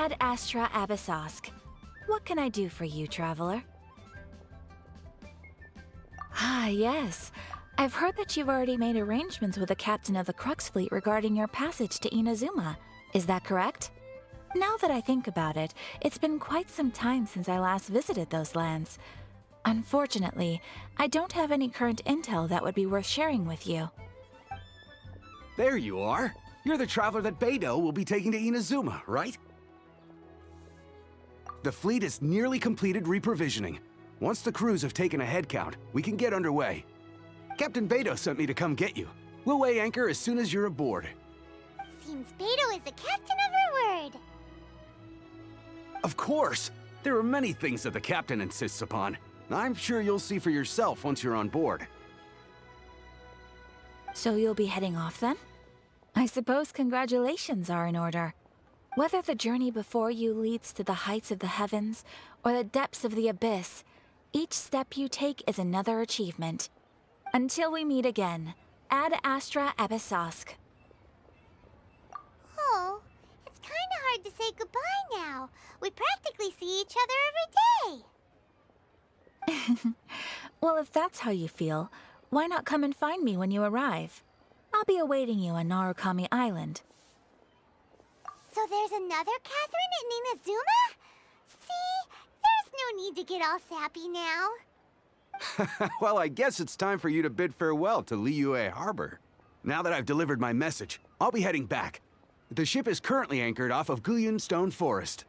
Ad Astra Abyssosk. What can I do for you, traveler? Ah, yes. I've heard that you've already made arrangements with the captain of the Crux fleet regarding your passage to Inazuma. Is that correct? Now that I think about it, it's been quite some time since I last visited those lands. Unfortunately, I don't have any current intel that would be worth sharing with you. There you are. You're the traveler that Beidou will be taking to Inazuma, right? The fleet is nearly completed reprovisioning. Once the crews have taken a head count, we can get underway. Captain Beidou sent me to come get you. We'll weigh anchor as soon as you're aboard. Seems Beidou is the captain of her word. Of course! There are many things that the captain insists upon. I'm sure you'll see for yourself once you're on board. So you'll be heading off then? I suppose congratulations are in order. Whether the journey before you leads to the heights of the heavens or the depths of the abyss, each step you take is another achievement. Until we meet again, Ad Astra Abyssosk. Oh, it's kinda hard to say goodbye now. We practically see each other every day. Well, if that's how you feel, why not come and find me when you arrive? I'll be awaiting you on Narukami Island. So there's another Catherine in Inazuma? See? There's no need to get all sappy now. Well, I guess it's time for you to bid farewell to Liyue Harbor. Now that I've delivered my message, I'll be heading back. The ship is currently anchored off of Guyun Stone Forest.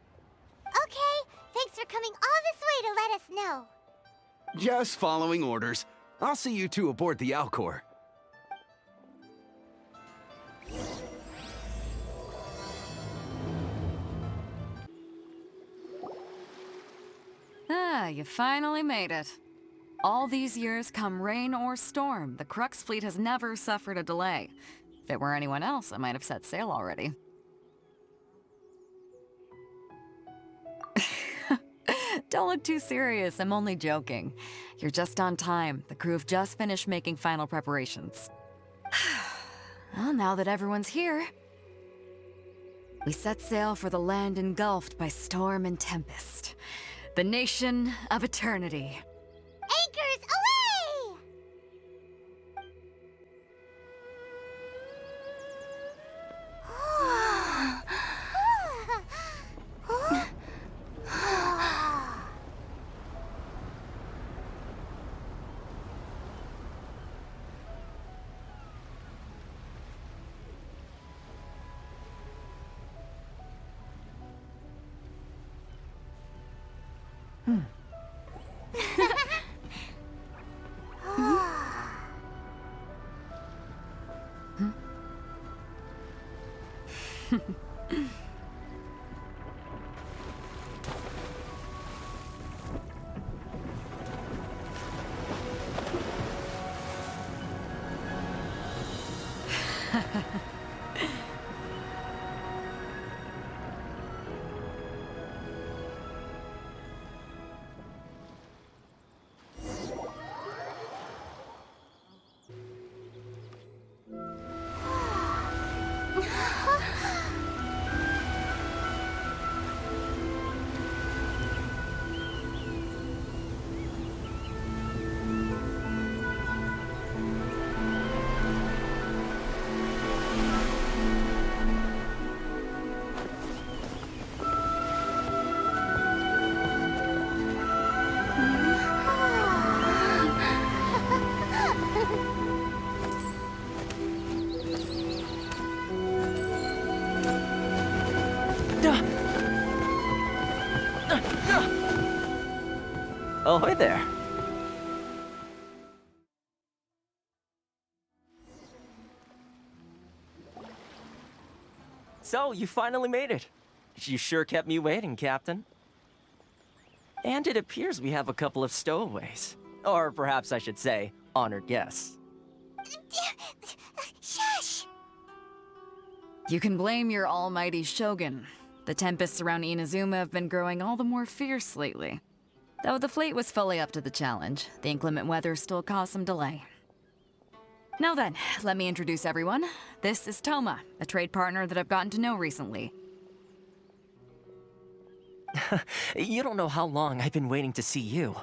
Okay, thanks for coming all this way to let us know. Just following orders. I'll see you two aboard the Alcor. Ah, you finally made it. All these years, come rain or storm, the Crux fleet has never suffered a delay. If it were anyone else, I might have set sail already. Don't look too serious, I'm only joking. You're just on time. The crew have just finished making final preparations. Well, now that everyone's here, we set sail for the land engulfed by storm and tempest. The nation of eternity. Anchors away! Oh, hi there. So, you finally made it. You sure kept me waiting, Captain. And it appears we have a couple of stowaways. Or perhaps I should say, honored guests. Shush! You can blame your almighty Shogun. The tempests around Inazuma have been growing all the more fierce lately. Though the fleet was fully up to the challenge, the inclement weather still caused some delay. Now then, let me introduce everyone. This is Toma, a trade partner that I've gotten to know recently. You don't know how long I've been waiting to see you.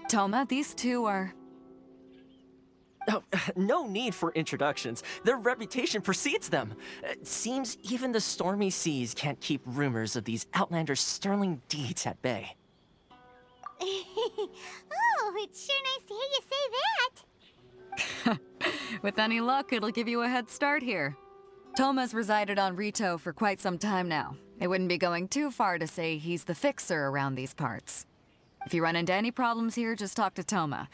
Toma, these two are... Oh, no need for introductions. Their reputation precedes them. It seems even the stormy seas can't keep rumors of these Outlanders' sterling deeds at bay. Oh, it's sure nice to hear you say that. With any luck, it'll give you a head start here. Toma's resided on Rito for quite some time now. It wouldn't be going too far to say he's the fixer around these parts. If you run into any problems here, just talk to Toma.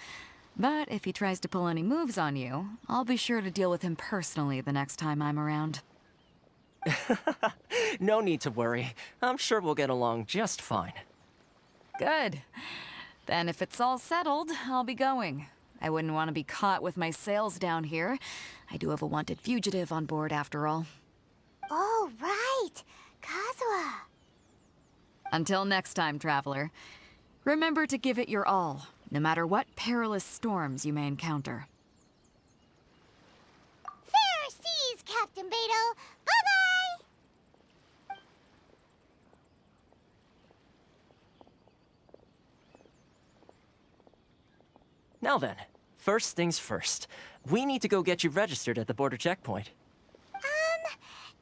But if he tries to pull any moves on you, I'll be sure to deal with him personally the next time I'm around. No need to worry. I'm sure we'll get along just fine. Good. Then if it's all settled, I'll be going. I wouldn't want to be caught with my sails down here. I do have a wanted fugitive on board after all. Oh, right. Kazuha. Until next time, traveler. Remember to give it your all, no matter what perilous storms you may encounter. Fair seas, Captain Beto. Bye-bye! Now then, first things first. We need to go get you registered at the border checkpoint. Paimon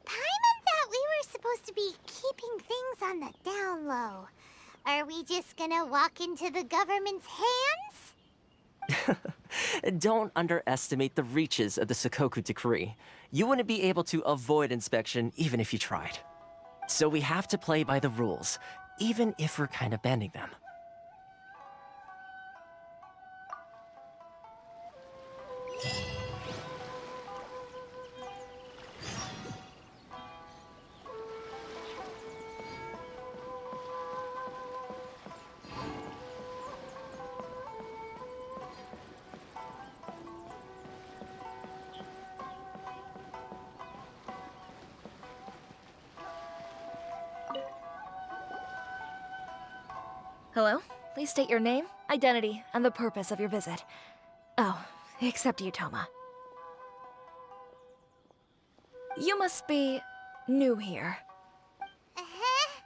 thought we were supposed to be keeping things on the down low. Are we just gonna walk into the government's hands? Don't underestimate the reaches of the Sakoku Decree. You wouldn't be able to avoid inspection even if you tried. So we have to play by the rules, even if we're kind of bending them. Hello? Please state your name, identity, and the purpose of your visit. Oh, except you, Toma. You must be new here. Uh-huh.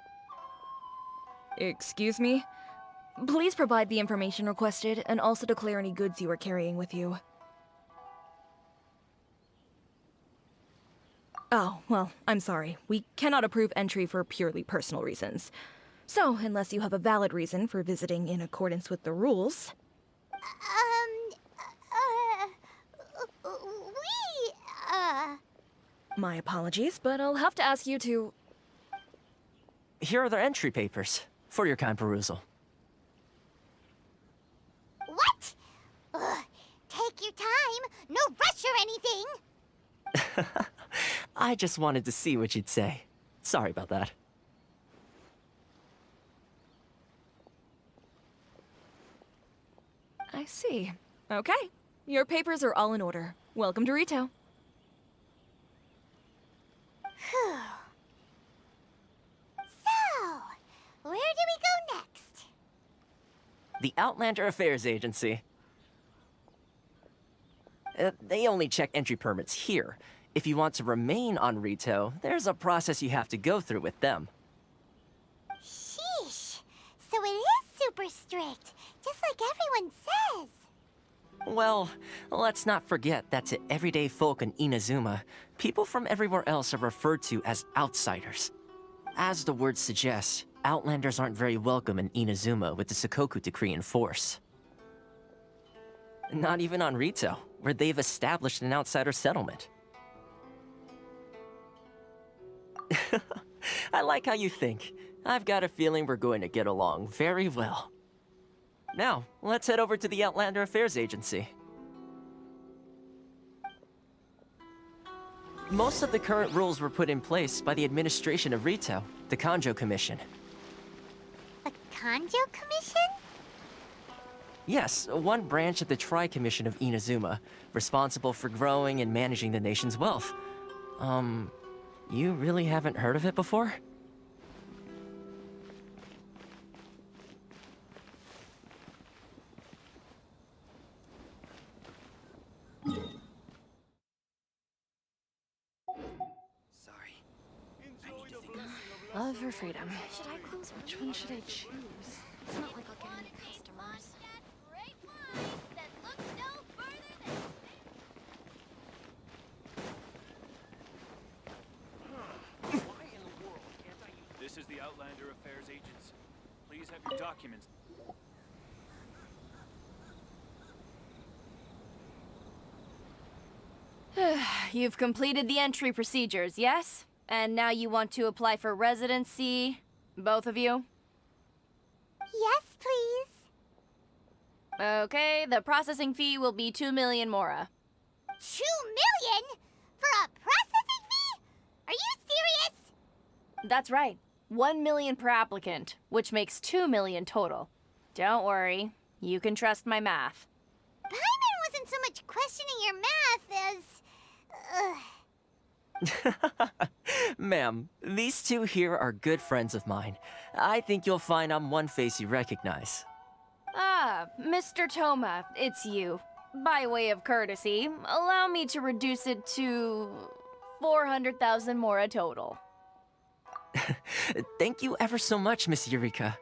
Excuse me? Please provide the information requested and also declare any goods you are carrying with you. Oh, well, I'm sorry. We cannot approve entry for purely personal reasons. So, unless you have a valid reason for visiting in accordance with the rules... My apologies, but I'll have to ask you to... Here are their entry papers, for your kind perusal. What? Take your time. No rush or anything. I just wanted to see what you'd say. Sorry about that. I see. Okay. Your papers are all in order. Welcome to Rito. Phew. So, where do we go next? The Outlander Affairs Agency. They only check entry permits here. If you want to remain on Rito, there's a process you have to go through with them. Sheesh. So it is super strict, just like everyone says. Well, let's not forget that to everyday folk in Inazuma, people from everywhere else are referred to as outsiders. As the word suggests, Outlanders aren't very welcome in Inazuma with the Sakoku Decree in force. Not even on Rito, where they've established an outsider settlement. I like how you think. I've got a feeling we're going to get along very well. Now, let's head over to the Outlander Affairs Agency. Most of the current rules were put in place by the administration of Rito, the Kanjo Commission. The Kanjo Commission? Yes, one branch of the Tri-Commission of Inazuma, responsible for growing and managing the nation's wealth. You really haven't heard of it before? Sorry. I need to think. Love or freedom? Should I close? Which one should I choose? It's not like I'll get any customers. This is the Outlander Affairs Agency. Please have your documents. You've completed the entry procedures, yes? And now you want to apply for residency? Both of you? Yes, please. Okay, the processing fee will be 2 million mora. 2 million? For a processing fee? Are you serious? That's right. 1 million per applicant, which makes 2 million total. Don't worry, you can trust my math. Paimon wasn't so much questioning your math as... Ma'am, these two here are good friends of mine. I think you'll find I'm one face you recognize. Ah, Mr. Toma, it's you. By way of courtesy, allow me to reduce it to 400,000 mora total. Thank you ever so much, Miss Eureka.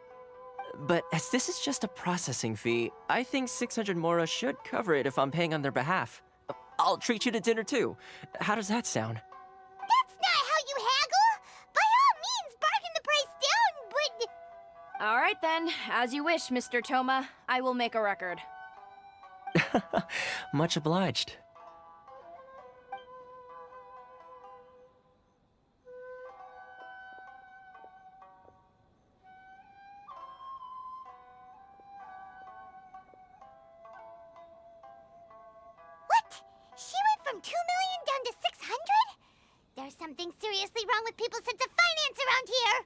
But as this is just a processing fee, I think 600 mora should cover it if I'm paying on their behalf. I'll treat you to dinner too. How does that sound? That's not how you haggle! By all means, bargain the price down, but... All right then, as you wish, Mr. Toma. I will make a record. Much obliged. What? She went from 2 million down to 600? There's something seriously wrong with people's sense of finance around here!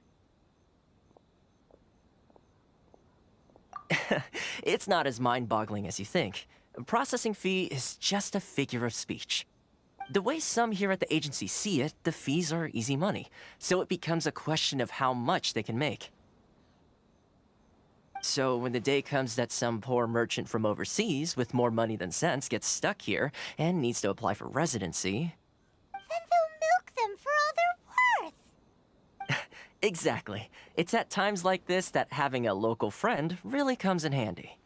It's not as mind-boggling as you think. A processing fee is just a figure of speech. The way some here at the agency see it, the fees are easy money, so it becomes a question of how much they can make. So when the day comes that some poor merchant from overseas with more money than sense gets stuck here and needs to apply for residency... Then they'll milk them for all they're worth! Exactly. It's at times like this that having a local friend really comes in handy.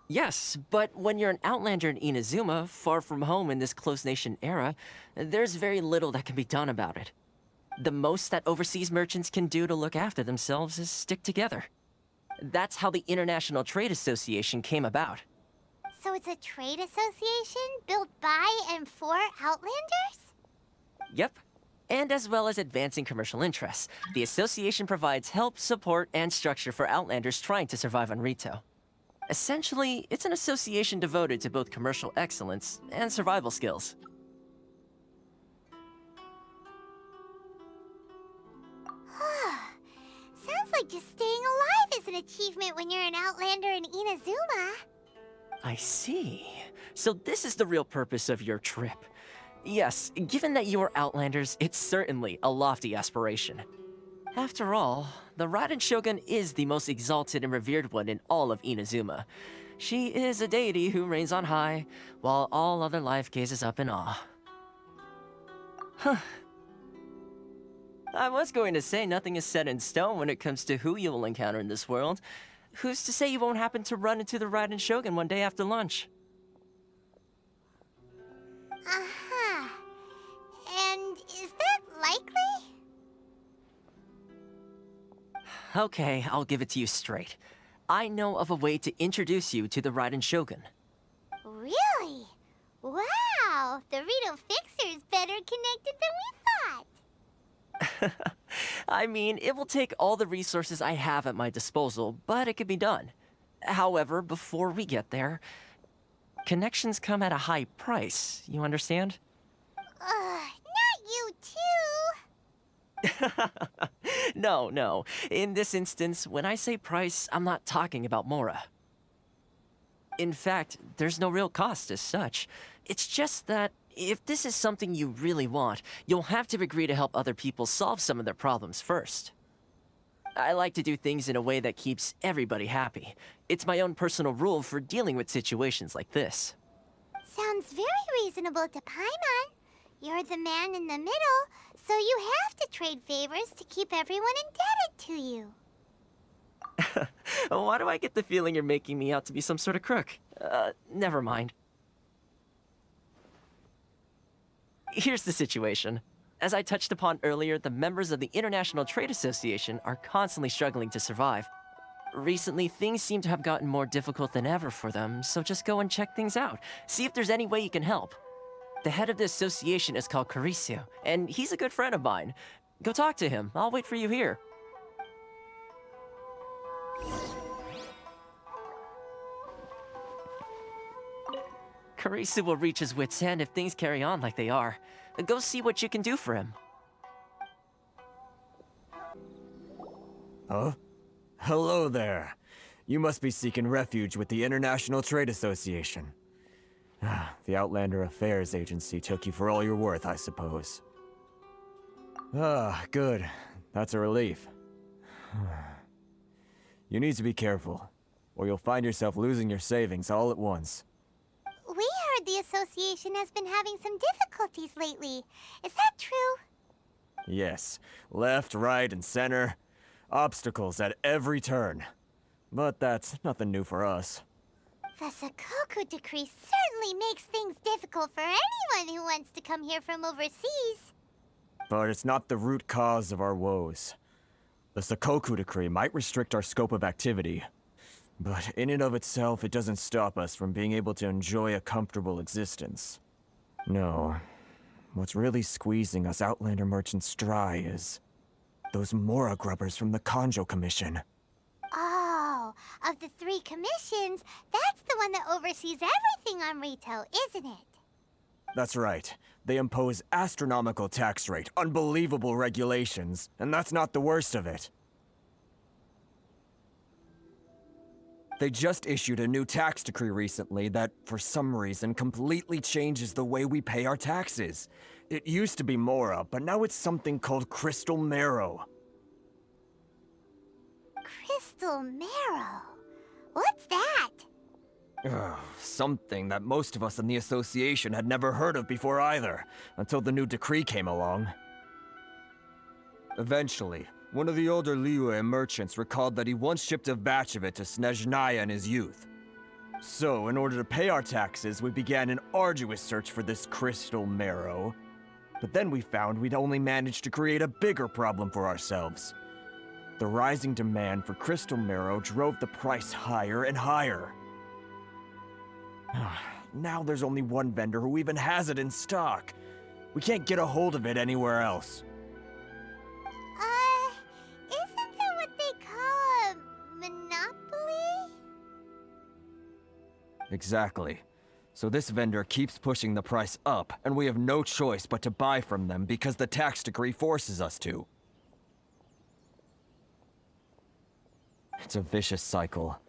Yes, but when you're an outlander in Inazuma, far from home in this close nation era, there's very little that can be done about it. The most that overseas merchants can do to look after themselves is stick together. That's how the International Trade Association came about. So it's a trade association built by and for Outlanders? Yep. And as well as advancing commercial interests, the association provides help, support, and structure for Outlanders trying to survive on Rito. Essentially, it's an association devoted to both commercial excellence and survival skills. Sounds like just staying alive is an achievement when you're an Outlander in Inazuma. I see. So this is the real purpose of your trip. Yes, given that you are Outlanders, it's certainly a lofty aspiration. After all, the Raiden Shogun is the most exalted and revered one in all of Inazuma. She is a deity who reigns on high, while all other life gazes up in awe. Huh. I was going to say nothing is set in stone when it comes to who you will encounter in this world. Who's to say you won't happen to run into the Raiden Shogun one day after lunch? Uh-huh. And is that likely? Okay, I'll give it to you straight. I know of a way to introduce you to the Raiden Shogun. Really? Wow! The Rito Fixer's better connected than we thought! I mean, it will take all the resources I have at my disposal, but it could be done. However, before we get there, connections come at a high price, you understand? Not you too! No. In this instance, when I say price, I'm not talking about Mora. In fact, there's no real cost as such. It's just that if this is something you really want, you'll have to agree to help other people solve some of their problems first. I like to do things in a way that keeps everybody happy. It's my own personal rule for dealing with situations like this. Sounds very reasonable to Paimon. You're the man in the middle, so you have to trade favors to keep everyone indebted to you. Why do I get the feeling you're making me out to be some sort of crook? Never mind. Here's the situation. As I touched upon earlier, the members of the International Trade Association are constantly struggling to survive. Recently, things seem to have gotten more difficult than ever for them, so just go and check things out. See if there's any way you can help. The head of the association is called Caricio, and he's a good friend of mine. Go talk to him. I'll wait for you here. Caricio will reach his wits' end if things carry on like they are. Go see what you can do for him. Huh? Hello there. You must be seeking refuge with the International Trade Association. The Outlander Affairs Agency took you for all you're worth, I suppose. Good. That's a relief. You need to be careful, or you'll find yourself losing your savings all at once. We heard the association has been having some difficulties lately. Is that true? Yes. Left, right, and center. Obstacles at every turn. But that's nothing new for us. The Sakoku decree certainly makes things difficult for anyone who wants to come here from overseas. But it's not the root cause of our woes. The Sakoku decree might restrict our scope of activity, but in and of itself, it doesn't stop us from being able to enjoy a comfortable existence. No. What's really squeezing us Outlander merchants dry is those Mora grubbers from the Kanjo Commission. Oh, of the 3 commissions, that's the one that oversees everything on Rito, isn't it? That's right. They impose astronomical tax rate, unbelievable regulations, and that's not the worst of it. They just issued a new tax decree recently that, for some reason, completely changes the way we pay our taxes. It used to be Mora, but now it's something called Crystal Marrow. Crystal Marrow? What's that? Something that most of us in the association had never heard of before either, until the new decree came along. Eventually, one of the older Liyue merchants recalled that he once shipped a batch of it to Snezhnaya in his youth. So, in order to pay our taxes, we began an arduous search for this crystal marrow. But then we found we'd only managed to create a bigger problem for ourselves. The rising demand for crystal marrow drove the price higher and higher. Now there's only one vendor who even has it in stock. We can't get a hold of it anywhere else. Isn't that what they call a monopoly? Exactly. So this vendor keeps pushing the price up, and we have no choice but to buy from them because the tax decree forces us to. It's a vicious cycle.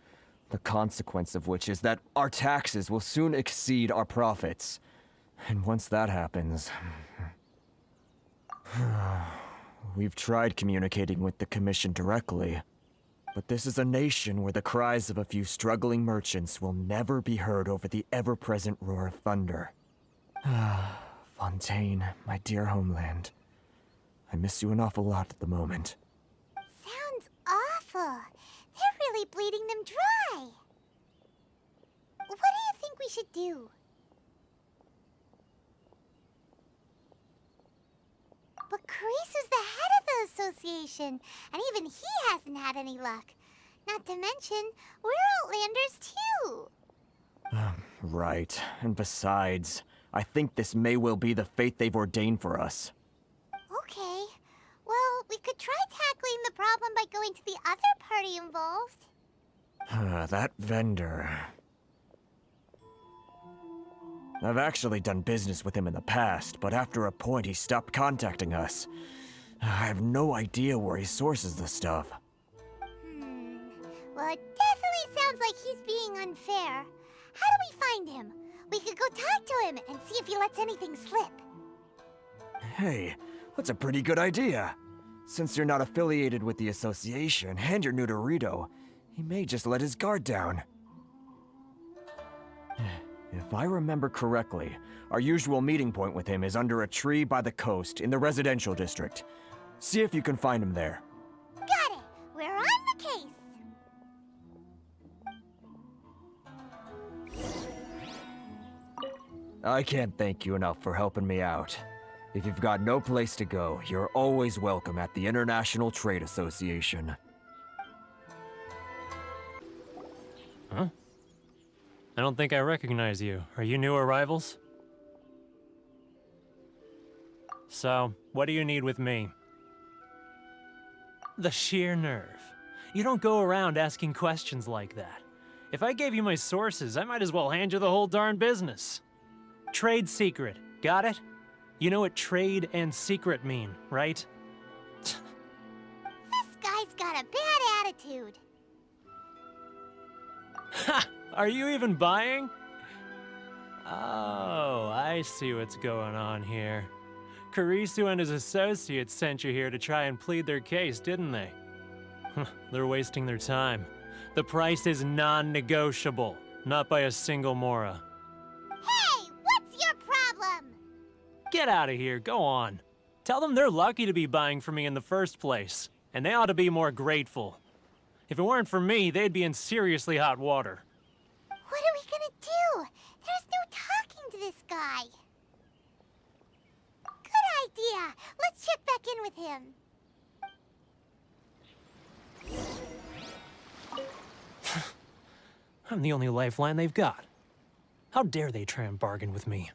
The consequence of which is that our taxes will soon exceed our profits. And once that happens... We've tried communicating with the Commission directly, but this is a nation where the cries of a few struggling merchants will never be heard over the ever-present roar of thunder. Fontaine, my dear homeland. I miss you an awful lot at the moment. Sounds awful. They're really bleeding them dry. What do you think we should do? But Carisu's the head of the association, and even he hasn't had any luck. Not to mention, we're Outlanders too. Right. And besides, I think this may well be the fate they've ordained for us. Okay. Well, we could try tackling the problem by going to the other party involved. That vendor... I've actually done business with him in the past, but after a point he stopped contacting us. I have no idea where he sources the stuff. Well, it definitely sounds like he's being unfair. How do we find him? We could go talk to him and see if he lets anything slip. Hey, that's a pretty good idea. Since you're not affiliated with the association and you're new to Rito, he may just let his guard down. If I remember correctly, our usual meeting point with him is under a tree by the coast in the residential district. See if you can find him there. Got it! We're on the case! I can't thank you enough for helping me out. If you've got no place to go, you're always welcome at the International Trade Association. Huh? I don't think I recognize you. Are you new arrivals? So, what do you need with me? The sheer nerve. You don't go around asking questions like that. If I gave you my sources, I might as well hand you the whole darn business. Trade secret, got it? You know what trade and secret mean, right? This guy's got a bad attitude. Ha! Are you even buying? Oh, I see what's going on here. Kurisu and his associates sent you here to try and plead their case, didn't they? They're wasting their time. The price is non-negotiable, not by a single Mora. Hey, what's your problem? Get out of here, go on. Tell them they're lucky to be buying from me in the first place, and they ought to be more grateful. If it weren't for me, they'd be in seriously hot water. What are we gonna do? There's no talking to this guy. Good idea. Let's check back in with him. I'm the only lifeline they've got. How dare they try and bargain with me?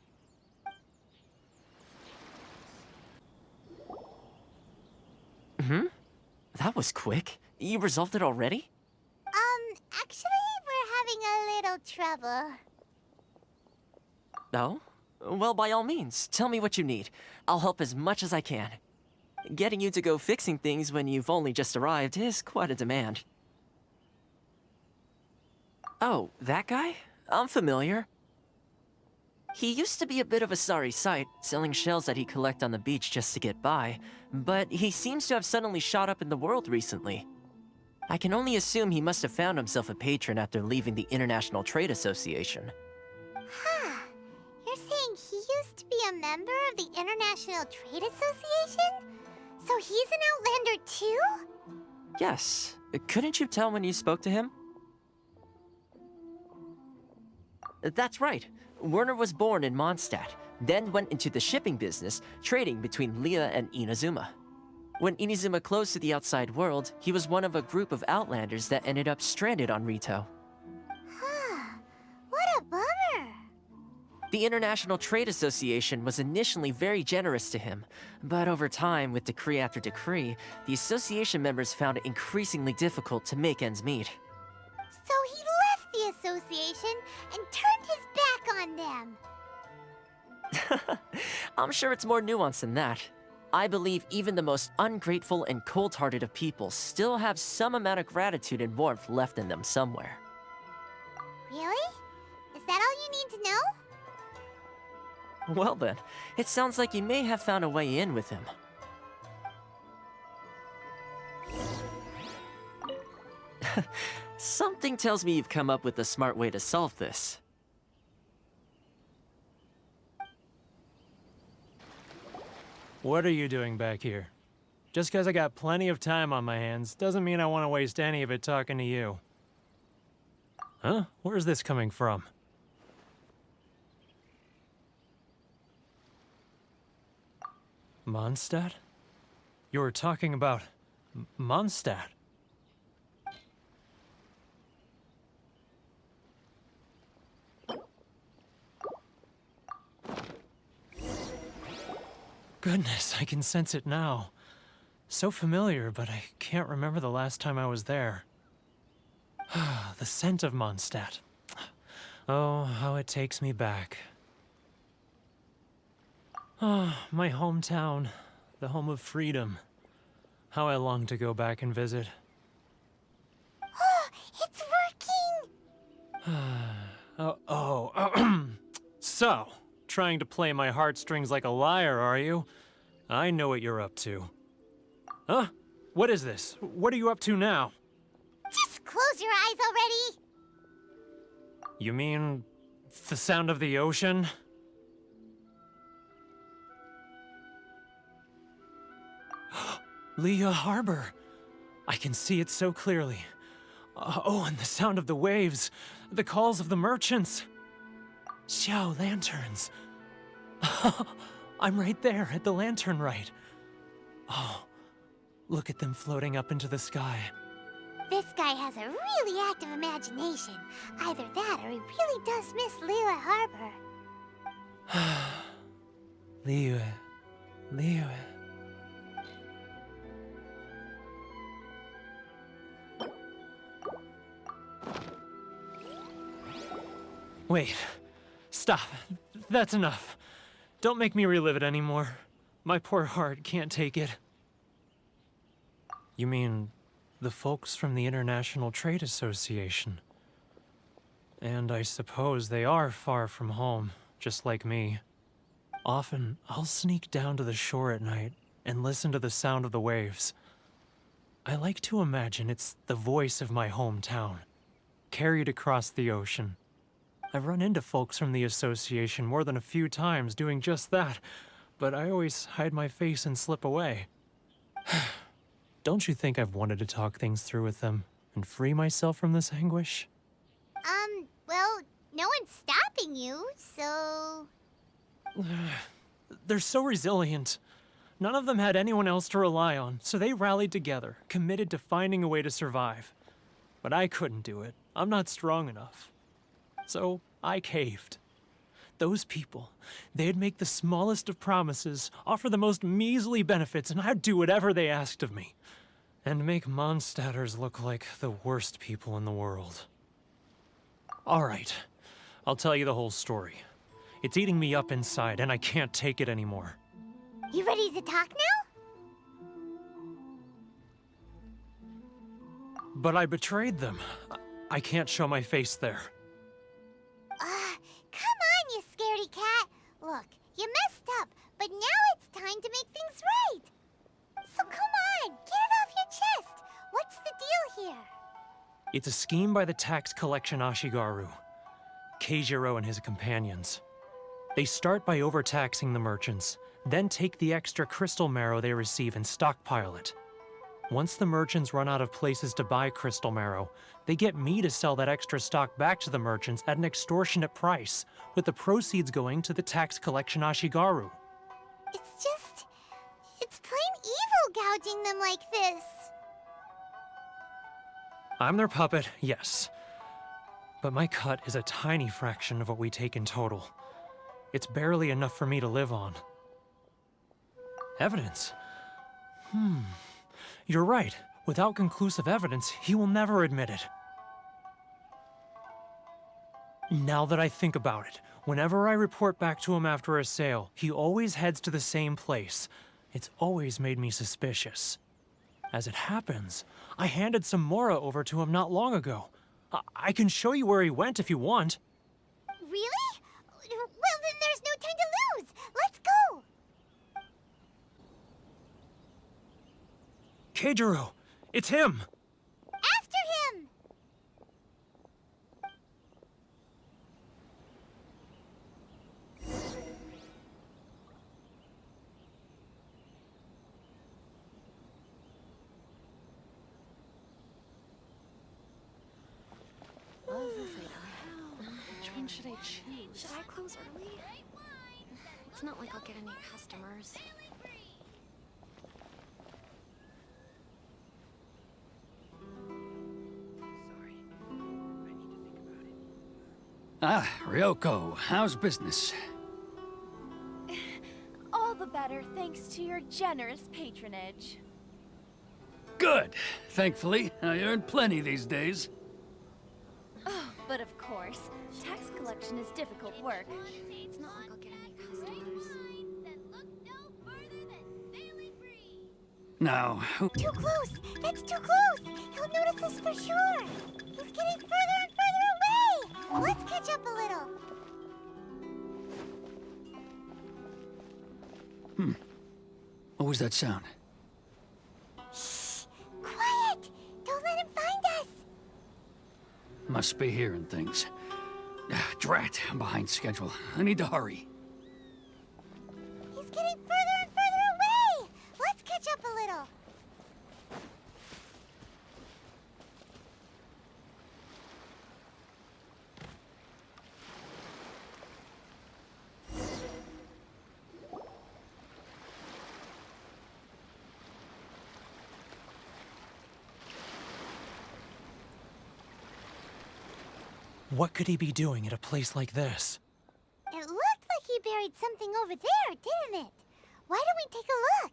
That was quick. You resolved it already? Actually, we're having a little trouble. No? Well, by all means, tell me what you need. I'll help as much as I can. Getting you to go fixing things when you've only just arrived is quite a demand. Oh, that guy? I'm familiar. He used to be a bit of a sorry sight, selling shells that he'd collect on the beach just to get by, but he seems to have suddenly shot up in the world recently. I can only assume he must have found himself a patron after leaving the International Trade Association. Huh. You're saying he used to be a member of the International Trade Association? So he's an Outlander too? Yes. Couldn't you tell when you spoke to him? That's right. Werner was born in Mondstadt, then went into the shipping business, trading between Leah and Inazuma. When Inazuma closed to the outside world, he was one of a group of Outlanders that ended up stranded on Rito. Huh. What a bummer. The International Trade Association was initially very generous to him, but over time, with decree after decree, the association members found it increasingly difficult to make ends meet. So he left the association and turned his back on them. I'm sure it's more nuanced than that. I believe even the most ungrateful and cold-hearted of people still have some amount of gratitude and warmth left in them somewhere. Really? Is that all you need to know? Well then, it sounds like you may have found a way in with him. Something tells me you've come up with a smart way to solve this. What are you doing back here? Just because I got plenty of time on my hands doesn't mean I want to waste any of it talking to you. Huh? Where's this coming from? Mondstadt? You were talking about Mondstadt. Goodness, I can sense it now. So familiar, but I can't remember the last time I was there. The scent of Mondstadt. Oh, how it takes me back. Oh, my hometown, the home of freedom. How I long to go back and visit. Oh, it's working! So, trying to play my heartstrings like a liar, are you? I know what you're up to. Huh? What is this? What are you up to now? Just close your eyes already! You mean The sound of the ocean? Leah Harbor. I can see it so clearly. Oh, and the sound of the waves. The calls of the merchants. Xiao lanterns. I'm right there at the lantern right. Oh, look at them floating up into the sky. This guy has a really active imagination. Either that or he really does miss Liyue Harbor. Liyue. Wait. Stop. That's enough. Don't make me relive it anymore. My poor heart can't take it. You mean the folks from the International Trade Association? And I suppose they are far from home, just like me. Often, I'll sneak down to the shore at night and listen to the sound of the waves. I like to imagine it's the voice of my hometown, carried across the ocean. I've run into folks from the association more than a few times doing just that, but I always hide my face and slip away. Don't you think I've wanted to talk things through with them and free myself from this anguish? Well, no one's stopping you, so... They're so resilient. None of them had anyone else to rely on, so they rallied together, committed to finding a way to survive. But I couldn't do it. I'm not strong enough. So I caved. Those people, they'd make the smallest of promises, offer the most measly benefits, and I'd do whatever they asked of me. And make Mondstadters look like the worst people in the world. All right, I'll tell you the whole story. It's eating me up inside, and I can't take it anymore. You ready to talk now? But I betrayed them. I can't show my face there. Come on, you scaredy cat. Look, you messed up, but now it's time to make things right. So come on, get it off your chest. What's the deal here? It's a scheme by the tax collection Ashigaru, Keijiro and his companions. They start by overtaxing the merchants, then take the extra crystal marrow they receive and stockpile it. Once the merchants run out of places to buy crystal marrow, they get me to sell that extra stock back to the merchants at an extortionate price, with the proceeds going to the tax collection Ashigaru. It's plain evil gouging them like this. I'm their puppet, yes. But my cut is a tiny fraction of what we take in total. It's barely enough for me to live on. Evidence? You're right. Without conclusive evidence, he will never admit it. Now that I think about it, whenever I report back to him after a sale, he always heads to the same place. It's always made me suspicious. As it happens, I handed some Mora over to him not long ago. I can show you where he went if you want. Really? Well, then there's no time to lose. Let's go. Keijiro! It's him! After him! Which one should I choose? Should I close early? It's not like I'll get any customers. Ah, Ryoko, how's business? All the better thanks to your generous patronage. Good. Thankfully, I earn plenty these days. Oh, but of course, tax collection is difficult work. It's not like I'll get any customers. Now, Too close! That's too close! He'll notice us for sure! He's getting further and further away! Let's catch up a little. what was that sound? Shh! Quiet! Don't let him find us! Must be hearing things. Drat, I'm behind schedule. I need to hurry. He's getting further and further away! Let's catch up a little. What could he be doing at a place like this? It looked like he buried something over there, didn't it? Why don't we take a look?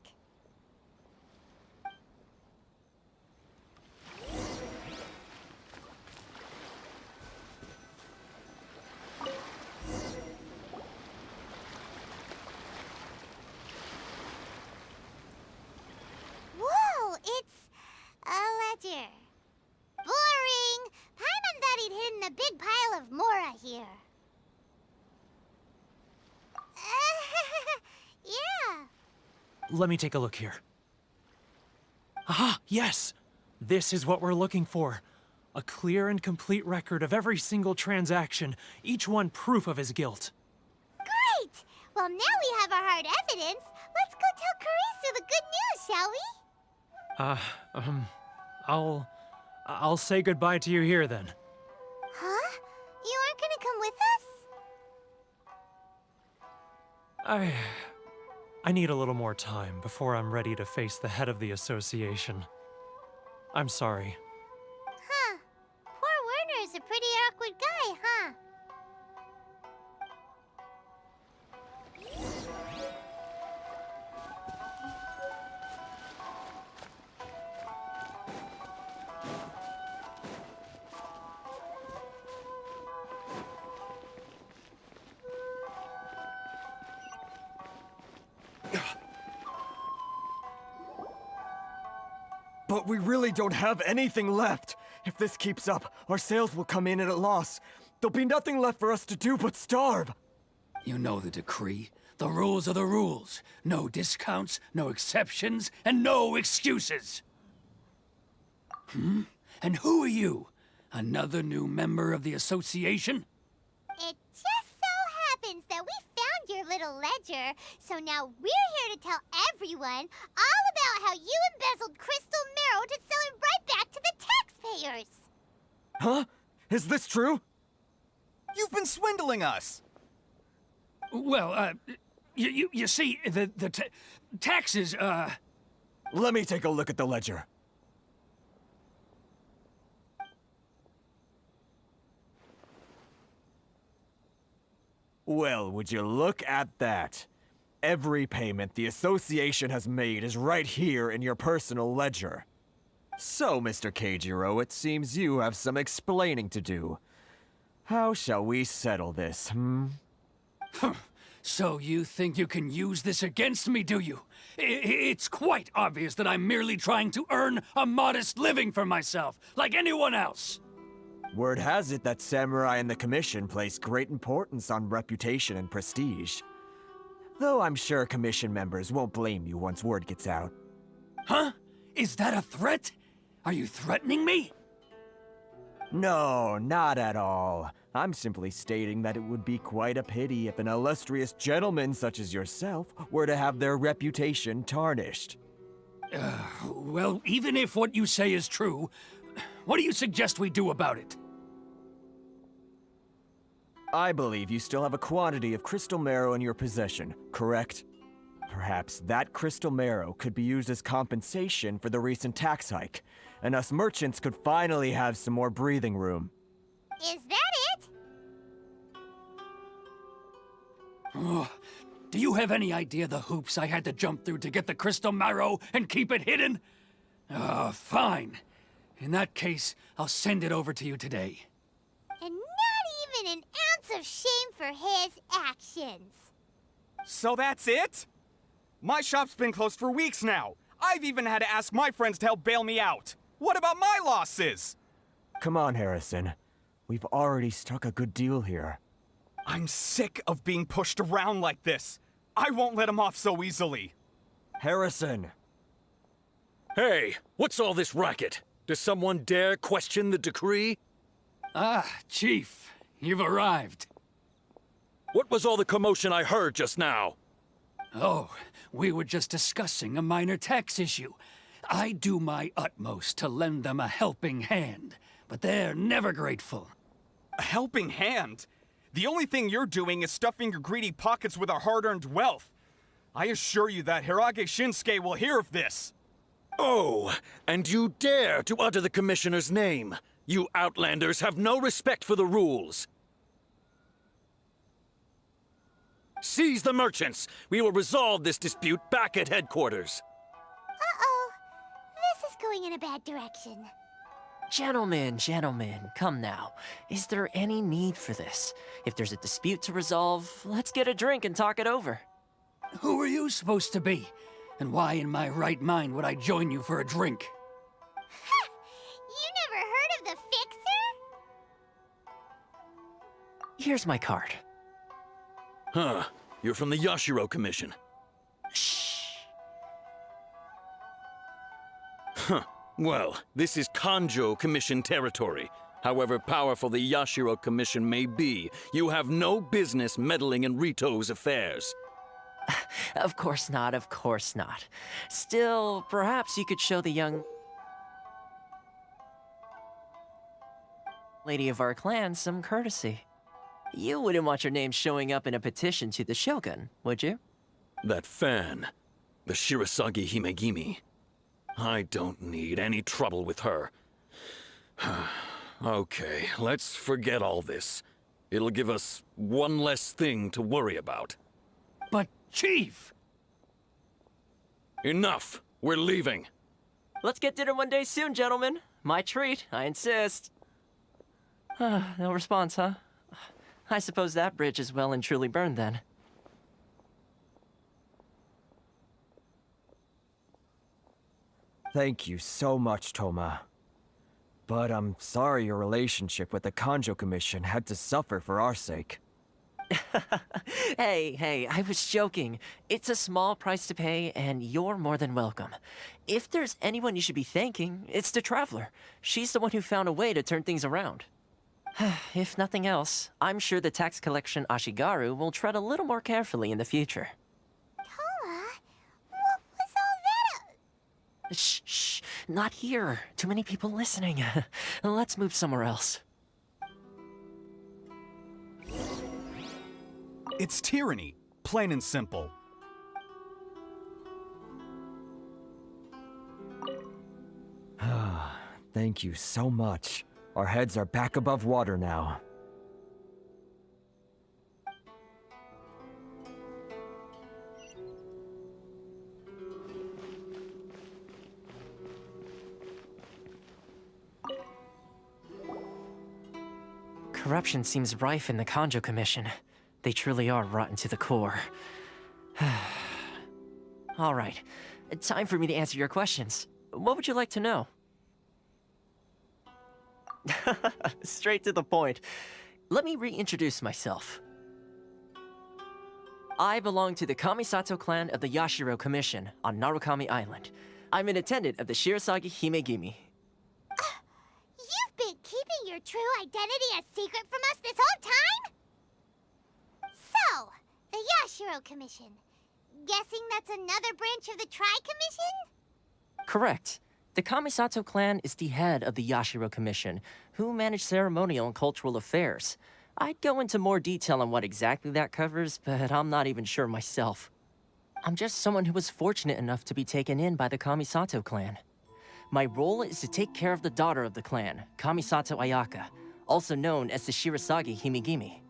Whoa, it's a ledger. Boring! Paimon thought he'd hidden a big pile of Mora here. Yeah. Let me take a look here. Ah, yes! This is what we're looking for. A clear and complete record of every single transaction, each one proof of his guilt. Great! Well, now we have our hard evidence. Let's go tell Karisu the good news, shall we? I'll say goodbye to you here then. Huh? You aren't gonna come with us? I need a little more time before I'm ready to face the head of the association. I'm sorry. Huh. Poor Werner's a pretty awkward guy, huh? But we really don't have anything left. If this keeps up, our sales will come in at a loss. There'll be nothing left for us to do but starve. You know the decree. The rules are the rules. No discounts, no exceptions, and no excuses. And who are you? Another new member of the association? It just so happens that we found your little ledger, so now we're here to tell everyone all about how you embezzled crystal marrow to sell it right back to the taxpayers. Huh? Is this true? You've been swindling us! Well, you see, the taxes, Let me take a look at the ledger. Well, would you look at that? Every payment the association has made is right here in your personal ledger. So, Mr. Keijiro, it seems you have some explaining to do. How shall we settle this, So you think you can use this against me, do you? It's quite obvious that I'm merely trying to earn a modest living for myself, like anyone else. Word has it that samurai and the commission place great importance on reputation and prestige. Though I'm sure commission members won't blame you once word gets out. Huh? Is that a threat? Are you threatening me? No, not at all. I'm simply stating that it would be quite a pity if an illustrious gentleman such as yourself were to have their reputation tarnished. Well, even if what you say is true, what do you suggest we do about it? I believe you still have a quantity of crystal marrow in your possession, correct? Perhaps that crystal marrow could be used as compensation for the recent tax hike, and us merchants could finally have some more breathing room. Is that it? Oh, do you have any idea the hoops I had to jump through to get the crystal marrow and keep it hidden? Fine. In that case, I'll send it over to you today. And not even an ounce of shame for his actions. So that's it? My shop's been closed for weeks now. I've even had to ask my friends to help bail me out. What about my losses? Come on, Harrison. We've already struck a good deal here. I'm sick of being pushed around like this. I won't let him off so easily. Harrison! Hey, what's all this racket? Does someone dare question the decree? Ah, Chief, you've arrived. What was all the commotion I heard just now? Oh, we were just discussing a minor tax issue. I do my utmost to lend them a helping hand, but they're never grateful. A helping hand? The only thing you're doing is stuffing your greedy pockets with our hard-earned wealth. I assure you that Hirage Shinsuke will hear of this. Oh, and you dare to utter the Commissioner's name. You Outlanders have no respect for the rules. Seize the merchants! We will resolve this dispute back at headquarters. Uh-oh. This is going in a bad direction. Gentlemen, come now. Is there any need for this? If there's a dispute to resolve, let's get a drink and talk it over. Who are you supposed to be? And why in my right mind would I join you for a drink? You never heard of the Fixer? Here's my card. Huh. You're from the Yashiro Commission. Shh. Huh. Well, this is Kanjo Commission territory. However powerful the Yashiro Commission may be, you have no business meddling in Rito's affairs. Of course not, of course not. Still, perhaps you could show the young lady of our clan some courtesy. You wouldn't want your name showing up in a petition to the Shogun, would you? That fan, the Shirasagi Himegimi. I don't need any trouble with her. Okay, let's forget all this. It'll give us one less thing to worry about. But, Chief! Enough! We're leaving. Let's get dinner one day soon, gentlemen. My treat, I insist. No response, huh? I suppose that bridge is well and truly burned then. Thank you so much, Toma. But I'm sorry your relationship with the Kanjo Commission had to suffer for our sake. Hey, I was joking. It's a small price to pay, and you're more than welcome. If there's anyone you should be thanking, it's the Traveler. She's the one who found a way to turn things around. If nothing else, I'm sure the tax collection Ashigaru will tread a little more carefully in the future. Toma? What was all that? Shh, not here. Too many people listening. Let's move somewhere else. It's tyranny, plain and simple. Thank you so much. Our heads are back above water now. Corruption seems rife in the Kanjo Commission. They truly are rotten to the core. All right, time for me to answer your questions. What would you like to know? Straight to the point. Let me reintroduce myself. I belong to the Kamisato clan of the Yashiro Commission on Narukami Island. I'm an attendant of the Shirasagi Himegimi. You've been keeping your true identity a secret from us this whole time? So, the Yashiro Commission. Guessing that's another branch of the Tri-Commission? Correct. The Kamisato clan is the head of the Yashiro Commission, who manage ceremonial and cultural affairs. I'd go into more detail on what exactly that covers, but I'm not even sure myself. I'm just someone who was fortunate enough to be taken in by the Kamisato clan. My role is to take care of the daughter of the clan, Kamisato Ayaka, also known as the Shirasagi Himegimi.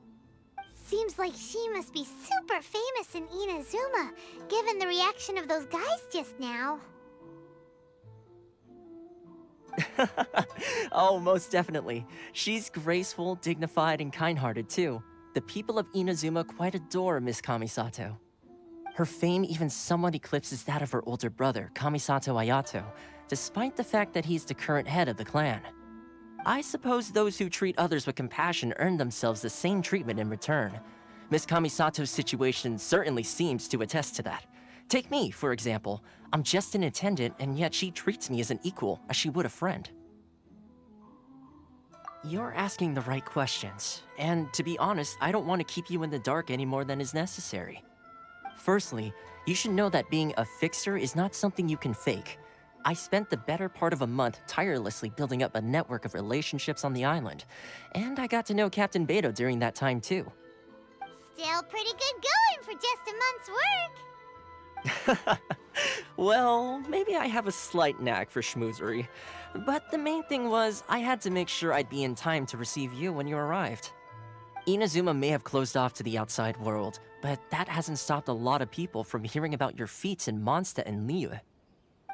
Seems like she must be super famous in Inazuma, given the reaction of those guys just now. Oh, most definitely. She's graceful, dignified, and kind-hearted too. The people of Inazuma quite adore Miss Kamisato. Her fame even somewhat eclipses that of her older brother, Kamisato Ayato, despite the fact that he's the current head of the clan. I suppose those who treat others with compassion earn themselves the same treatment in return. Miss Kamisato's situation certainly seems to attest to that. Take me, for example. I'm just an attendant, and yet she treats me as an equal, as she would a friend. You're asking the right questions, and to be honest, I don't want to keep you in the dark any more than is necessary. Firstly, you should know that being a fixer is not something you can fake. I spent the better part of a month tirelessly building up a network of relationships on the island, and I got to know Captain Beto during that time too. Still pretty good going for just a month's work. Well, maybe I have a slight knack for schmoozery, but the main thing was I had to make sure I'd be in time to receive you when you arrived. Inazuma may have closed off to the outside world, but that hasn't stopped a lot of people from hearing about your feats in Mondstadt and Liyue.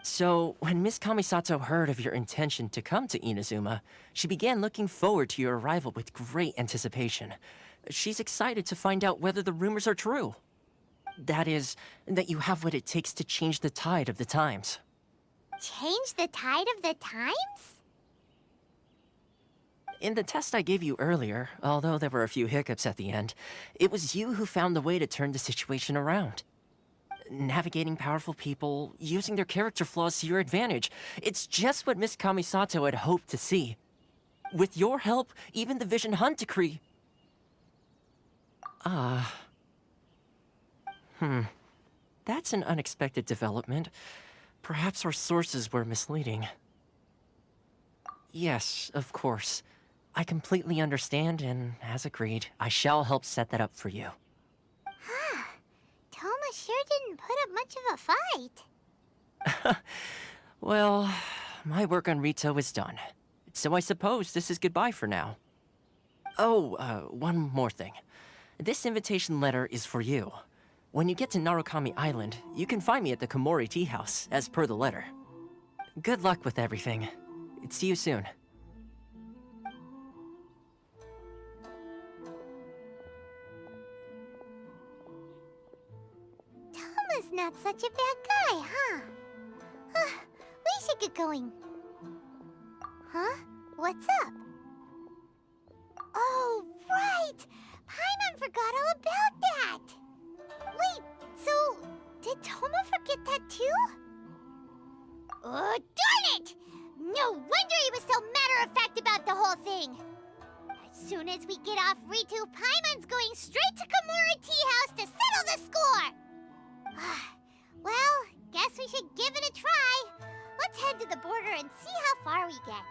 So, when Miss Kamisato heard of your intention to come to Inazuma, she began looking forward to your arrival with great anticipation. She's excited to find out whether the rumors are true. That is, that you have what it takes to change the tide of the times. Change the tide of the times? In the test I gave you earlier, although there were a few hiccups at the end, it was you who found the way to turn the situation around. Navigating powerful people, using their character flaws to your advantage. It's just what Miss Kamisato had hoped to see. With your help, even the Vision Hunt decree... That's an unexpected development. Perhaps our sources were misleading. Yes, of course. I completely understand, and as agreed, I shall help set that up for you. Toma sure didn't put up much of a fight. Well, my work on Rito is done. So I suppose this is goodbye for now. Oh, one more thing. This invitation letter is for you. When you get to Narukami Island, you can find me at the Komori Tea House, as per the letter. Good luck with everything. See you soon. Toma's not such a bad guy, huh? We should get going. Huh? What's up? Oh, right! Paimon forgot all about that! Wait, so did Toma forget that too? Oh, darn it! No wonder he was so matter-of-fact about the whole thing! As soon as we get off Ritu, Paimon's going straight to Komori Tea House to settle the score! Well, guess we should give it a try. Let's head to the border and see how far we get.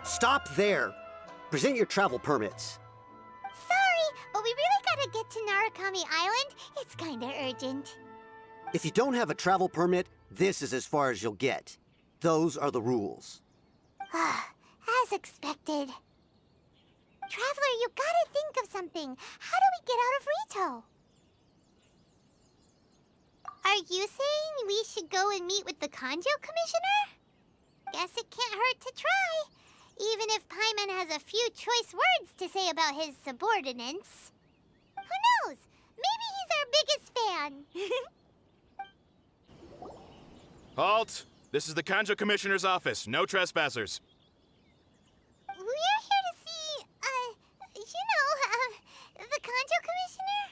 Stop there! Present your travel permits. Sorry, but we really gotta get to Narukami Island. It's kinda urgent. If you don't have a travel permit, this is as far as you'll get. Those are the rules. As expected. Traveler, you gotta think of something. How do we get out of Rito? Are you saying we should go and meet with the Kanjo Commissioner? Guess it can't hurt to try. Even if Paimon has a few choice words to say about his subordinates. Who knows? Maybe he's our biggest fan. Halt! This is the Kanjo Commissioner's office. No trespassers. We're here to see, the Kanjo Commissioner?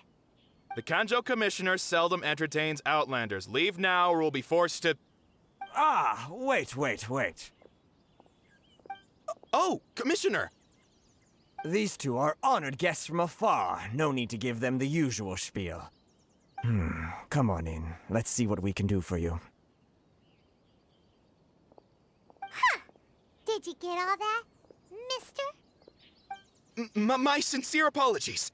The Kanjo Commissioner seldom entertains Outlanders. Leave now or we'll be forced to... Wait. Oh, Commissioner! These two are honored guests from afar. No need to give them the usual spiel. Come on in. Let's see what we can do for you. Did you get all that, mister? My sincere apologies.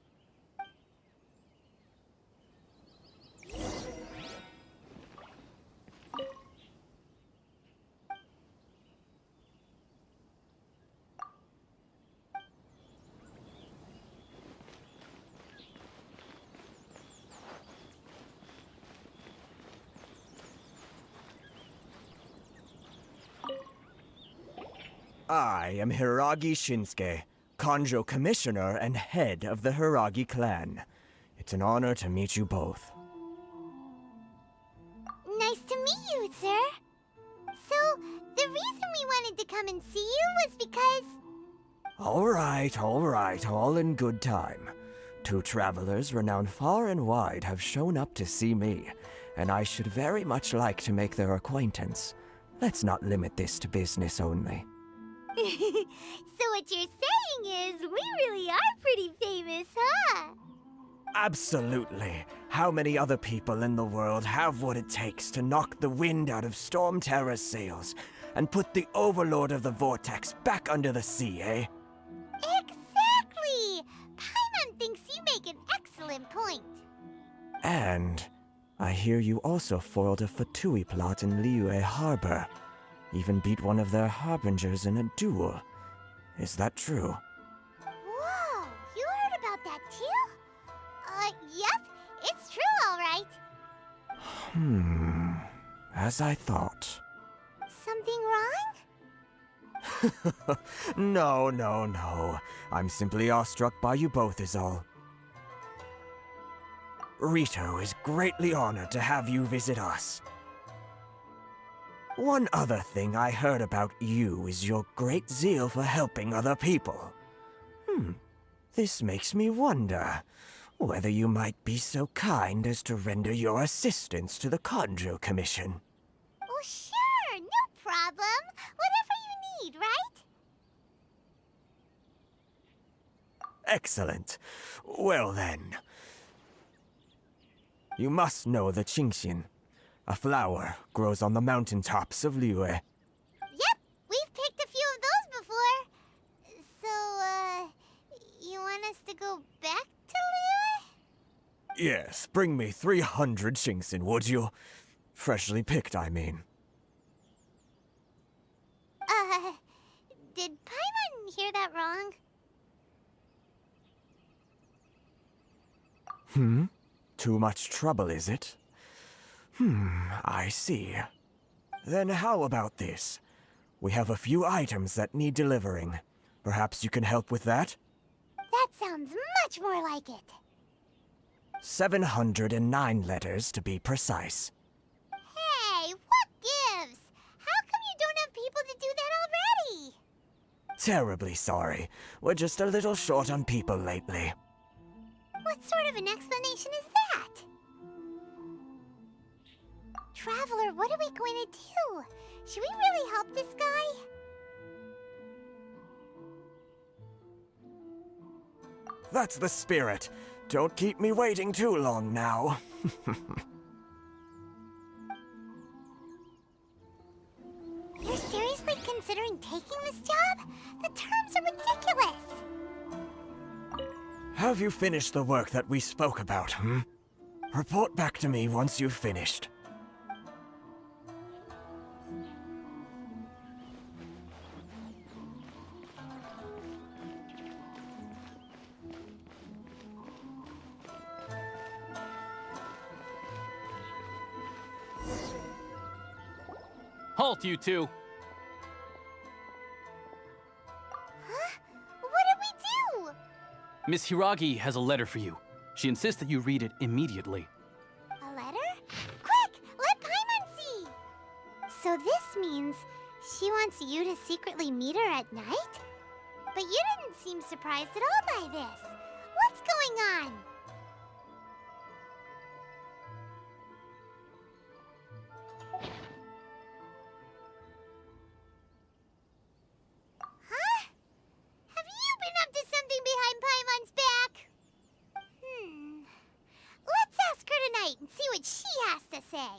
I am Hiragi Shinsuke, Kanjo Commissioner and head of the Hiragi clan. It's an honor to meet you both. to come and see you was because... All right, all in good time. 2 travelers renowned far and wide have shown up to see me, and I should very much like to make their acquaintance. Let's not limit this to business only. So what you're saying is, we really are pretty famous, huh? Absolutely. How many other people in the world have what it takes to knock the wind out of Storm Terror's sails and put the Overlord of the Vortex back under the sea, eh? Exactly! Paimon thinks you make an excellent point. And I hear you also foiled a Fatui plot in Liyue Harbor. Even beat one of their harbingers in a duel. Is that true? Whoa, you heard about that too? Yep, it's true, all right. As I thought. Something wrong? No. I'm simply awestruck by you both is all. Rito is greatly honored to have you visit us. One other thing I heard about you is your great zeal for helping other people. This makes me wonder whether you might be so kind as to render your assistance to the Kanjo Commission. Oh, sure, no problem. Whatever you need, right? Excellent. Well then. You must know the Qingxin. A flower grows on the mountaintops of Liyue. Yep, we've picked a few of those before. So, you want us to go back to Liyue? Yes, bring me 300 Qingxin, would you? Freshly picked, I mean. Did Paimon hear that wrong? Too much trouble, is it? I see. Then how about this? We have a few items that need delivering. Perhaps you can help with that? That sounds much more like it. 709 letters, to be precise. Hey, what gives? How come you don't have people to do that already? Terribly sorry. We're just a little short on people lately. What sort of an explanation is that? Traveler, what are we going to do? Should we really help this guy? That's the spirit. Don't keep me waiting too long now. You're seriously considering taking this job? The terms are ridiculous. Have you finished the work that we spoke about, Report back to me once you've finished. Halt, you two! Huh? What did we do? Miss Hiragi has a letter for you. She insists that you read it immediately. A letter? Quick! Let Paimon see! So this means she wants you to secretly meet her at night? But you didn't seem surprised at all by this. What's going on? Huh? Have you been up to something behind Paimon's back? Let's ask her tonight and see what she has to say.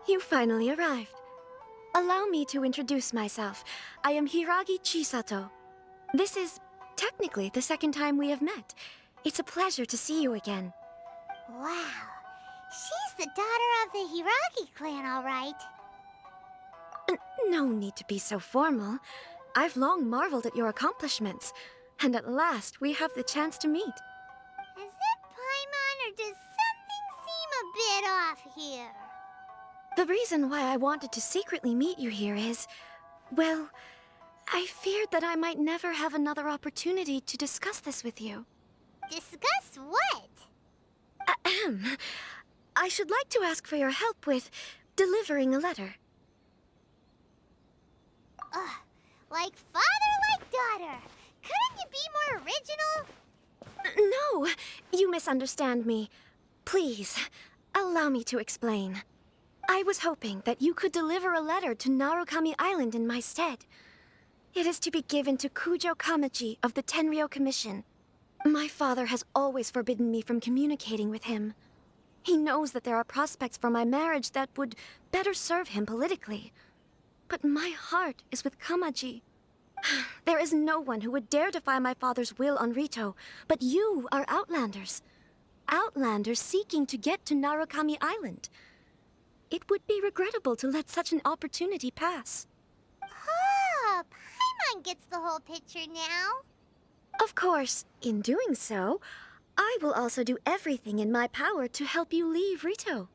You finally arrived. Allow me to introduce myself. I am Hiragi Chisato. This is technically the second time we have met. It's a pleasure to see you again. Wow. She's the daughter of the Hiragi clan, all right. No need to be so formal. I've long marveled at your accomplishments, and at last we have the chance to meet. Is it Paimon, or does something seem a bit off here? The reason why I wanted to secretly meet you here is, well, I feared that I might never have another opportunity to discuss this with you. Discuss what? Ahem. I should like to ask for your help with delivering a letter. Like father, like daughter. Couldn't you be more original? No, you misunderstand me. Please, allow me to explain. I was hoping that you could deliver a letter to Narukami Island in my stead. It is to be given to Kujo Kamaji of the Tenryou Commission. My father has always forbidden me from communicating with him. He knows that there are prospects for my marriage that would better serve him politically. But my heart is with Kamaji. There is no one who would dare defy my father's will on Rito, but you are Outlanders. Outlanders seeking to get to Narukami Island. It would be regrettable to let such an opportunity pass. Oh, Paimon gets the whole picture now. Of course, in doing so, I will also do everything in my power to help you leave Rito.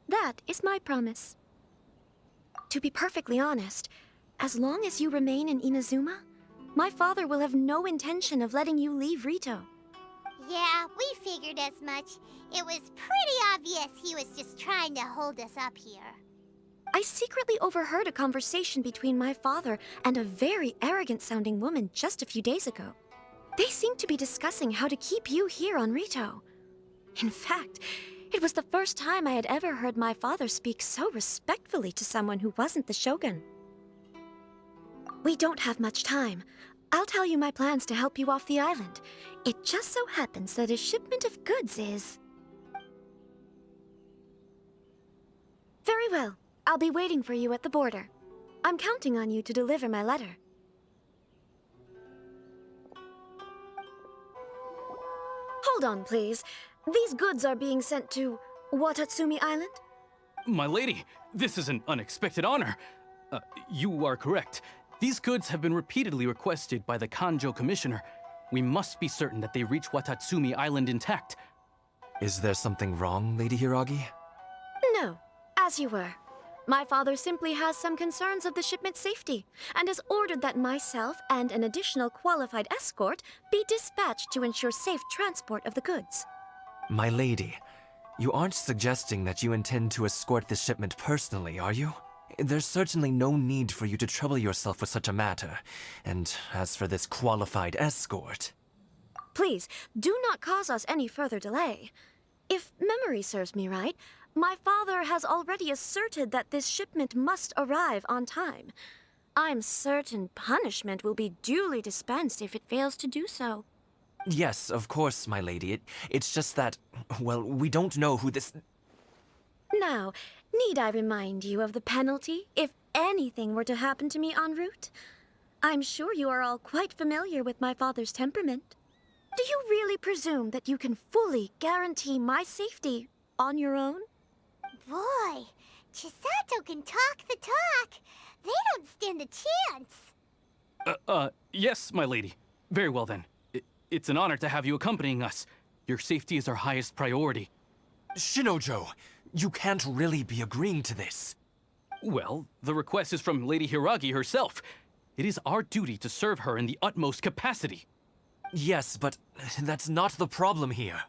That is my promise. To be perfectly honest, as long as you remain in Inazuma, my father will have no intention of letting you leave Rito. Yeah, we figured as much. It was pretty obvious he was just trying to hold us up here. I secretly overheard a conversation between my father and a very arrogant-sounding woman just a few days ago. They seemed to be discussing how to keep you here on Rito. In fact, it was the first time I had ever heard my father speak so respectfully to someone who wasn't the Shogun. We don't have much time. I'll tell you my plans to help you off the island. It just so happens that a shipment of goods is... Very well. I'll be waiting for you at the border. I'm counting on you to deliver my letter. Hold on, please. These goods are being sent to Watatsumi Island? My lady, this is an unexpected honor. You are correct. These goods have been repeatedly requested by the Kanjo Commissioner. We must be certain that they reach Watatsumi Island intact. Is there something wrong, Lady Hiragi? No, as you were. My father simply has some concerns of the shipment's safety, and has ordered that myself and an additional qualified escort be dispatched to ensure safe transport of the goods. My lady, you aren't suggesting that you intend to escort this shipment personally, are you? There's certainly no need for you to trouble yourself with such a matter. And as for this qualified escort... Please, do not cause us any further delay. If memory serves me right, my father has already asserted that this shipment must arrive on time. I'm certain punishment will be duly dispensed if it fails to do so. Yes, of course, my lady. It's just that, well, we don't know who this... Now, need I remind you of the penalty if anything were to happen to me en route? I'm sure you are all quite familiar with my father's temperament. Do you really presume that you can fully guarantee my safety on your own? Boy, Chisato can talk the talk. They don't stand a chance. Yes, my lady. Very well then. It's an honor to have you accompanying us. Your safety is our highest priority. Shinojo, you can't really be agreeing to this. Well, the request is from Lady Hiragi herself. It is our duty to serve her in the utmost capacity. Yes, but that's not the problem here.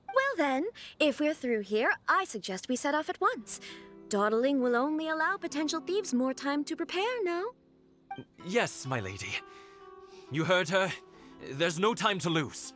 Well then, if we're through here, I suggest we set off at once. Dawdling will only allow potential thieves more time to prepare, no? Yes, my lady. You heard her. There's no time to lose.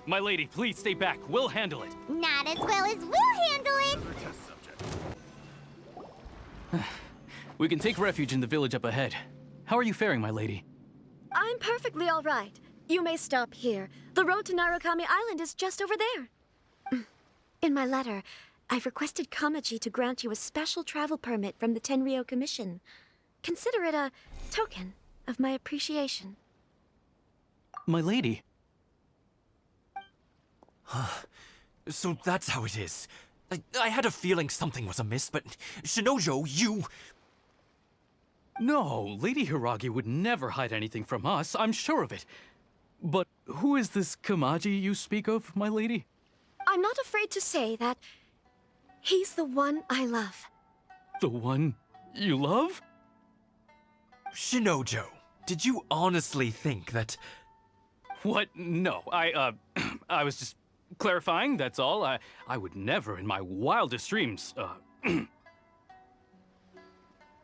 My lady, please stay back. We'll handle it. Not as well as we'll handle it. We can take refuge in the village up ahead. How are you faring, my lady? I'm perfectly all right. You may stop here. The road to Narukami Island is just over there. In my letter, I've requested Kamaji to grant you a special travel permit from the Tenryou Commission. Consider it a token of my appreciation. My lady. So that's how it is. I had a feeling something was amiss, but Shinojo, you... No, Lady Hiragi would never hide anything from us, I'm sure of it. But who is this Kamaji you speak of, my lady? I'm not afraid to say that he's the one I love. The one you love? Shinojo, did you honestly think that... What? No, I was just clarifying, that's all. I would never in my wildest dreams,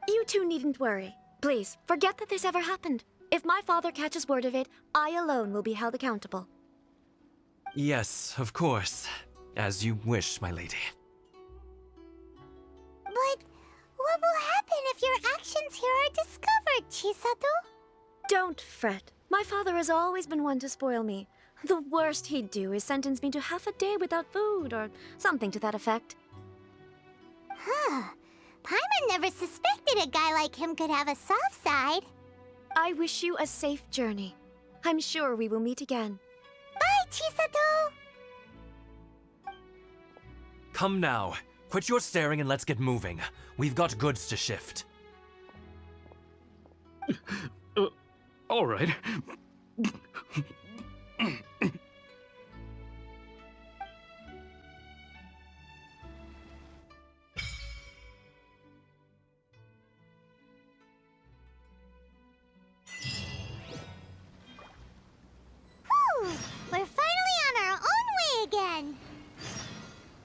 You two needn't worry. Please, forget that this ever happened. If my father catches word of it, I alone will be held accountable. Yes, of course. As you wish, my lady. But what will happen if your actions here are discovered, Chisato? Don't fret. My father has always been one to spoil me. The worst he'd do is sentence me to half a day without food, or something to that effect. Huh. Paimon never suspected a guy like him could have a soft side. I wish you a safe journey. I'm sure we will meet again. Bye, Chisato! Come now. Quit your staring and let's get moving. We've got goods to shift. All right. We're finally on our own way again.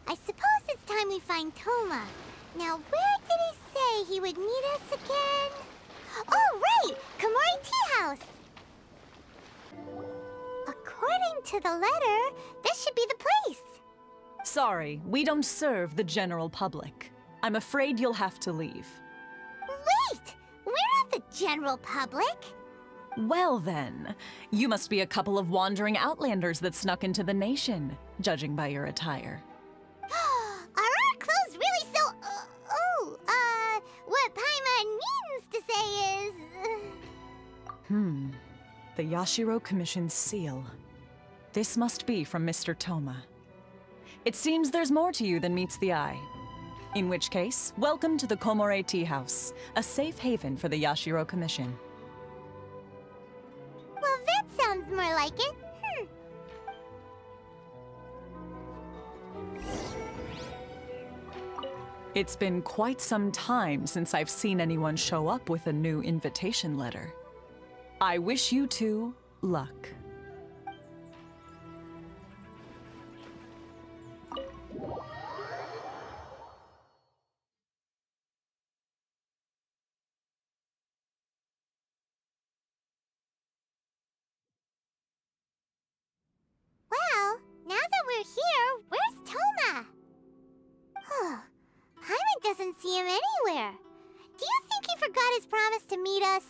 I suppose it's time we find Toma. Now, where did he say he would meet us again? Oh, right! Komori Tea House! According to the letter, this should be the place. Sorry, we don't serve the general public. I'm afraid you'll have to leave. Wait! We're not the general public. Well then, you must be a couple of wandering outlanders that snuck into the nation, judging by your attire. Are our clothes really so... what Paimon means to say is... The Yashiro Commission's seal. This must be from Mr. Toma. It seems there's more to you than meets the eye. In which case, welcome to the Komore Tea House, a safe haven for the Yashiro Commission. Well, that sounds more like it. It's been quite some time since I've seen anyone show up with a new invitation letter. I wish you two luck. Well, now that we're here, where's Toma? Paimon doesn't see him anywhere. Do you think he forgot his promise to meet us?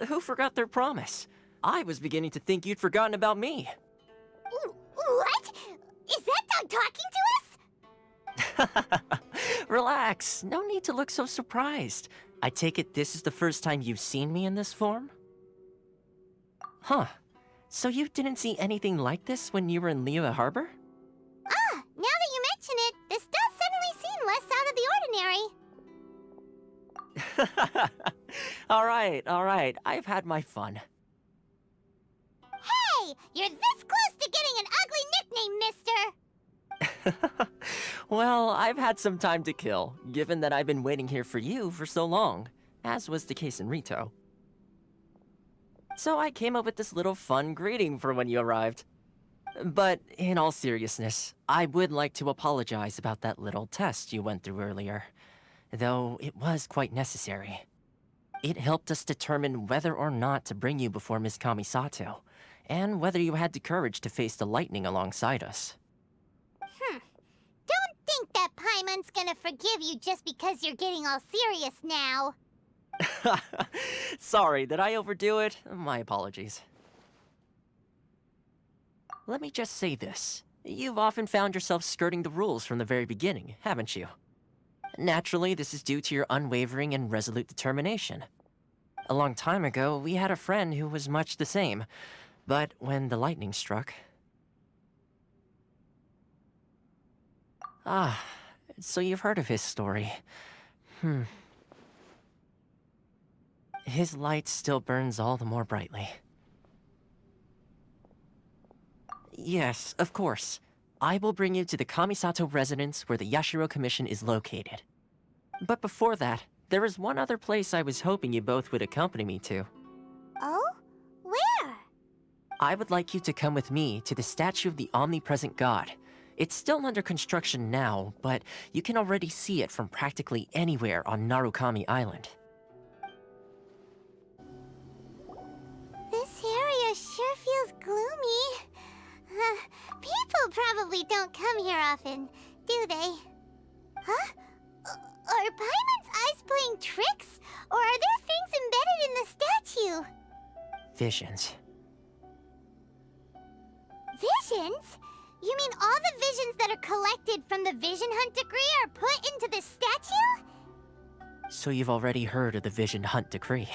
Who forgot their promise? I was beginning to think you'd forgotten about me. What? Is that dog talking to us? Relax, no need to look so surprised. I take it this is the first time you've seen me in this form? Huh. So you didn't see anything like this when you were in Liyue Harbor? Now that you mention it, this does suddenly seem less out of the ordinary. All right, I've had my fun. Hey, you're this close to getting an ugly nickname, mister! Well, I've had some time to kill, given that I've been waiting here for you for so long, as was the case in Rito. So I came up with this little fun greeting for when you arrived. But in all seriousness, I would like to apologize about that little test you went through earlier, though it was quite necessary. It helped us determine whether or not to bring you before Ms. Kamisato, and whether you had the courage to face the lightning alongside us. Don't think that Paimon's gonna forgive you just because you're getting all serious now. Sorry, did I overdo it? My apologies. Let me just say this. You've often found yourself skirting the rules from the very beginning, haven't you? Naturally, this is due to your unwavering and resolute determination. A long time ago, we had a friend who was much the same, but when the lightning struck... Ah, so you've heard of his story. His light still burns all the more brightly. Yes, of course. I will bring you to the Kamisato residence where the Yashiro Commission is located. But before that, there is one other place I was hoping you both would accompany me to. Oh? Where? I would like you to come with me to the statue of the omnipresent god. It's still under construction now, but you can already see it from practically anywhere on Narukami Island. This area sure feels gloomy. People probably don't come here often, do they? Huh? Are Paimon's eyes playing tricks? Or are there things embedded in the statue? Visions. Visions? You mean all the visions that are collected from the Vision Hunt Decree are put into this statue? So you've already heard of the Vision Hunt Decree.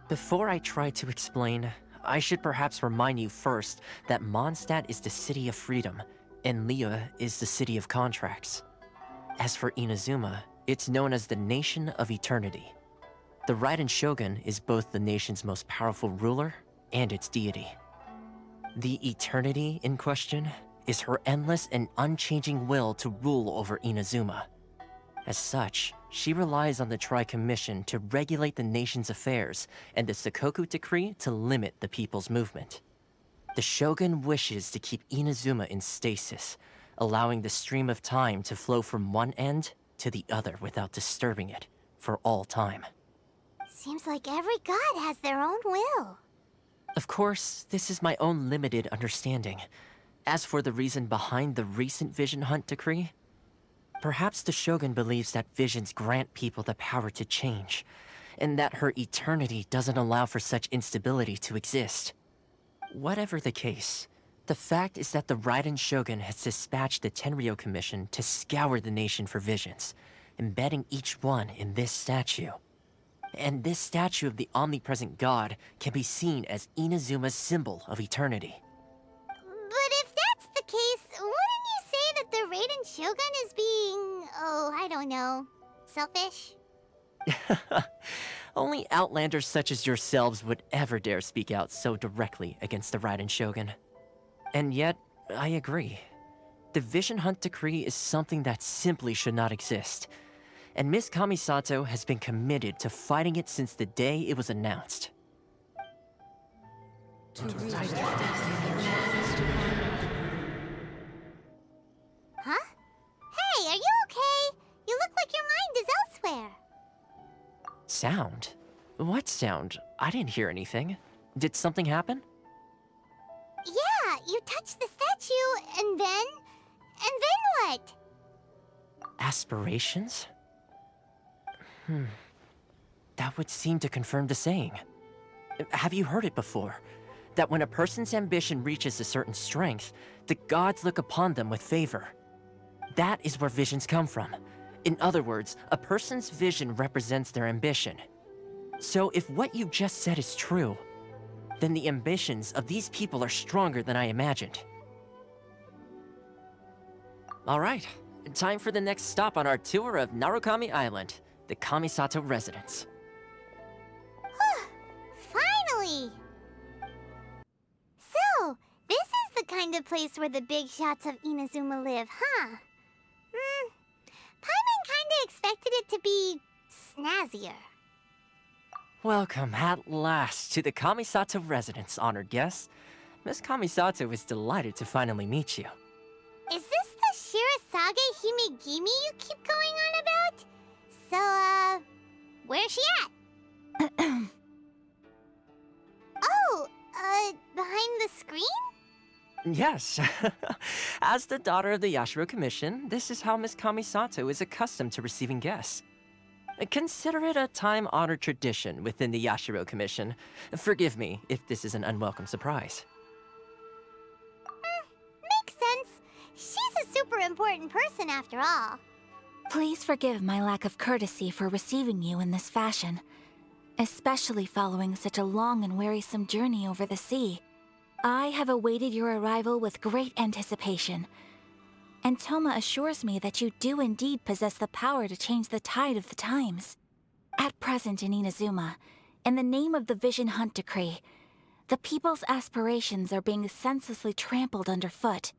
Before I try to explain, I should perhaps remind you first that Mondstadt is the city of freedom, and Liyue is the city of contracts. As for Inazuma, it's known as the Nation of Eternity. The Raiden Shogun is both the nation's most powerful ruler and its deity. The Eternity in question is her endless and unchanging will to rule over Inazuma. As such, she relies on the Tri-Commission to regulate the nation's affairs and the Sakoku Decree to limit the people's movement. The Shogun wishes to keep Inazuma in stasis, allowing the stream of time to flow from one end to the other without disturbing it for all time. Seems like every god has their own will. Of course, this is my own limited understanding. As for the reason behind the recent Vision Hunt Decree, perhaps the Shogun believes that visions grant people the power to change, and that her eternity doesn't allow for such instability to exist. Whatever the case, the fact is that the Raiden Shogun has dispatched the Tenryou Commission to scour the nation for visions, embedding each one in this statue. And this statue of the omnipresent god can be seen as Inazuma's symbol of eternity. But if that's the case, wouldn't you say that the Raiden Shogun is being, I don't know, selfish? Only outlanders such as yourselves would ever dare speak out so directly against the Raiden Shogun. And yet, I agree. The Vision Hunt Decree is something that simply should not exist. And Miss Kamisato has been committed to fighting it since the day it was announced. Huh? Hey, are you okay? You look like your mind is elsewhere. Sound? What sound? I didn't hear anything. Did something happen? Yeah, you touched the statue, and then what? Aspirations? That would seem to confirm the saying. Have you heard it before? That when a person's ambition reaches a certain strength, the gods look upon them with favor. That is where visions come from. In other words, a person's vision represents their ambition. So if what you just said is true, then the ambitions of these people are stronger than I imagined. All right, time for the next stop on our tour of Narukami Island, the Kamisato residence. Finally! So, this is the kind of place where the big shots of Inazuma live, huh? Paimon kinda expected it to be snazzier. Welcome at last to the Kamisato residence, honored guests. Miss Kamisato is delighted to finally meet you. Is this the Shirazage Himegimi you keep going on about? So, where's she at? behind the screen? Yes. As the daughter of the Yashiro Commission, this is how Miss Kamisato is accustomed to receiving guests. Consider it a time-honored tradition within the Yashiro Commission. Forgive me if this is an unwelcome surprise. Makes sense. She's a super important person after all. Please forgive my lack of courtesy for receiving you in this fashion, especially following such a long and wearisome journey over the sea. I have awaited your arrival with great anticipation, and Toma assures me that you do indeed possess the power to change the tide of the times. At present in Inazuma, in the name of the Vision Hunt Decree, the people's aspirations are being senselessly trampled underfoot.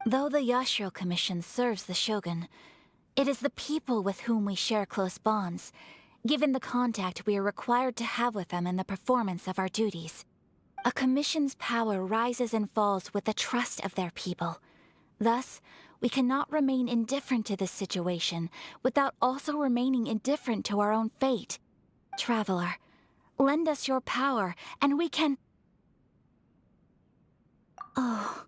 Though the Yashiro Commission serves the Shogun, it is the people with whom we share close bonds, given the contact we are required to have with them in the performance of our duties. A commission's power rises and falls with the trust of their people. Thus, we cannot remain indifferent to this situation without also remaining indifferent to our own fate. Traveler, lend us your power, and we can... Oh.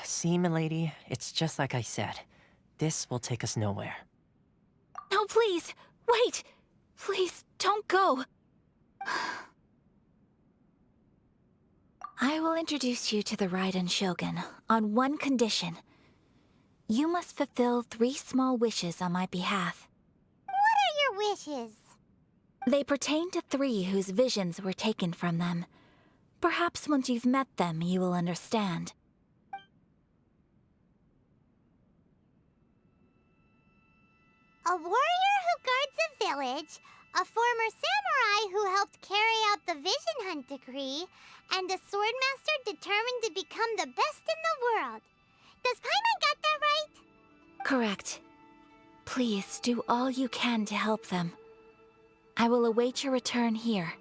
See, milady, it's just like I said. This will take us nowhere. No, please! Wait! Please, don't go! I will introduce you to the Raiden Shogun on one condition. You must fulfill 3 small wishes on my behalf. What are your wishes? They pertain to 3 whose visions were taken from them. Perhaps once you've met them, you will understand. A warrior who guards a village, a former samurai who helped carry out the Vision Hunt Decree, and a swordmaster determined to become the best in the world. Does Paimon got that right? Correct. Please do all you can to help them. I will await your return here.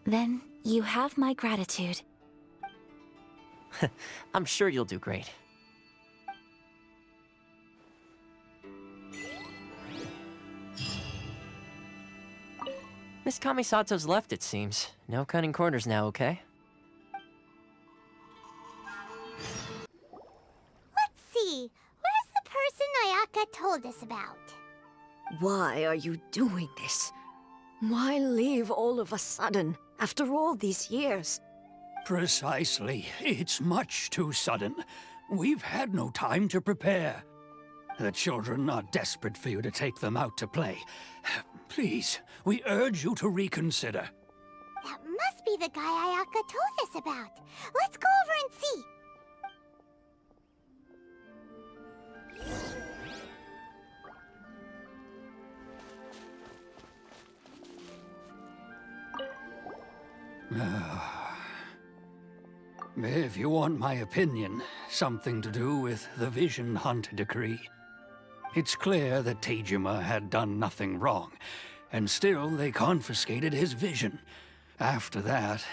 Then you have my gratitude. I'm sure you'll do great. Miss Kamisato's left, it seems. No cutting corners now, okay? Let's see. Where's the person Ayaka told us about? Why are you doing this? Why leave all of a sudden, after all these years? Precisely. It's much too sudden. We've had no time to prepare. The children are desperate for you to take them out to play. Please, we urge you to reconsider. That must be the guy Ayaka told us about. Let's go over and see. If you want my opinion, something to do with the Vision Hunt Decree. It's clear that Teijima had done nothing wrong, and still they confiscated his vision. After that,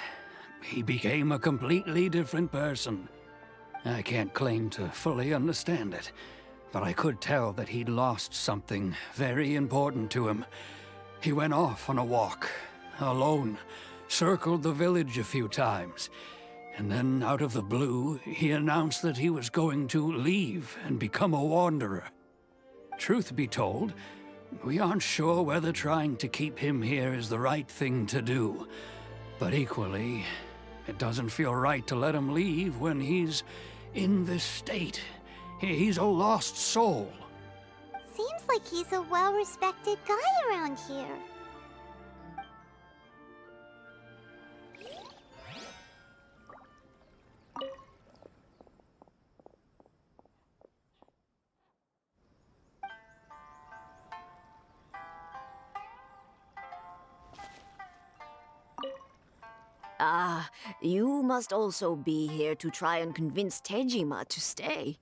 he became a completely different person. I can't claim to fully understand it, but I could tell that he'd lost something very important to him. He went off on a walk, alone, circled the village a few times, and then out of the blue, he announced that he was going to leave and become a wanderer. Truth be told, we aren't sure whether trying to keep him here is the right thing to do. But equally, it doesn't feel right to let him leave when he's in this state. He's a lost soul. Seems like he's a well-respected guy around here. Ah, you must also be here to try and convince Teijima to stay.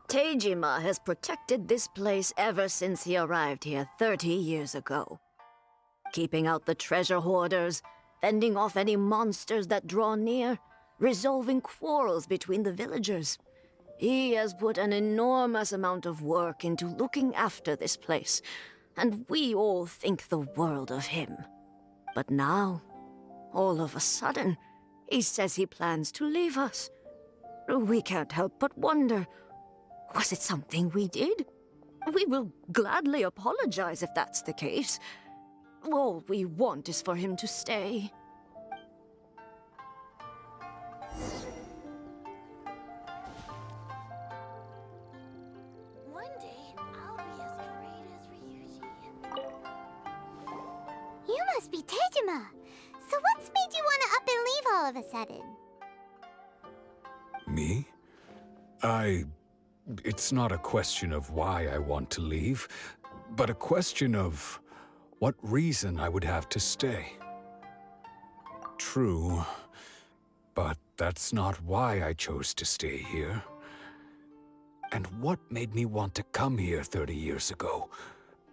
Teijima has protected this place ever since he arrived here 30 years ago. Keeping out the treasure hoarders, fending off any monsters that draw near, resolving quarrels between the villagers. He has put an enormous amount of work into looking after this place, and we all think the world of him. But now, All of a sudden, he says he plans to leave us. We can't help but wonder, was it something we did? We will gladly apologize if that's the case. All we want is for him to stay. One day, I'll be as great as Ryuji. You must be Tejima. So what's made you want to up and leave all of a sudden? Me? It's not a question of why I want to leave, but a question of what reason I would have to stay. True, but that's not why I chose to stay here. And what made me want to come here 30 years ago?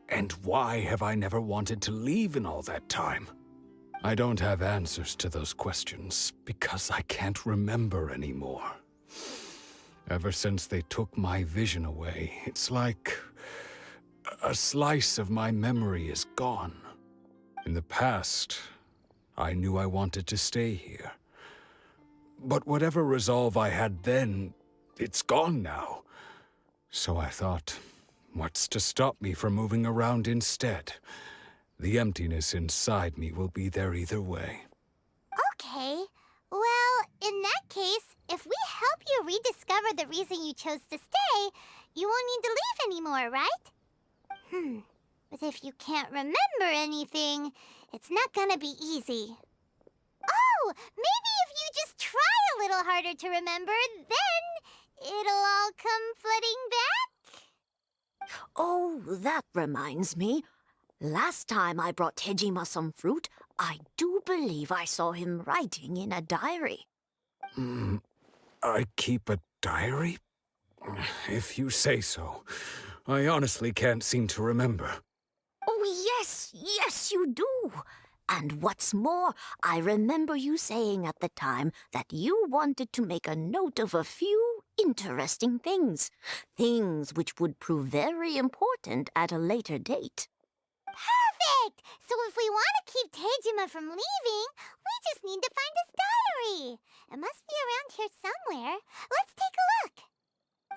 And why have I never wanted to leave in all that time? I don't have answers to those questions because I can't remember anymore. Ever since they took my vision away, it's like a slice of my memory is gone. In the past, I knew I wanted to stay here. But whatever resolve I had then, it's gone now. So I thought, what's to stop me from moving around instead? The emptiness inside me will be there either way. Okay. Well, in that case, if we help you rediscover the reason you chose to stay, you won't need to leave anymore, right? But if you can't remember anything, it's not gonna be easy. Oh, maybe if you just try a little harder to remember, then it'll all come flooding back. Oh, that reminds me. Last time I brought Tejima some fruit, I do believe I saw him writing in a diary. I keep a diary? If you say so. I honestly can't seem to remember. Oh, yes, you do. And what's more, I remember you saying at the time that you wanted to make a note of a few interesting things. Things which would prove very important at a later date. Perfect! So if we want to keep Tejima from leaving, we just need to find his diary. It must be around here somewhere. Let's take a look.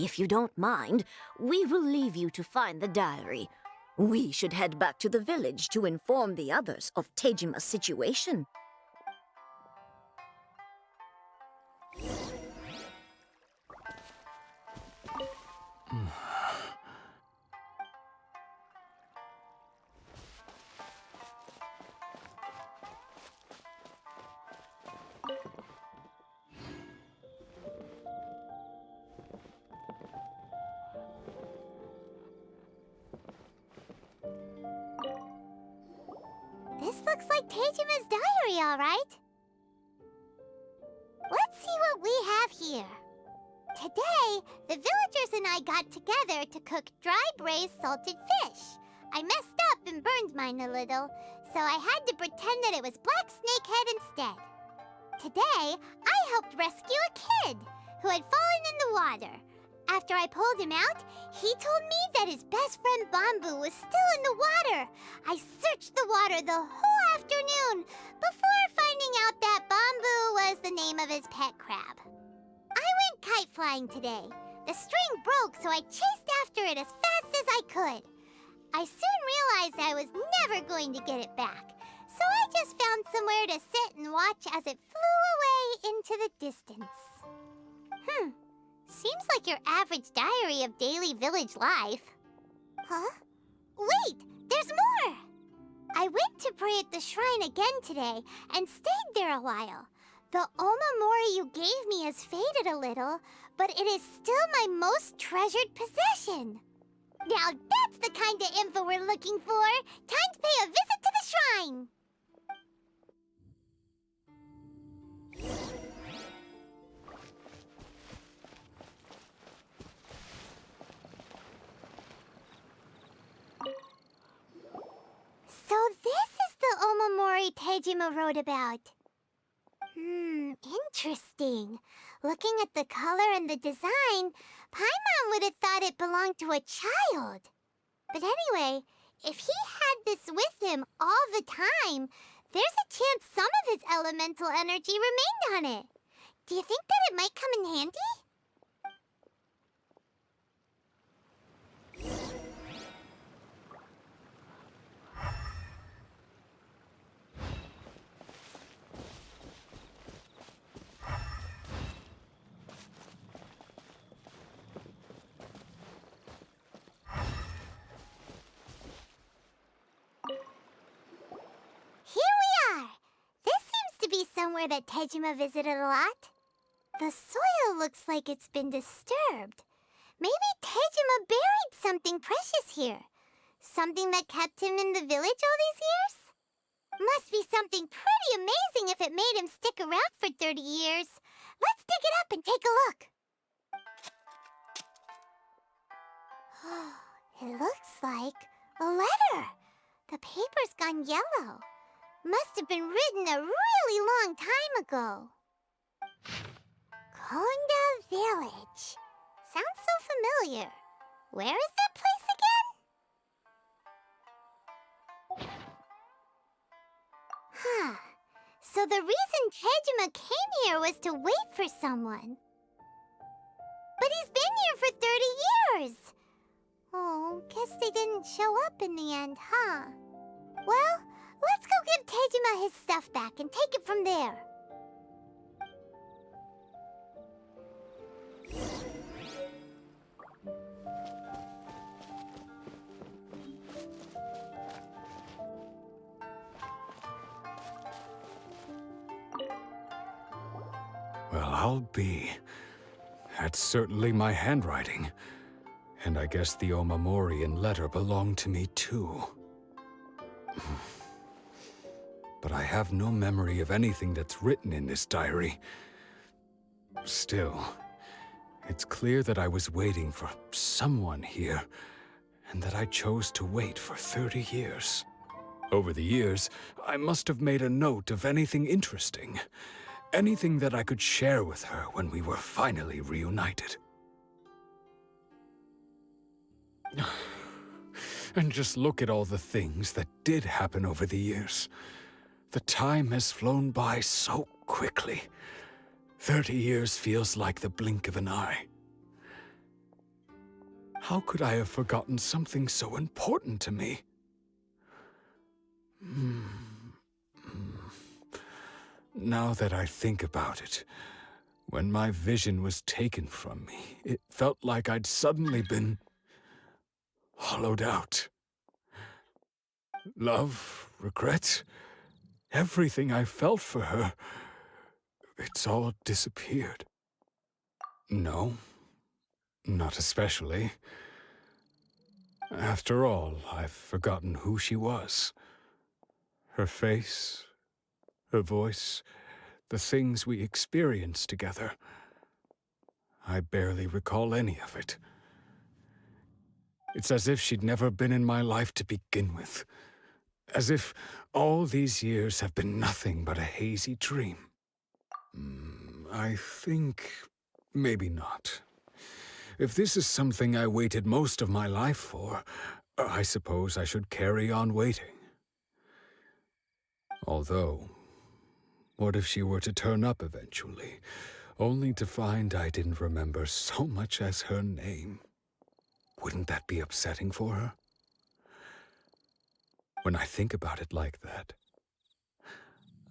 If you don't mind, we will leave you to find the diary. We should head back to the village to inform the others of Tejima's situation. This looks like Tejima's diary, all right. Let's see what we have here. Today, the villagers and I got together to cook dry braised salted fish. I messed up and burned mine a little, so I had to pretend that it was black snakehead instead. Today, I helped rescue a kid who had fallen in the water. After I pulled him out, he told me that his best friend Bamboo was still in the water. I searched the water the whole afternoon before finding out that Bamboo was the name of his pet crab. I went kite flying today. The string broke, so I chased after it as fast as I could. I soon realized I was never going to get it back, so I just found somewhere to sit and watch as it flew away into the distance. Seems like your average diary of daily village life. Huh? Wait, there's more! I went to pray at the shrine again today and stayed there a while. The omamori you gave me has faded a little, but it is still my most treasured possession. Now that's the kind of info we're looking for. Time to pay a visit to the shrine. So this is the omamori Tejima wrote about. Interesting. Looking at the color and the design, Paimon would have thought it belonged to a child. But anyway, if he had this with him all the time, There's a chance some of his elemental energy remained on it. Do you think that it might come in handy? Here we are! This seems to be somewhere that Tejima visited a lot. The soil looks like it's been disturbed. Maybe Tejima buried something precious here. Something that kept him in the village all these years? Must be something pretty amazing if it made him stick around for 30 years. Let's dig it up and take a look. It looks like a letter. The paper's gone yellow. Must have been written a really long time ago. Konda Village. Sounds so familiar. Where is that place again? Huh. So the reason Tejima came here was to wait for someone. But he's been here for 30 years. Oh, guess they didn't show up in the end, huh? Well, let's go give Tejima his stuff back and take it from there. Well, I'll be. That's certainly my handwriting. And I guess the Omamorian letter belonged to me too. But I have no memory of anything that's written in this diary. Still, it's clear that I was waiting for someone here, and that I chose to wait for 30 years. Over the years, I must have made a note of anything interesting. Anything that I could share with her when we were finally reunited. And just look at all the things that did happen over the years. The time has flown by so quickly. 30 years feels like the blink of an eye. How could I have forgotten something so important to me? Now that I think about it, when my vision was taken from me, it felt like I'd suddenly been hollowed out. Love, regret, everything I felt for her, it's all disappeared. No, not especially. After all, I've forgotten who she was. Her face, her voice, the things we experienced together. I barely recall any of it. It's as if she'd never been in my life to begin with. As if all these years have been nothing but a hazy dream. I think maybe not. If this is something I waited most of my life for, I suppose I should carry on waiting. Although, what if she were to turn up eventually, only to find I didn't remember so much as her name? Wouldn't that be upsetting for her? When I think about it like that,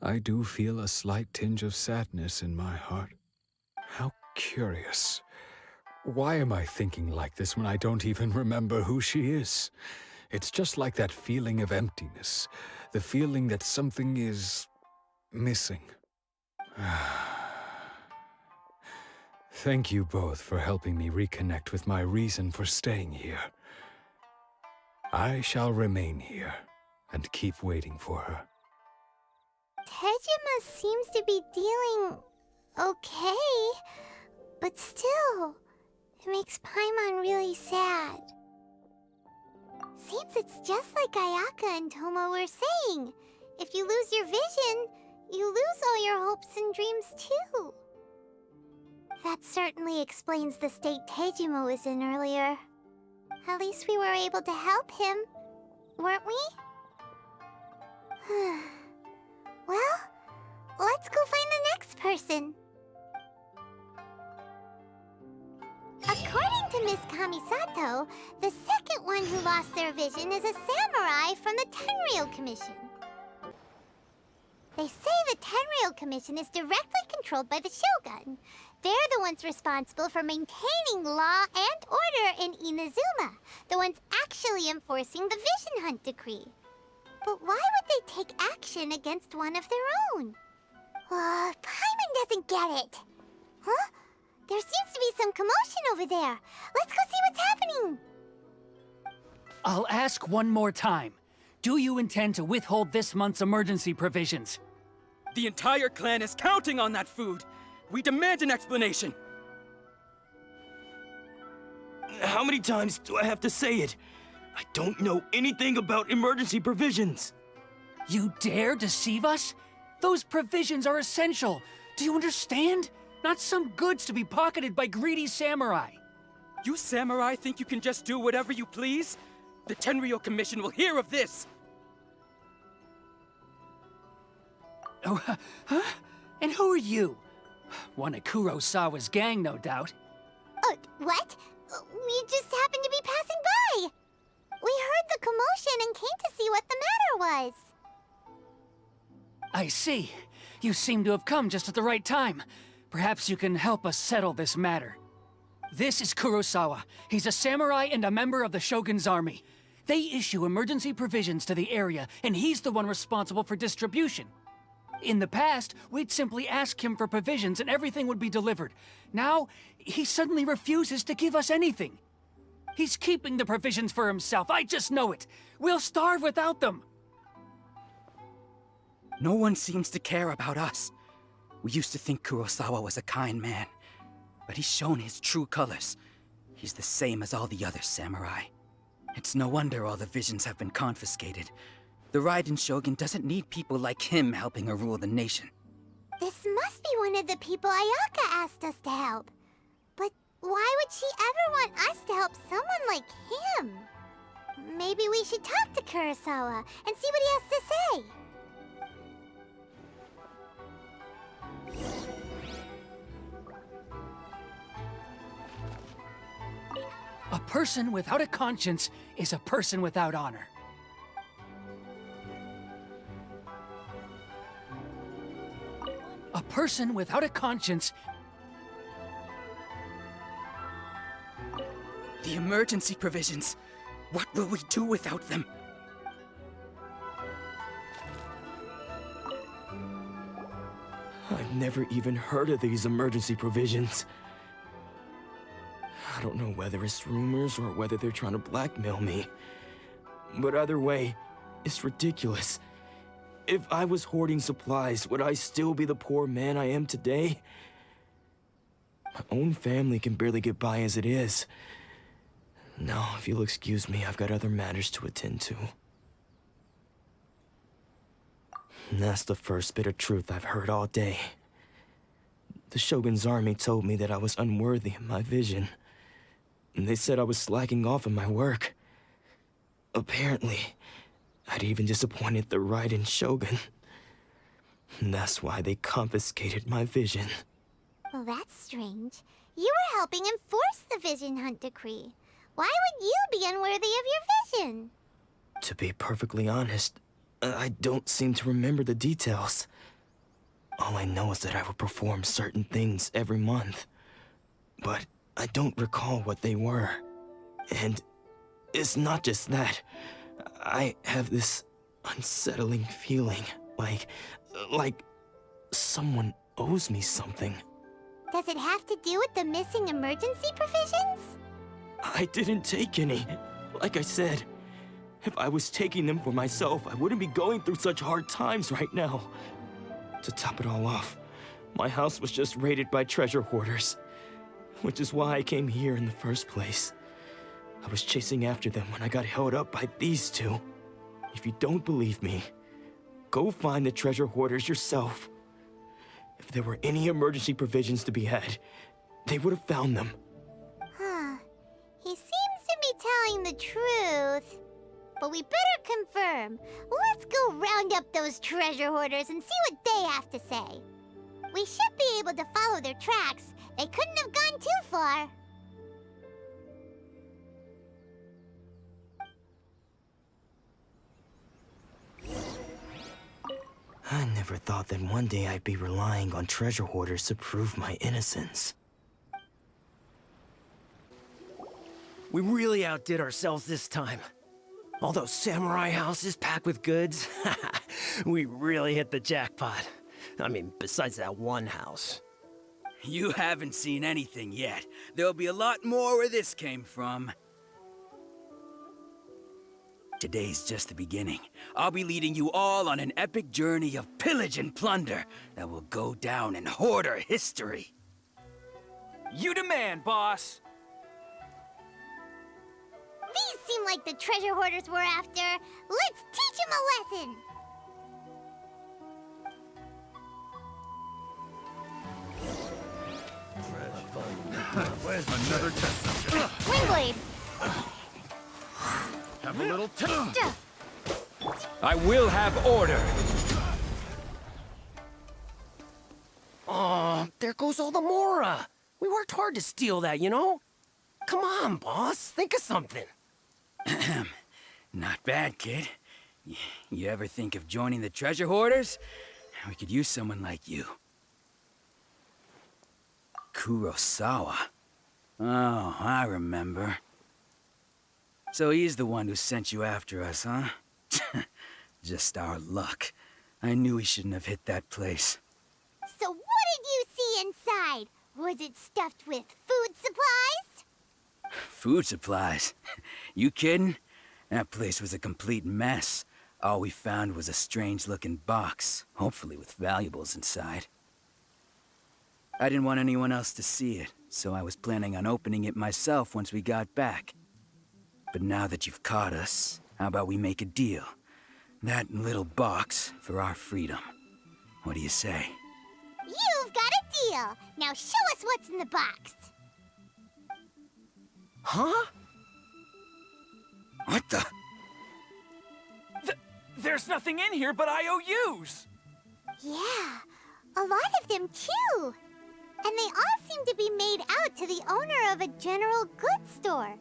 I do feel a slight tinge of sadness in my heart. How curious. Why am I thinking like this when I don't even remember who she is? It's just like that feeling of emptiness, the feeling that something is missing. Thank you both for helping me reconnect with my reason for staying here. I shall remain here and keep waiting for her. Tejima seems to be dealing okay, but still, it makes Paimon really sad. Seems it's just like Ayaka and Toma were saying. If you lose your vision, you lose all your hopes and dreams too. That certainly explains the state Tejima was in earlier. At least we were able to help him, weren't we? Well, let's go find the next person. According to Miss Kamisato, the second one who lost their vision is a samurai from the Tenryou Commission. They say the Tenryou Commission is directly controlled by the Shogun. They're the ones responsible for maintaining law and order in Inazuma, the ones actually enforcing the Vision Hunt Decree. But why would they take action against one of their own? Paimon doesn't get it. Huh? There seems to be some commotion over there. Let's go see what's happening. I'll ask one more time. Do you intend to withhold this month's emergency provisions? The entire clan is counting on that food. We demand an explanation. How many times do I have to say it? I don't know anything about emergency provisions. You dare deceive us? Those provisions are essential. Do you understand? Not some goods to be pocketed by greedy samurai. You samurai think you can just do whatever you please? The Tenryou Commission will hear of this! Oh, huh? And who are you? One of Kurosawa's gang, no doubt. What? We just happened to be passing by. We heard the commotion and came to see what the matter was. I see. You seem to have come just at the right time. Perhaps you can help us settle this matter. This is Kurosawa. He's a samurai and a member of the Shogun's army. They issue emergency provisions to the area, and he's the one responsible for distribution. In the past, we'd simply ask him for provisions and everything would be delivered. Now, he suddenly refuses to give us anything. He's keeping the provisions for himself, I just know it. We'll starve without them. No one seems to care about us. We used to think Kurosawa was a kind man, but he's shown his true colors. He's the same as all the other samurai. It's no wonder all the visions have been confiscated. The Raiden Shogun doesn't need people like him helping her rule the nation. This must be one of the people Ayaka asked us to help. But why would she ever want us to help someone like him? Maybe we should talk to Kurosawa and see what he has to say. A person without a conscience is a person without honor. A person without a conscience... The emergency provisions. What will we do without them? I've never even heard of these emergency provisions. I don't know whether it's rumors or whether they're trying to blackmail me. But either way, it's ridiculous. If I was hoarding supplies, would I still be the poor man I am today? My own family can barely get by as it is. Now, if you'll excuse me, I've got other matters to attend to. And that's the first bit of truth I've heard all day. The Shogun's army told me that I was unworthy of my vision. And they said I was slacking off in my work. Apparently, I'd even disappointed the Raiden Shogun. And that's why they confiscated my vision. Well, that's strange. You were helping enforce the Vision Hunt Decree. Why would you be unworthy of your vision? To be perfectly honest, I don't seem to remember the details. All I know is that I would perform certain things every month. But I don't recall what they were. And it's not just that. I have this unsettling feeling, like someone owes me something. Does it have to do with the missing emergency provisions? I didn't take any. Like I said, if I was taking them for myself, I wouldn't be going through such hard times right now. To top it all off, my house was just raided by treasure hoarders, which is why I came here in the first place. I was chasing after them when I got held up by these two. If you don't believe me, go find the treasure hoarders yourself. If there were any emergency provisions to be had, they would have found them. Huh. He seems to be telling the truth. but we better confirm. Let's go round up those treasure hoarders and see what they have to say. We should be able to follow their tracks. They couldn't have gone too far. I never thought that one day I'd be relying on treasure hoarders to prove my innocence. We really outdid ourselves this time. All those samurai houses packed with goods, we really hit the jackpot. I mean, besides that one house. You haven't seen anything yet. There'll be a lot more where this came from. Today's just the beginning. I'll be leading you all on an epic journey of pillage and plunder that will go down in hoarder history. You demand, boss. These seem like the treasure hoarders we're after. Let's teach them a lesson. Where's another test subject? Wingblade. Have a little test. I will have order. Oh, there goes all the Mora. We worked hard to steal that, you know? Come on, boss. Think of something. Not bad, kid. You ever think of joining the treasure hoarders? We could use someone like you. Kurosawa. Oh, I remember. So he's the one who sent you after us, huh? Just our luck. I knew he shouldn't have hit that place. So what did you see inside? Was it stuffed with food supplies? Food supplies? You kidding? That place was a complete mess. All we found was a strange-looking box, hopefully with valuables inside. I didn't want anyone else to see it, so I was planning on opening it myself once we got back. But now that you've caught us, how about we make a deal? That little box for our freedom. What do you say? You've got a deal. Now show us what's in the box. Huh? What the? There's nothing in here but IOUs! Yeah, a lot of them too. And they all seem to be made out to the owner of a general goods store,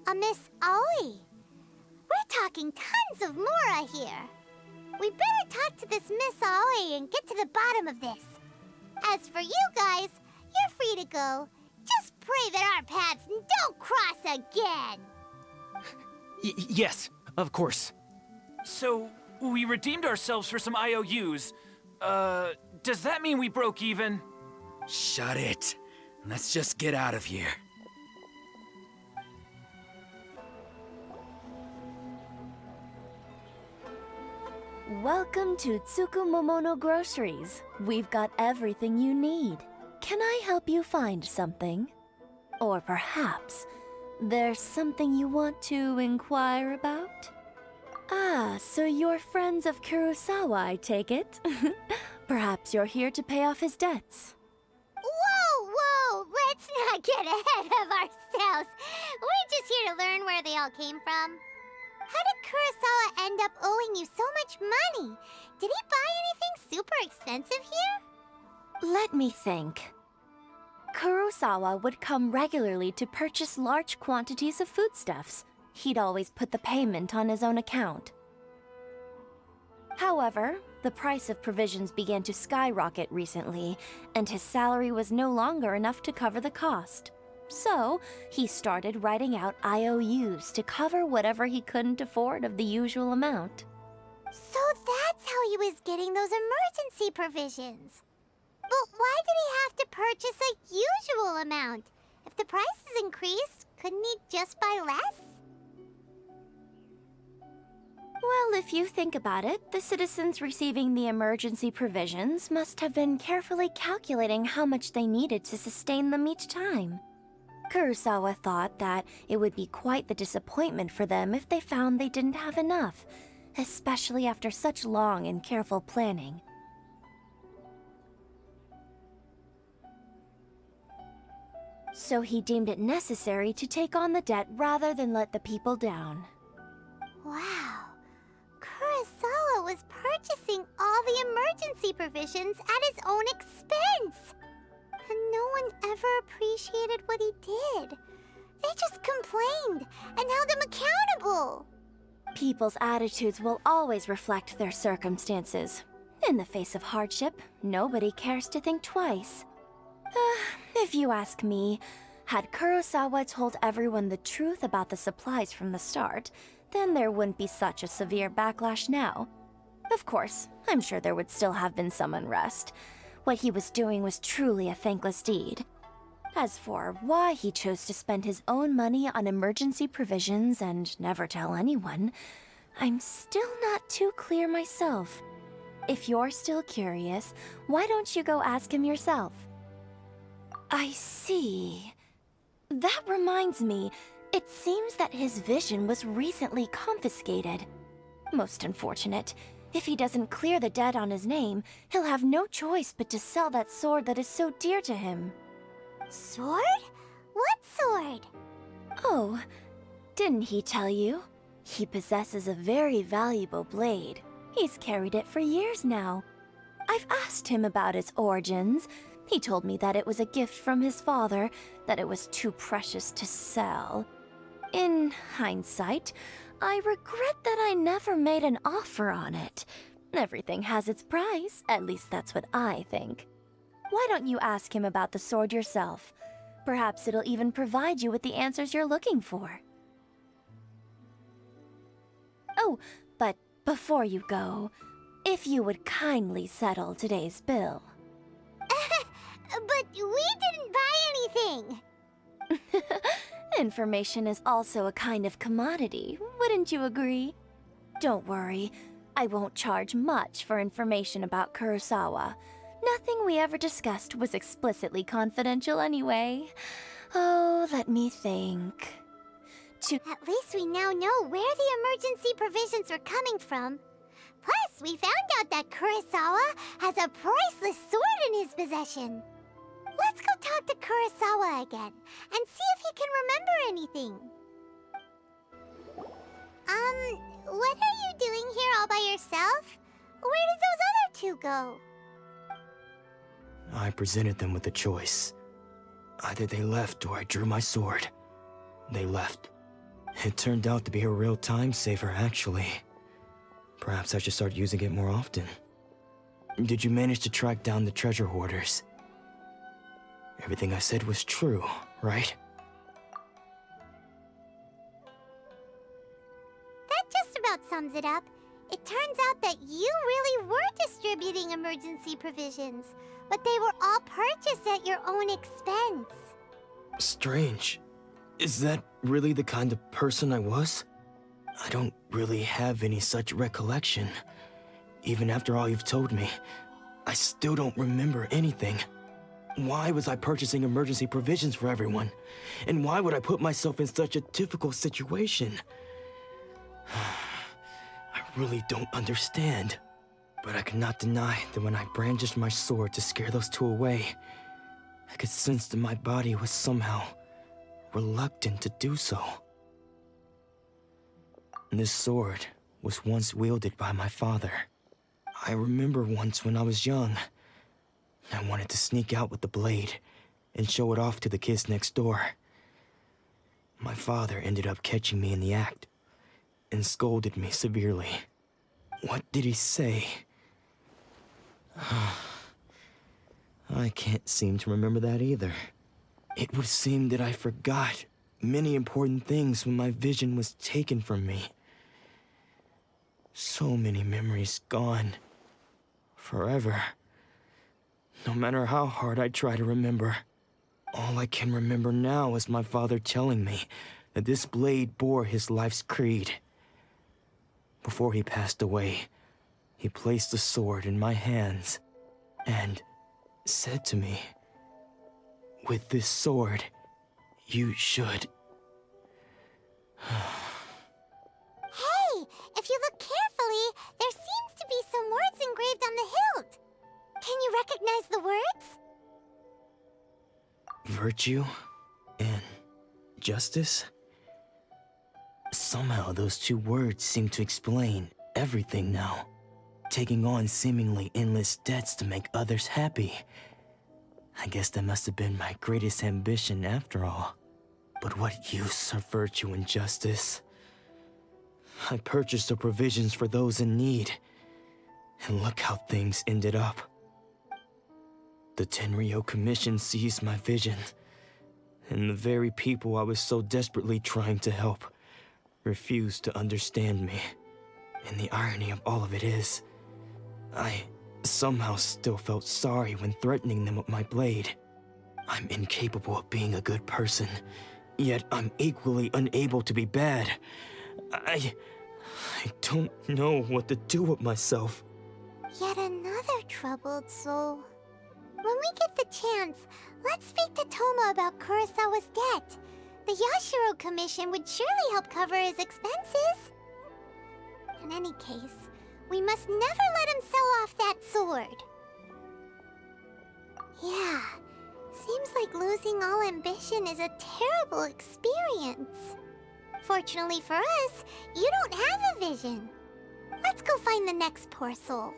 a Miss Aoi. We're talking tons of Mora here. We better talk to this Miss Aoi and get to the bottom of this. As for you guys, you're free to go. Just pray that our paths don't cross again. Yes, of course. So, we redeemed ourselves for some IOUs. Does that mean we broke even? Shut it. Let's just get out of here. Welcome to Tsukumomono Groceries. We've got everything you need. Can I help you find something? Or perhaps there's something you want to inquire about? Ah, so you're friends of Kurosawa, I take it. Perhaps you're here to pay off his debts. Whoa! Let's not get ahead of ourselves. We're just here to learn where they all came from. How did Kurosawa end up owing you so much money? Did he buy anything super expensive here? Let me think. Kurosawa would come regularly to purchase large quantities of foodstuffs. He'd always put the payment on his own account. However, the price of provisions began to skyrocket recently, and his salary was no longer enough to cover the cost. So, he started writing out IOUs to cover whatever he couldn't afford of the usual amount. So that's how he was getting those emergency provisions. But why did he have to purchase a usual amount? If the prices increased, couldn't he just buy less? Well, if you think about it, the citizens receiving the emergency provisions must have been carefully calculating how much they needed to sustain them each time. Kurosawa thought that it would be quite the disappointment for them if they found they didn't have enough, especially after such long and careful planning. So he deemed it necessary to take on the debt rather than let the people down. Wow. Kurosawa was purchasing all the emergency provisions at his own expense. And no one ever appreciated what he did. They just complained and held him accountable. People's attitudes will always reflect their circumstances. In the face of hardship, nobody cares to think twice. If you ask me, had Kurosawa told everyone the truth about the supplies from the start, then there wouldn't be such a severe backlash now. Of course, I'm sure there would still have been some unrest. What he was doing was truly a thankless deed. As for why he chose to spend his own money on emergency provisions and never tell anyone, I'm still not too clear myself. If you're still curious, why don't you go ask him yourself? I see. That reminds me, it seems that his vision was recently confiscated. Most unfortunate. If he doesn't clear the debt on his name, he'll have no choice but to sell that sword that is so dear to him. Sword? What sword? Oh, didn't he tell you? He possesses a very valuable blade. He's carried it for years now. I've asked him about its origins. He told me that it was a gift from his father, that it was too precious to sell. In hindsight, I regret that I never made an offer on it. Everything has its price, at least that's what I think. Why don't you ask him about the sword yourself? Perhaps it'll even provide you with the answers you're looking for. Oh, but before you go, if you would kindly settle today's bill. But we didn't buy anything! Information is also a kind of commodity, wouldn't you agree? Don't worry, I won't charge much for information about Kurosawa. Nothing we ever discussed was explicitly confidential anyway. Oh, let me think. At least we now know where the emergency provisions were coming from. Plus, we found out that Kurosawa has a priceless sword in his possession. Let's go talk to Kurosawa again, and see if he can remember anything. What are you doing here all by yourself? Where did those other two go? I presented them with a choice. Either they left or I drew my sword. They left. It turned out to be a real time saver, actually. Perhaps I should start using it more often. Did you manage to track down the treasure hoarders? Everything I said was true, right? That just about sums it up. It turns out that you really were distributing emergency provisions, but they were all purchased at your own expense. Strange. Is that really the kind of person I was? I don't really have any such recollection. Even after all you've told me, I still don't remember anything. Why was I purchasing emergency provisions for everyone? And why would I put myself in such a difficult situation? I really don't understand. But I cannot deny that when I brandished my sword to scare those two away, I could sense that my body was somehow reluctant to do so. This sword was once wielded by my father. I remember once when I was young, I wanted to sneak out with the blade and show it off to the kids next door. My father ended up catching me in the act and scolded me severely. What did he say? I can't seem to remember that either. It would seem that I forgot many important things when my vision was taken from me. So many memories gone. Forever. No matter how hard I try to remember, all I can remember now is my father telling me that this blade bore his life's creed. Before he passed away, he placed the sword in my hands and said to me, "With this sword, you should..." Hey, if you look carefully, there seems to be some words engraved on the hilt. Can you recognize the words? Virtue and justice? Somehow those two words seem to explain everything now. Taking on seemingly endless debts to make others happy. I guess that must have been my greatest ambition after all. But what use of virtue and justice? I purchased the provisions for those in need. And look how things ended up. The Tenryou Commission seized my vision. And the very people I was so desperately trying to help refused to understand me. And the irony of all of it is, I somehow still felt sorry when threatening them with my blade. I'm incapable of being a good person, yet I'm equally unable to be bad. I don't know what to do with myself. Yet another troubled soul. When we get the chance, let's speak to Toma about Kurosawa's debt. The Yashiro Commission would surely help cover his expenses. In any case, we must never let him sell off that sword. Yeah, seems like losing all ambition is a terrible experience. Fortunately for us, you don't have a vision. Let's go find the next poor soul.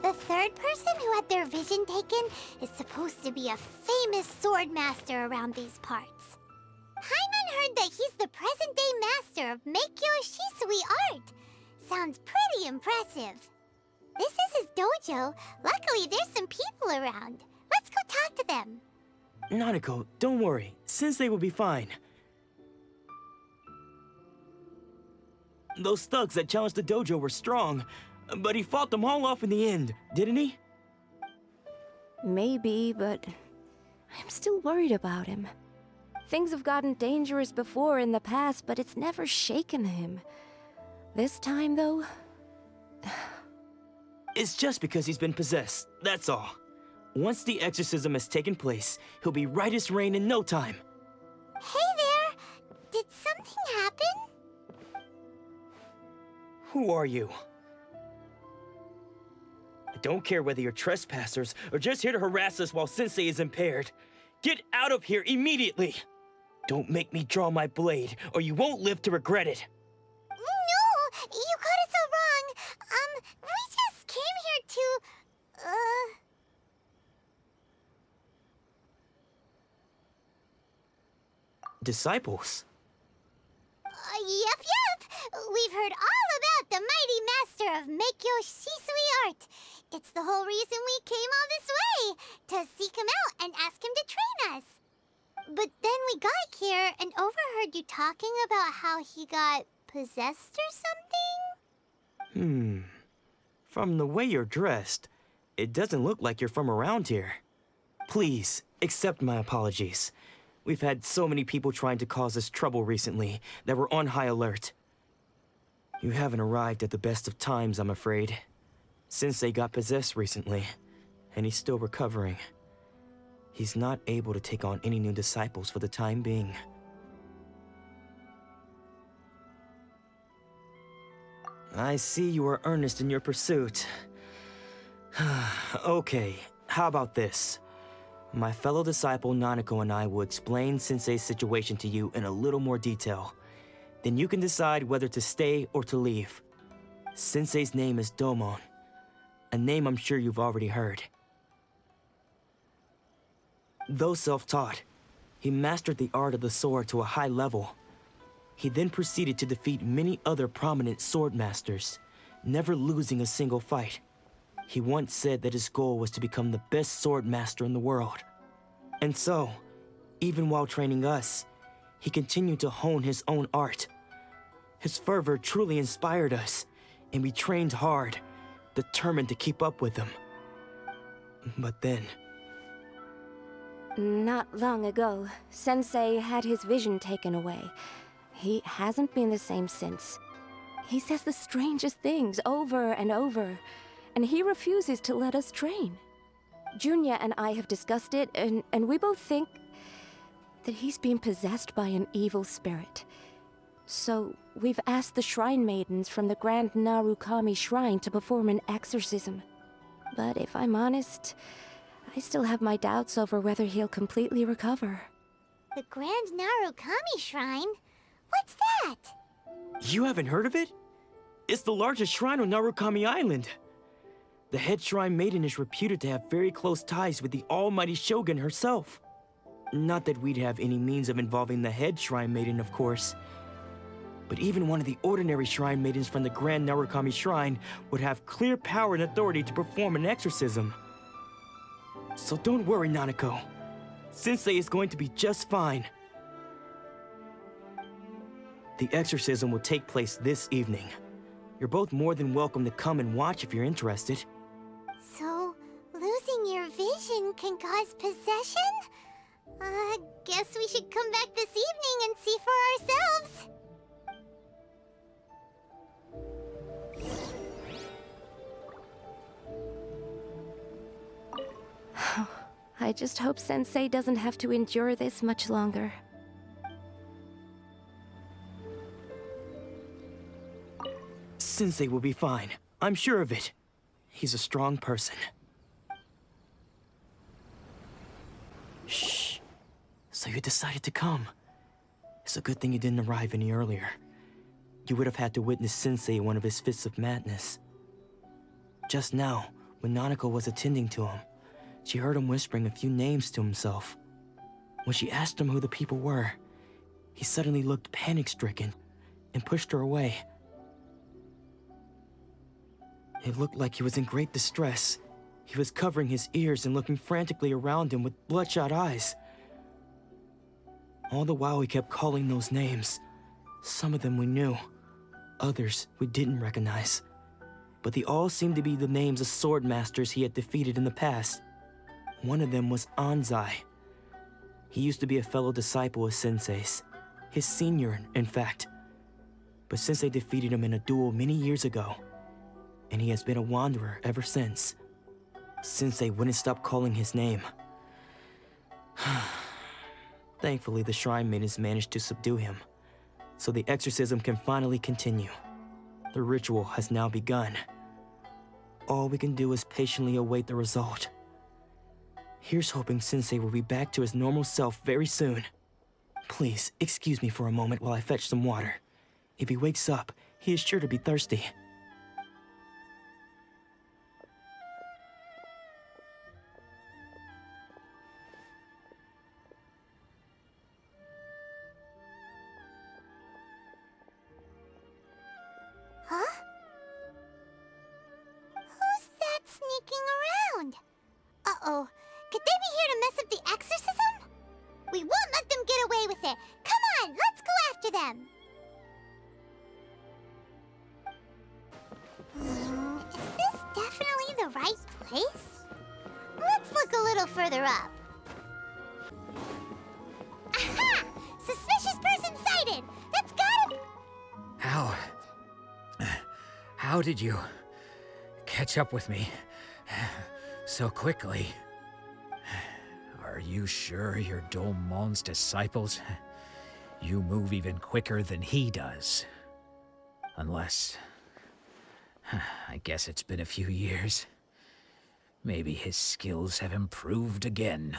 The third person who had their vision taken is supposed to be a famous sword master around these parts. Paimon heard that he's the present-day master of Meikyo Shisui art. Sounds pretty impressive. This is his dojo. Luckily, there's some people around. Let's go talk to them. Nanako, don't worry. Sensei will be fine. Those thugs that challenged the dojo were strong, but he fought them all off in the end, didn't he? Maybe, but I'm still worried about him. Things have gotten dangerous before in the past, but it's never shaken him. This time, though... It's just because he's been possessed, that's all. Once the exorcism has taken place, he'll be right as rain in no time. Hey there! Did something happen? Who are you? I don't care whether you're trespassers or just here to harass us while Sensei is impaired. Get out of here immediately! Don't make me draw my blade, or you won't live to regret it. No! You got it so wrong! We just came here to... Disciples? Yep. We've heard all about the mighty master of Meikyo Shisui art. It's the whole reason we came all this way, to seek him out and ask him to train us. But then we got here and overheard you talking about how he got possessed or something? From the way you're dressed, it doesn't look like you're from around here. Please, accept my apologies. We've had so many people trying to cause us trouble recently that we're on high alert. You haven't arrived at the best of times, I'm afraid. Sensei got possessed recently, and he's still recovering. He's not able to take on any new disciples for the time being. I see you are earnest in your pursuit. Okay, how about this? My fellow disciple Nanako and I will explain Sensei's situation to you in a little more detail. Then you can decide whether to stay or to leave. Sensei's name is Domon, a name I'm sure you've already heard. Though self-taught, he mastered the art of the sword to a high level. He then proceeded to defeat many other prominent sword masters, never losing a single fight. He once said that his goal was to become the best sword master in the world. And so, even while training us, he continued to hone his own art. His fervor truly inspired us, and we trained hard, determined to keep up with him. But then... Not long ago, Sensei had his vision taken away. He hasn't been the same since. He says the strangest things over and over, and he refuses to let us train. Junya and I have discussed it, and we both think that he's been possessed by an evil spirit. So we've asked the shrine maidens from the Grand Narukami Shrine to perform an exorcism. But if I'm honest, I still have my doubts over whether he'll completely recover. The Grand Narukami Shrine? What's that? You haven't heard of it? It's the largest shrine on Narukami Island. The head shrine maiden is reputed to have very close ties with the almighty shogun herself. Not that we'd have any means of involving the head shrine maiden, of course. But even one of the ordinary shrine maidens from the Grand Narukami Shrine would have clear power and authority to perform an exorcism. So don't worry, Nanako. Sensei is going to be just fine. The exorcism will take place this evening. You're both more than welcome to come and watch if you're interested. So, losing your vision can cause possession? Guess we should come back this evening and see for ourselves. I just hope Sensei doesn't have to endure this much longer. Sensei will be fine. I'm sure of it. He's a strong person. Shh. So you decided to come. It's a good thing you didn't arrive any earlier. You would have had to witness Sensei in one of his fits of madness. Just now, when Nanako was attending to him, she heard him whispering a few names to himself. When she asked him who the people were, he suddenly looked panic-stricken and pushed her away. It looked like he was in great distress. He was covering his ears and looking frantically around him with bloodshot eyes. All the while he kept calling those names. Some of them we knew, others we didn't recognize. But they all seemed to be the names of sword masters he had defeated in the past. One of them was Anzai. He used to be a fellow disciple of Sensei's, his senior, in fact. But Sensei defeated him in a duel many years ago, and he has been a wanderer ever since. Sensei wouldn't stop calling his name. Thankfully, the shrine maidens managed to subdue him, so the exorcism can finally continue. The ritual has now begun. All we can do is patiently await the result. Here's hoping Sensei will be back to his normal self very soon. Please, excuse me for a moment while I fetch some water. If he wakes up, he is sure to be thirsty. Huh? Who's that sneaking around? Uh-oh. Could they be here to mess up the exorcism? We won't let them get away with it. Come on, let's go after them. Is this definitely the right place? Let's look a little further up. Aha! Suspicious person sighted! That's gotta... How did you catch up with me so quickly? Are you sure you're Domon's disciples? You move even quicker than he does. Unless... I guess it's been a few years. Maybe his skills have improved again.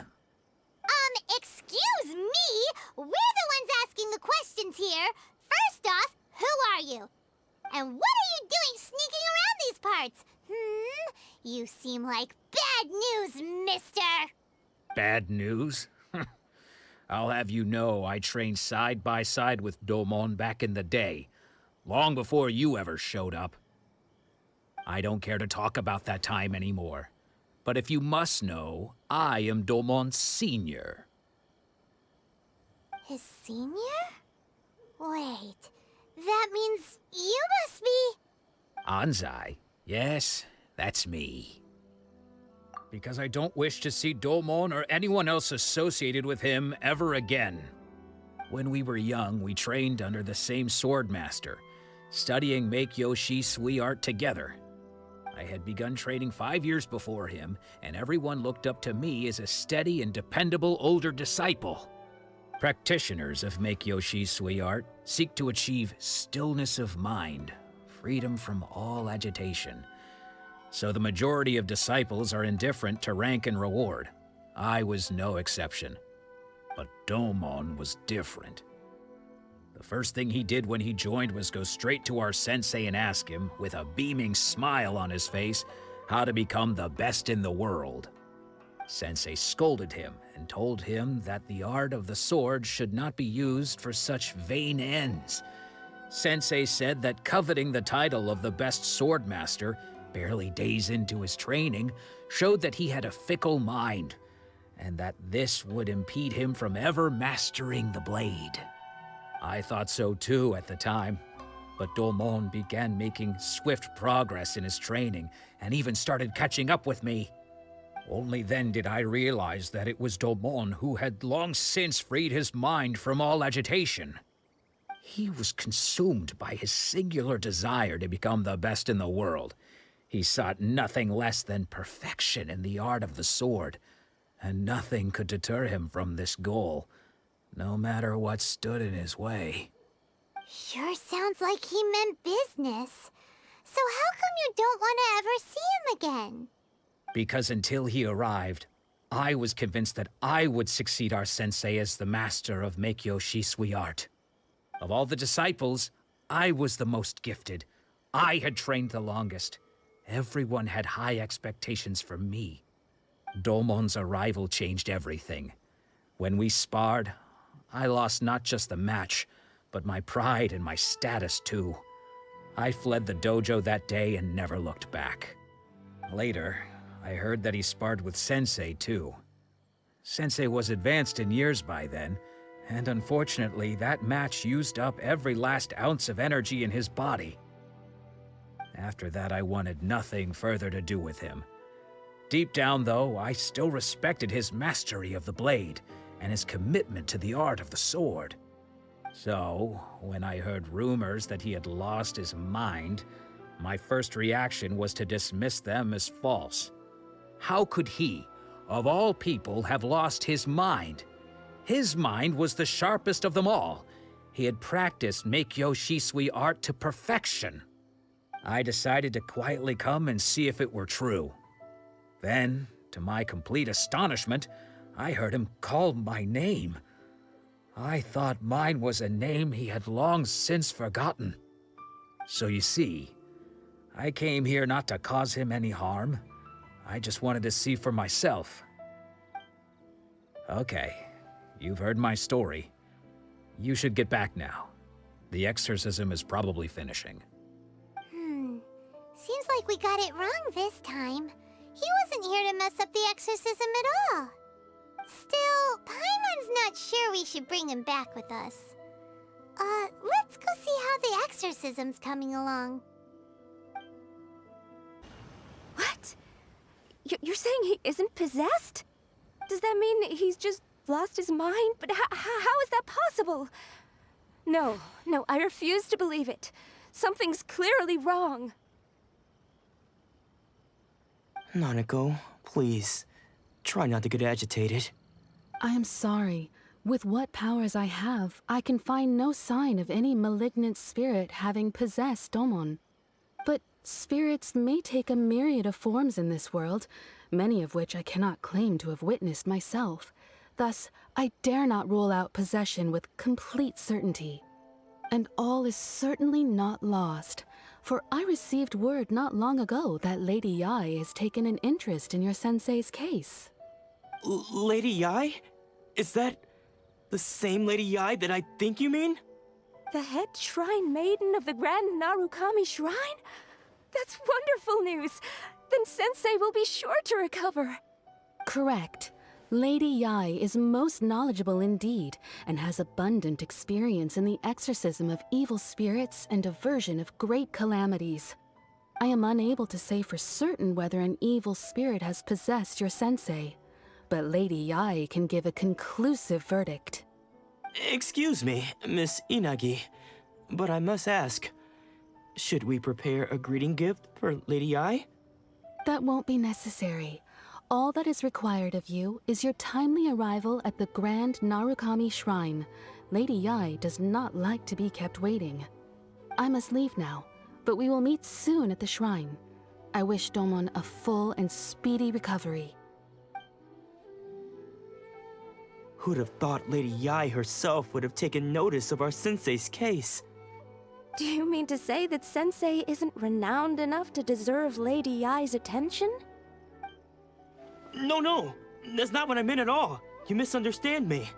Excuse me? We're the ones asking the questions here. First off, who are you? And what are you doing sneaking around these parts? You seem like bad news, mister. Bad news? I'll have you know I trained side by side with Domon back in the day, long before you ever showed up. I don't care to talk about that time anymore. But if you must know, I am Domon's senior. His senior? Wait, that means you must be... Anzai? Yes, that's me. Because I don't wish to see Domon or anyone else associated with him ever again. When we were young, we trained under the same sword master, studying Make-Yoshi Sui art together. I had begun training 5 years before him, and everyone looked up to me as a steady and dependable older disciple. Practitioners of Make-Yoshi Sui art seek to achieve stillness of mind, freedom from all agitation. So the majority of disciples are indifferent to rank and reward. I was no exception. But Domon was different. The first thing he did when he joined was go straight to our sensei and ask him, with a beaming smile on his face, how to become the best in the world. Sensei scolded him and told him that the art of the sword should not be used for such vain ends. Sensei said that coveting the title of the best swordmaster, barely days into his training, showed that he had a fickle mind, and that this would impede him from ever mastering the blade. I thought so too at the time, but Domon began making swift progress in his training and even started catching up with me. Only then did I realize that it was Domon who had long since freed his mind from all agitation. He was consumed by his singular desire to become the best in the world. He sought nothing less than perfection in the art of the sword, and nothing could deter him from this goal, no matter what stood in his way. Sure sounds like he meant business. So how come you don't want to ever see him again? Because until he arrived, I was convinced that I would succeed our sensei as the master of Meikyo Shisui art. Of all the disciples, I was the most gifted. I had trained the longest. Everyone had high expectations for me. Domon's arrival changed everything. When we sparred, I lost not just the match, but my pride and my status too. I fled the dojo that day and never looked back. Later, I heard that he sparred with Sensei too. Sensei was advanced in years by then, and unfortunately that match used up every last ounce of energy in his body. After that, I wanted nothing further to do with him. Deep down, though, I still respected his mastery of the blade and his commitment to the art of the sword. So, when I heard rumors that he had lost his mind, my first reaction was to dismiss them as false. How could he, of all people, have lost his mind? His mind was the sharpest of them all. He had practiced Meikyo Shisui art to perfection. I decided to quietly come and see if it were true. Then, to my complete astonishment, I heard him call my name. I thought mine was a name he had long since forgotten. So you see, I came here not to cause him any harm. I just wanted to see for myself. Okay, you've heard my story. You should get back now. The exorcism is probably finishing. Seems like we got it wrong this time. He wasn't here to mess up the exorcism at all. Still, Paimon's not sure we should bring him back with us. Let's go see how the exorcism's coming along. What? You're saying he isn't possessed? Does that mean he's just lost his mind? But how is that possible? No, I refuse to believe it. Something's clearly wrong. Nanako, please. Try not to get agitated. I am sorry. With what powers I have, I can find no sign of any malignant spirit having possessed Domon. But spirits may take a myriad of forms in this world, many of which I cannot claim to have witnessed myself. Thus, I dare not rule out possession with complete certainty. And all is certainly not lost, for I received word not long ago that Lady Yai has taken an interest in your sensei's case. Lady Yai? Is that the same Lady Yai that I think you mean? The head shrine maiden of the Grand Narukami Shrine? That's wonderful news! Then Sensei will be sure to recover. Correct. Lady Yai is most knowledgeable indeed, and has abundant experience in the exorcism of evil spirits and aversion of great calamities. I am unable to say for certain whether an evil spirit has possessed your sensei, but Lady Yai can give a conclusive verdict. Excuse me, Miss Inagi, but I must ask, should we prepare a greeting gift for Lady Yai? That won't be necessary. All that is required of you is your timely arrival at the Grand Narukami Shrine. Lady Yai does not like to be kept waiting. I must leave now, but we will meet soon at the shrine. I wish Domon a full and speedy recovery. Who'd have thought Lady Yae herself would have taken notice of our sensei's case? Do you mean to say that Sensei isn't renowned enough to deserve Lady Yae's attention? No, that's not what I meant at all. You misunderstand me.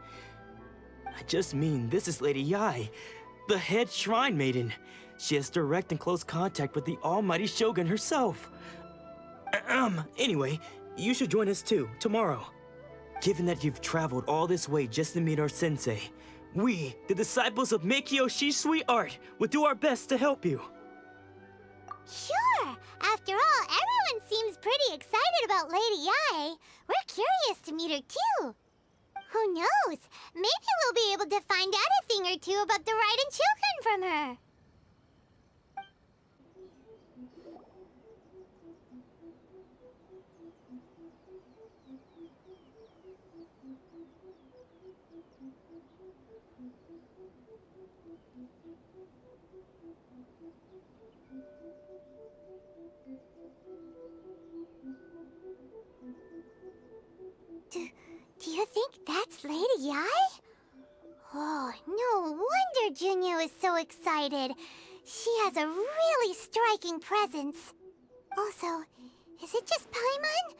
I just mean this is Lady Yae, the head shrine maiden. She has direct and close contact with the almighty Shogun herself. Anyway, you should join us too, tomorrow. Given that you've traveled all this way just to meet our sensei, we, the disciples of Meikyo Shisui Art, will do our best to help you. Sure! After all, everyone seems pretty excited about Lady Yae. We're curious to meet her too. Who knows? Maybe we'll be able to find out a thing or two about the Raiden children from her. Do you think that's Lady Yae? Oh, no wonder Junya is so excited. She has a really striking presence. Also, is it just Paimon?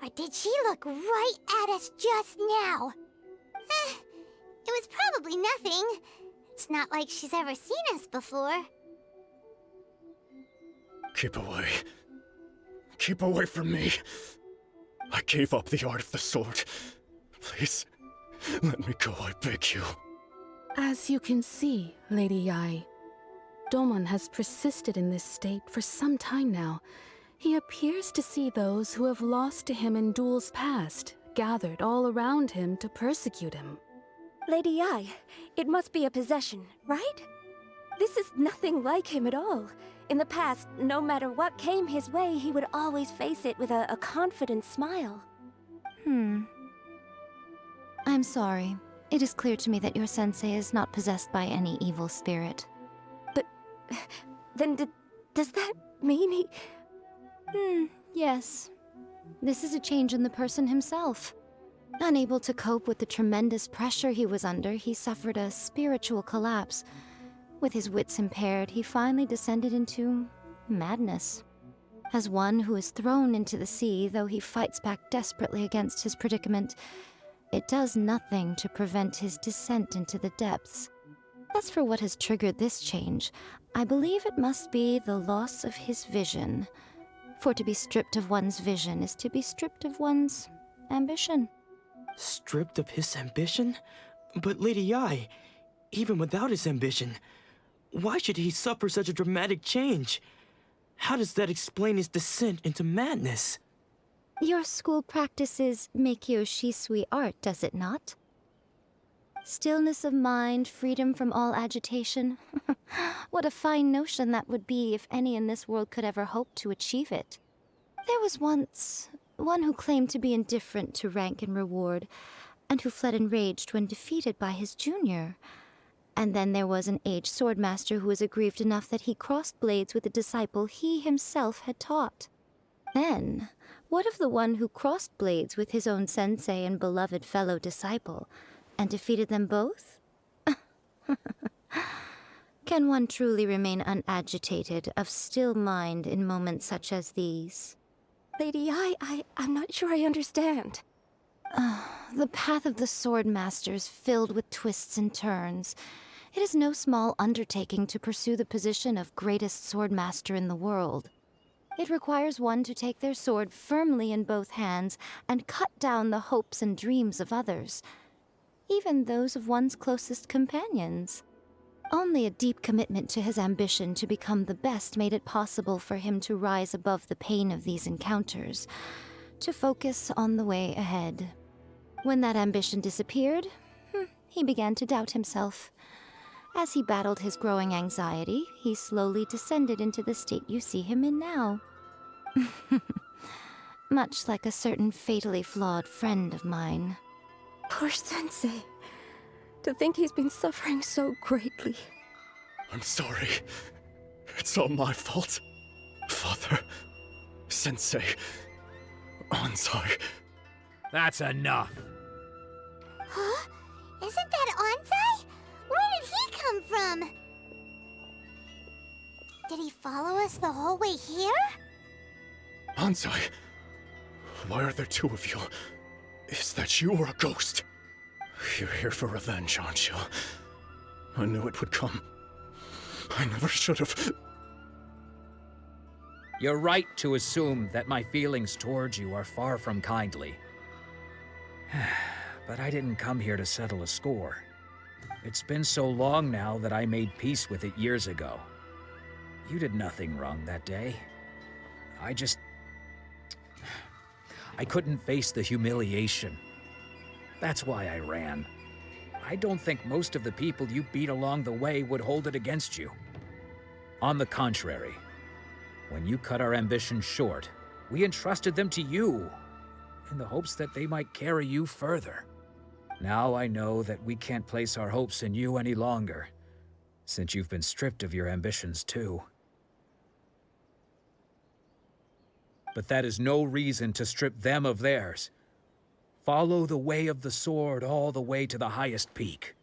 Or did she look right at us just now? It was probably nothing. It's not like she's ever seen us before. Keep away. Keep away from me. I gave up the art of the sword. Please, let me go, I beg you. As you can see, Lady Yae, Domon has persisted in this state for some time now. He appears to see those who have lost to him in duels past, gathered all around him to persecute him. Lady Yae, it must be a possession, right? This is nothing like him at all. In the past, no matter what came his way, he would always face it with a confident smile. I'm sorry. It is clear to me that your sensei is not possessed by any evil spirit. But then does that mean he... Yes. This is a change in the person himself. Unable to cope with the tremendous pressure he was under, he suffered a spiritual collapse. With his wits impaired, he finally descended into madness. As one who is thrown into the sea, though he fights back desperately against his predicament, it does nothing to prevent his descent into the depths. As for what has triggered this change, I believe it must be the loss of his vision. For to be stripped of one's vision is to be stripped of one's ambition. Stripped of his ambition? But Lady Yae, even without his ambition, why should he suffer such a dramatic change? How does that explain his descent into madness? Your school practices Meikyo Shisui art, does it not? Stillness of mind, freedom from all agitation. What a fine notion that would be if any in this world could ever hope to achieve it. There was once one who claimed to be indifferent to rank and reward, and who fled enraged when defeated by his junior. And then there was an aged swordmaster who was aggrieved enough that he crossed blades with a disciple he himself had taught. Then, what of the one who crossed blades with his own sensei and beloved fellow disciple, and defeated them both? Can one truly remain unagitated, of still mind in moments such as these? Lady Yae, I'm not sure I understand. The path of the swordmaster is filled with twists and turns. It is no small undertaking to pursue the position of greatest swordmaster in the world. It requires one to take their sword firmly in both hands and cut down the hopes and dreams of others, even those of one's closest companions. Only a deep commitment to his ambition to become the best made it possible for him to rise above the pain of these encounters, to focus on the way ahead. When that ambition disappeared, he began to doubt himself. As he battled his growing anxiety, he slowly descended into the state you see him in now. Much like a certain fatally flawed friend of mine. Poor Sensei. To think he's been suffering so greatly. I'm sorry. It's all my fault. Father, Sensei, I'm sorry. That's enough. Huh? follow us the whole way here? Anzai, why are there two of you? Is that you or a ghost? You're here for revenge, aren't you? I knew it would come. I never should have. You're right to assume that my feelings towards you are far from kindly. But I didn't come here to settle a score. It's been so long now that I made peace with it years ago. You did nothing wrong that day. I couldn't face the humiliation. That's why I ran. I don't think most of the people you beat along the way would hold it against you. On the contrary, when you cut our ambitions short, we entrusted them to you, in the hopes that they might carry you further. Now I know that we can't place our hopes in you any longer, since you've been stripped of your ambitions too. But that is no reason to strip them of theirs. Follow the way of the sword all the way to the highest peak.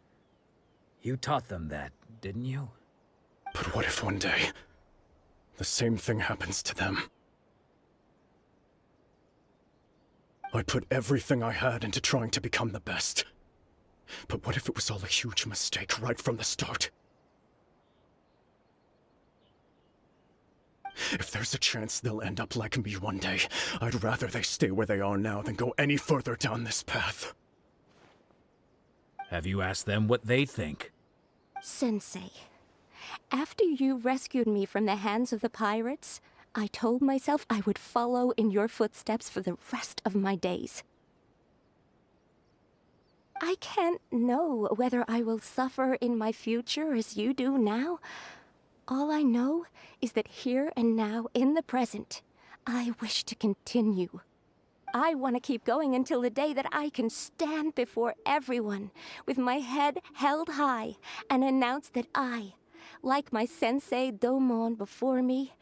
You taught them that, didn't you? But what if one day, the same thing happens to them? I put everything I had into trying to become the best. But what if it was all a huge mistake right from the start? If there's a chance they'll end up like me one day, I'd rather they stay where they are now than go any further down this path. Have you asked them what they think? Sensei, after you rescued me from the hands of the pirates, I told myself I would follow in your footsteps for the rest of my days. I can't know whether I will suffer in my future as you do now. All I know is that here and now, in the present, I wish to continue. I want to keep going until the day that I can stand before everyone with my head held high and announce that I, like my sensei Domon before me,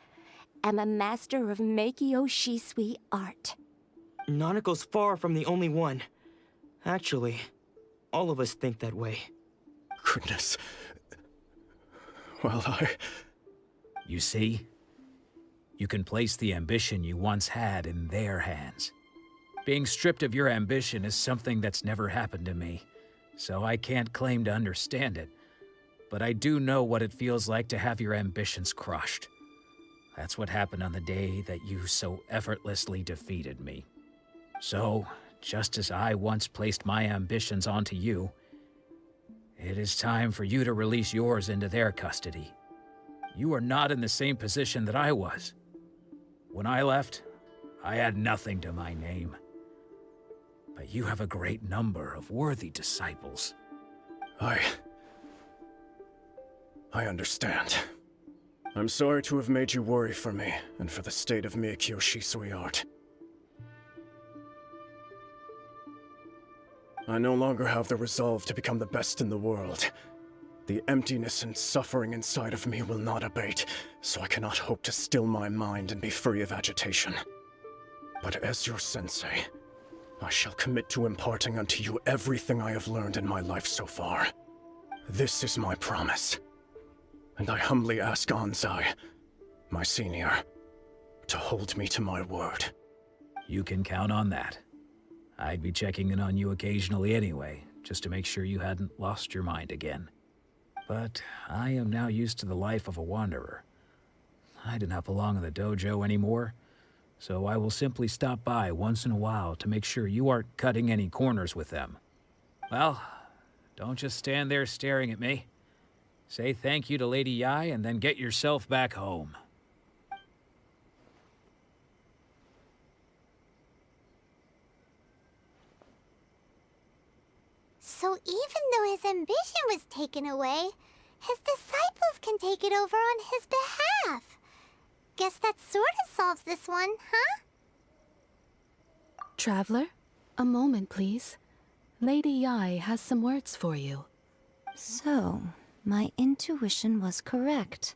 am a master of Meikyo Shisui art. Nanako's far from the only one. Actually, all of us think that way. Goodness. Well, You see? You can place the ambition you once had in their hands. Being stripped of your ambition is something that's never happened to me, so I can't claim to understand it. But I do know what it feels like to have your ambitions crushed. That's what happened on the day that you so effortlessly defeated me. So, just as I once placed my ambitions onto you, it is time for you to release yours into their custody. You are not in the same position that I was. When I left, I had nothing to my name. But you have a great number of worthy disciples. I understand. I'm sorry to have made you worry for me, and for the state of Meikyo Shisui art. I no longer have the resolve to become the best in the world. The emptiness and suffering inside of me will not abate, so I cannot hope to still my mind and be free of agitation. But as your sensei, I shall commit to imparting unto you everything I have learned in my life so far. This is my promise. And I humbly ask Anzai, my senior, to hold me to my word. You can count on that. I'd be checking in on you occasionally anyway, just to make sure you hadn't lost your mind again. But I am now used to the life of a wanderer. I do not belong in the dojo anymore, so I will simply stop by once in a while to make sure you aren't cutting any corners with them. Well, don't just stand there staring at me. Say thank you to Lady Yai and then get yourself back home. So even though his ambition was taken away, his disciples can take it over on his behalf. Guess that sort of solves this one, huh? Traveler, a moment, please. Lady Yai has some words for you. So, my intuition was correct.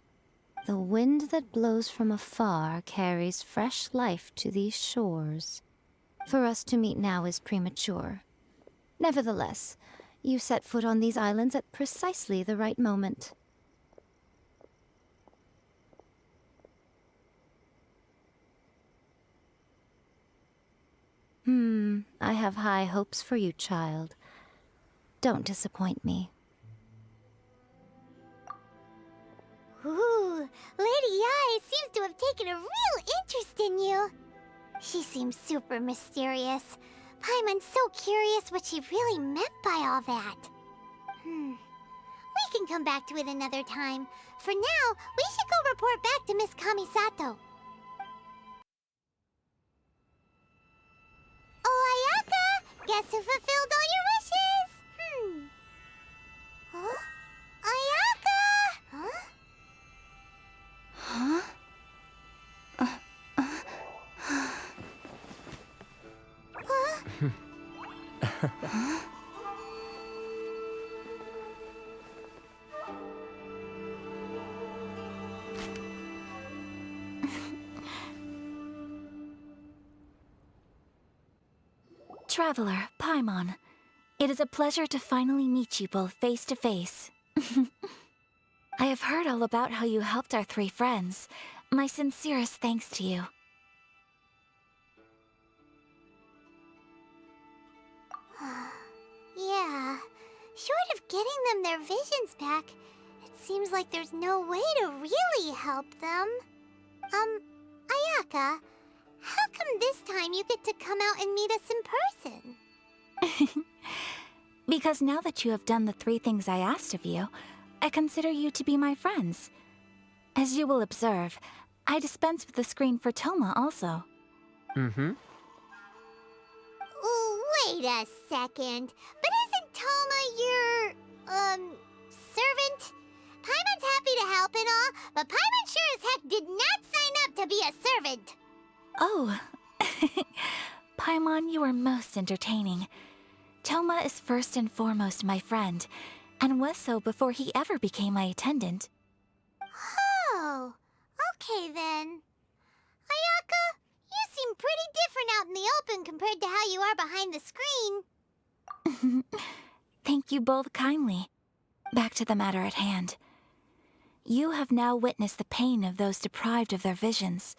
The wind that blows from afar carries fresh life to these shores. For us to meet now is premature. Nevertheless, you set foot on these islands at precisely the right moment. I have high hopes for you, child. Don't disappoint me. Ooh, Lady Ai seems to have taken a real interest in you. She seems super mysterious. Paimon's so curious what she really meant by all that. We can come back to it another time. For now, we should go report back to Miss Kamisato. Oh, Ayaka! Guess who fulfilled all your wishes? Huh? Ayaka! Huh? Huh? Traveler, Paimon, it is a pleasure to finally meet you both face to face. I have heard all about how you helped our three friends. My sincerest thanks to you. Yeah, short of getting them their visions back, it seems like there's no way to really help them. Ayaka, how come this time you get to come out and meet us in person? Because now that you have done the three things I asked of you, I consider you to be my friends. As you will observe, I dispense with the screen for Toma also. Wait a second. But isn't Toma your, servant? Paimon's happy to help and all, but Paimon sure as heck did not sign up to be a servant. Oh. Paimon, you are most entertaining. Toma is first and foremost my friend, and was so before he ever became my attendant. Oh, okay then. Ayaka, you seem pretty different out in the open compared to how you are behind the screen. Thank you both kindly. Back to the matter at hand. You have now witnessed the pain of those deprived of their visions.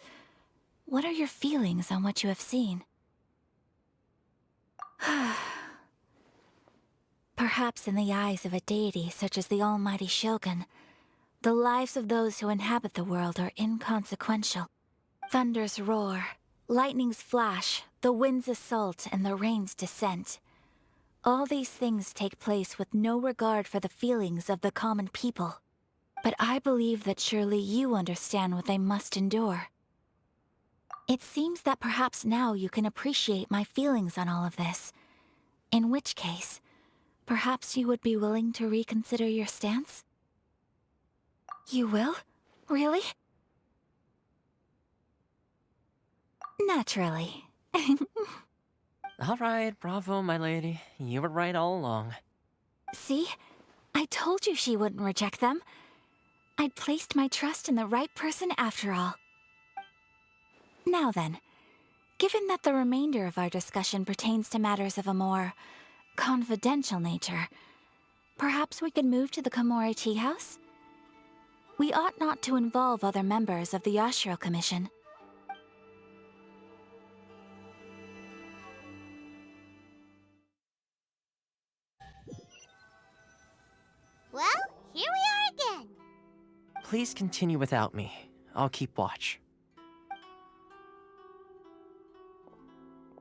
What are your feelings on what you have seen? Perhaps in the eyes of a deity such as the almighty Shogun, the lives of those who inhabit the world are inconsequential. Thunders roar, lightnings flash, the winds assault, and the rains descent. All these things take place with no regard for the feelings of the common people. But I believe that surely you understand what they must endure. It seems that perhaps now you can appreciate my feelings on all of this. In which case, perhaps you would be willing to reconsider your stance? You will? Really? Naturally. All right, bravo, my lady. You were right all along. See? I told you she wouldn't reject them. I'd placed my trust in the right person after all. Now then, given that the remainder of our discussion pertains to matters of a more confidential nature, perhaps we could move to the Komore Tea House? We ought not to involve other members of the Yashiro Commission. Well, here we are again. Please continue without me. I'll keep watch.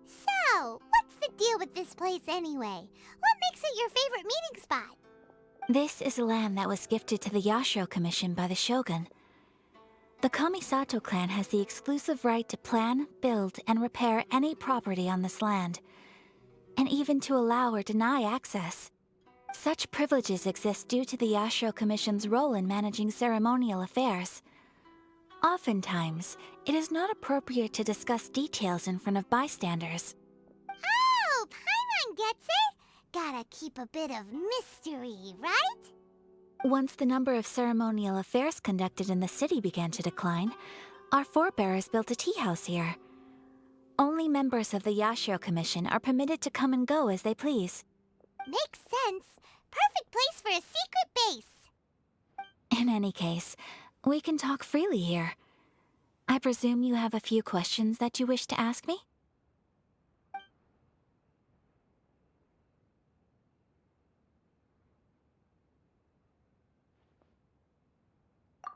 So, what's the deal with this place anyway? What makes it your favorite meeting spot? This is land that was gifted to the Yashiro Commission by the Shogun. The Kamisato clan has the exclusive right to plan, build, and repair any property on this land, and even to allow or deny access. Such privileges exist due to the Yashiro Commission's role in managing ceremonial affairs. Oftentimes, it is not appropriate to discuss details in front of bystanders. Oh, Paimon gets it! Gotta keep a bit of mystery, right? Once the number of ceremonial affairs conducted in the city began to decline, our forebears built a tea house here. Only members of the Yashiro Commission are permitted to come and go as they please. Makes sense. Perfect place for a secret base. In any case, we can talk freely here. I presume you have a few questions that you wish to ask me?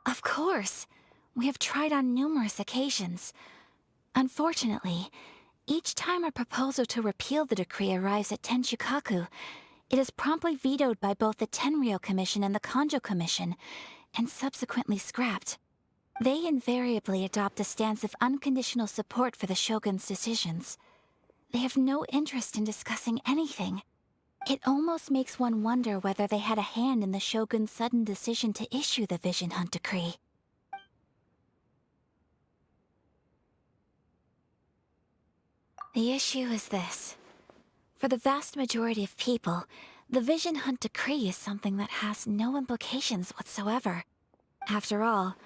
Of course. We have tried on numerous occasions. Unfortunately, each time a proposal to repeal the decree arrives at Tenshukaku, it is promptly vetoed by both the Tenryou Commission and the Kanjo Commission, and subsequently scrapped. They invariably adopt a stance of unconditional support for the Shogun's decisions. They have no interest in discussing anything. It almost makes one wonder whether they had a hand in the Shogun's sudden decision to issue the Vision Hunt Decree. The issue is this. For the vast majority of people, the Vision Hunt Decree is something that has no implications whatsoever. After all,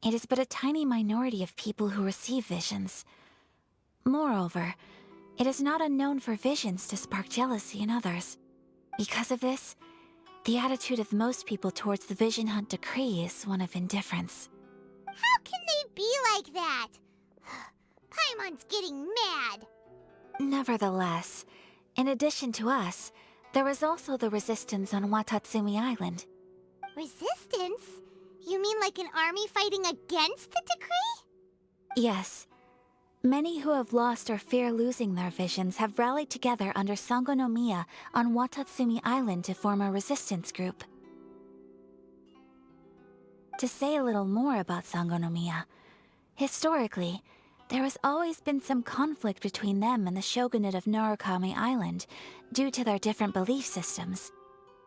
it is but a tiny minority of people who receive visions. Moreover, it is not unknown for visions to spark jealousy in others. Because of this, the attitude of most people towards the Vision Hunt Decree is one of indifference. How can they be like that? Paimon's getting mad. Nevertheless, in addition to us, there is also the resistance on Watatsumi Island. Resistance? You mean like an army fighting against the decree? Yes. Many who have lost or fear losing their visions have rallied together under Sango no Miya on Watatsumi Island to form a resistance group. To say a little more about Sango no Miya, historically, there has always been some conflict between them and the shogunate of Narukami Island due to their different belief systems.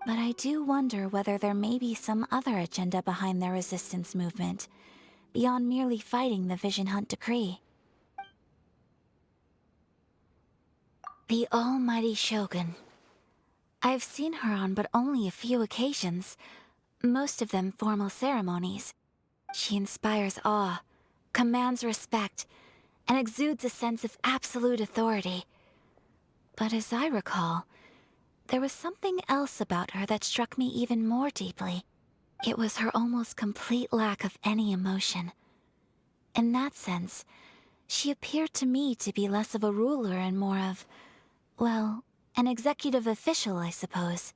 But I do wonder whether there may be some other agenda behind their resistance movement, beyond merely fighting the Vision Hunt Decree. The almighty Shogun. I've seen her on but only a few occasions, most of them formal ceremonies. She inspires awe, commands respect, and exudes a sense of absolute authority. But as I recall, there was something else about her that struck me even more deeply. It was her almost complete lack of any emotion. In that sense, she appeared to me to be less of a ruler and more of, well, an executive official, I suppose.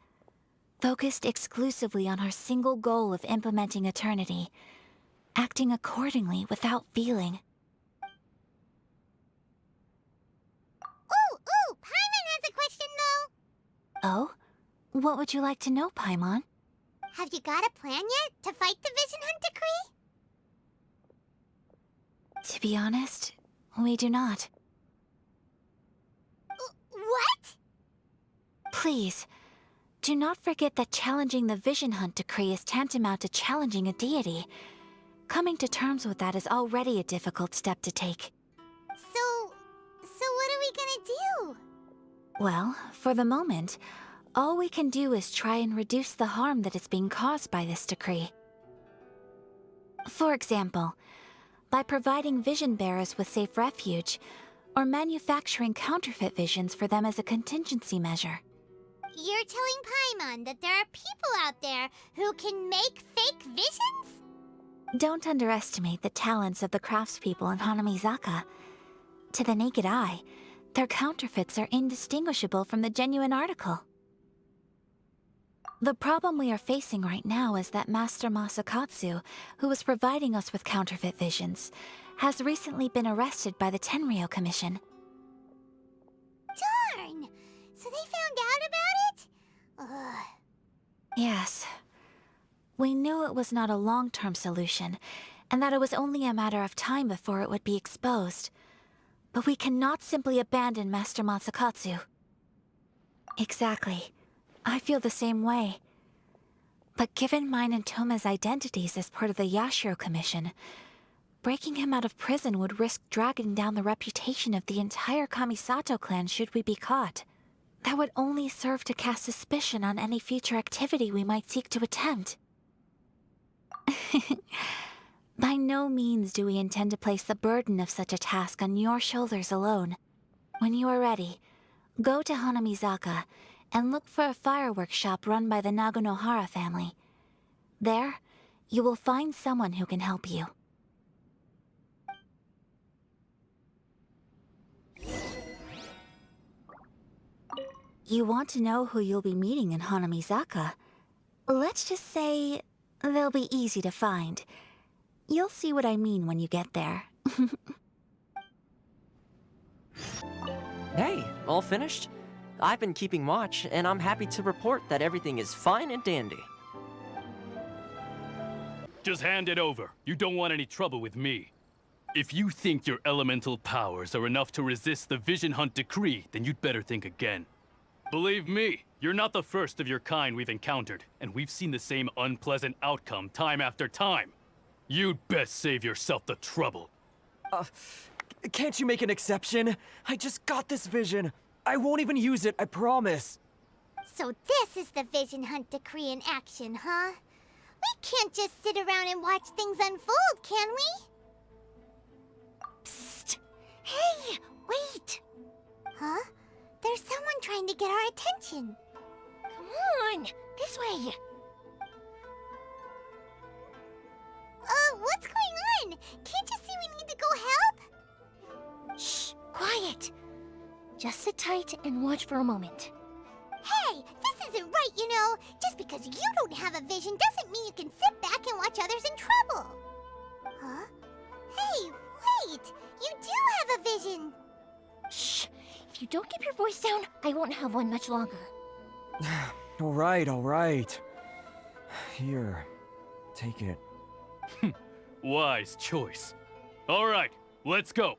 Focused exclusively on her single goal of implementing eternity, acting accordingly without feeling. Ooh, Paimon has a question though. Oh? What would you like to know, Paimon? Have you got a plan yet to fight the Vision Hunt Decree? To be honest, we do not. What? Please, do not forget that challenging the Vision Hunt Decree is tantamount to challenging a deity. Coming to terms with that is already a difficult step to take. So what are we gonna do? Well, for the moment, all we can do is try and reduce the harm that is being caused by this decree. For example, by providing vision bearers with safe refuge, or manufacturing counterfeit visions for them as a contingency measure. You're telling Paimon that there are people out there who can make fake visions? Don't underestimate the talents of the craftspeople in Hanamizaka. To the naked eye, their counterfeits are indistinguishable from the genuine article. The problem we are facing right now is that Master Masakatsu, who was providing us with counterfeit visions, has recently been arrested by the Tenryou Commission. Darn! So they found out about it? Ugh. Yes. We knew it was not a long-term solution, and that it was only a matter of time before it would be exposed. But we cannot simply abandon Master Masakatsu. Exactly. I feel the same way. But given mine and Toma's identities as part of the Yashiro Commission, breaking him out of prison would risk dragging down the reputation of the entire Kamisato clan should we be caught. That would only serve to cast suspicion on any future activity we might seek to attempt. By no means do we intend to place the burden of such a task on your shoulders alone. When you are ready, go to Hanamizaka and look for a fireworks shop run by the Nagonohara family. There, you will find someone who can help you. You want to know who you'll be meeting in Hanamizaka? Let's just say they'll be easy to find. You'll see what I mean when you get there. Hey, all finished? I've been keeping watch, and I'm happy to report that everything is fine and dandy. Just hand it over. You don't want any trouble with me. If you think your elemental powers are enough to resist the Vision Hunt decree, then you'd better think again. Believe me, you're not the first of your kind we've encountered, and we've seen the same unpleasant outcome time after time. You'd best save yourself the trouble. Can't you make an exception? I just got this vision. I won't even use it, I promise. So this is the Vision Hunt decree in action, huh? We can't just sit around and watch things unfold, can we? Psst! Hey, wait! Huh? There's someone trying to get our attention. Come on, this way. What's going on? Can't you see we need to go help? Shh, quiet. Just sit tight and watch for a moment. Hey, this isn't right, you know. Just because you don't have a vision doesn't mean you can sit back and watch others in trouble. Huh? Hey, wait! You do have a vision! Shh! If you don't keep your voice down, I won't have one much longer. All right. Here, take it. Wise choice. All right, let's go.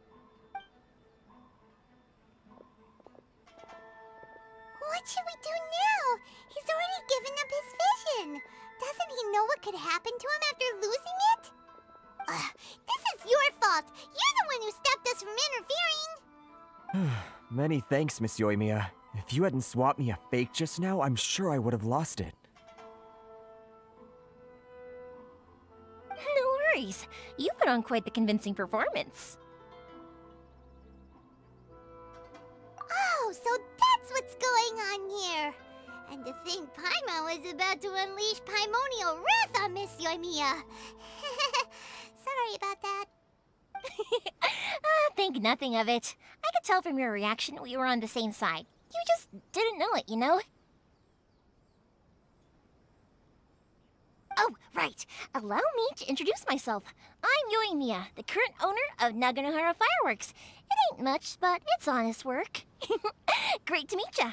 What should we do now? He's already given up his vision. Doesn't he know what could happen to him after losing it? This is your fault. You're the one who stopped us from interfering. Many thanks, Miss Yoimiya. If you hadn't swapped me a fake just now, I'm sure I would have lost it. No worries. You put on quite the convincing performance. Oh, so that's what's going on here. And to think Paimon was about to unleash Paimonial wrath on Miss Yoimiya. Sorry about that. Think nothing of it. I could tell from your reaction we were on the same side. You just didn't know it, you know? Oh, right. Allow me to introduce myself. I'm Yoimiya, the current owner of Naganohara Fireworks. It ain't much, but it's honest work. Great to meet ya.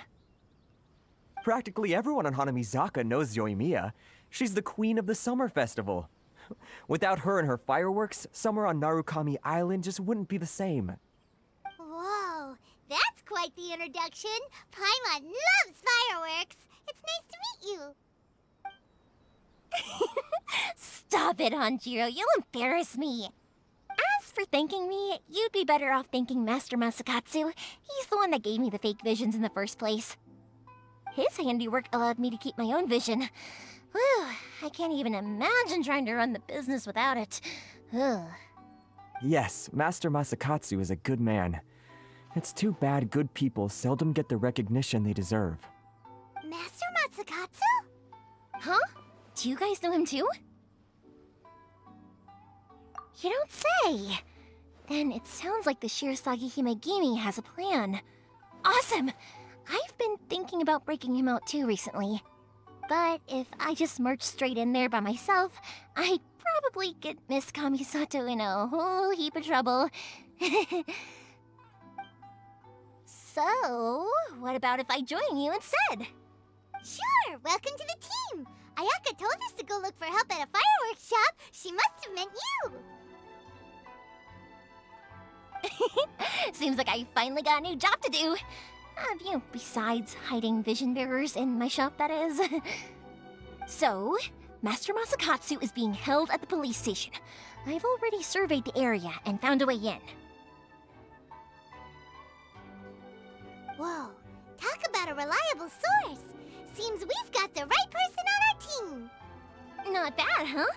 Practically everyone on Hanamizaka knows Yoimiya. She's the queen of the summer festival. Without her and her fireworks, summer on Narukami Island just wouldn't be the same. Whoa, that's quite the introduction. Paimon loves fireworks. It's nice to meet you. Stop it, Hanjiro. You'll embarrass me. As for thanking me, you'd be better off thanking Master Masakatsu. He's the one that gave me the fake visions in the first place. His handiwork allowed me to keep my own vision. Whew, I can't even imagine trying to run the business without it. Ugh. Yes, Master Masakatsu is a good man. It's too bad good people seldom get the recognition they deserve. Master Masakatsu? Huh? Do you guys know him too? You don't say! Then it sounds like the Shirasagi Himegimi has a plan. Awesome! I've been thinking about breaking him out too recently. But if I just marched straight in there by myself, I'd probably get Miss Kamisato in a whole heap of trouble. So, what about if I join you instead? Sure, welcome to the team. Ayaka told us to go look for help at a fireworks shop. She must have meant you. Seems like I finally got a new job to do. Besides hiding vision bearers in my shop, that is. So, Master Masakatsu is being held at the police station. I've already surveyed the area and found a way in. Whoa, talk about a reliable source. Seems we've got the right person on our team. Not bad, huh?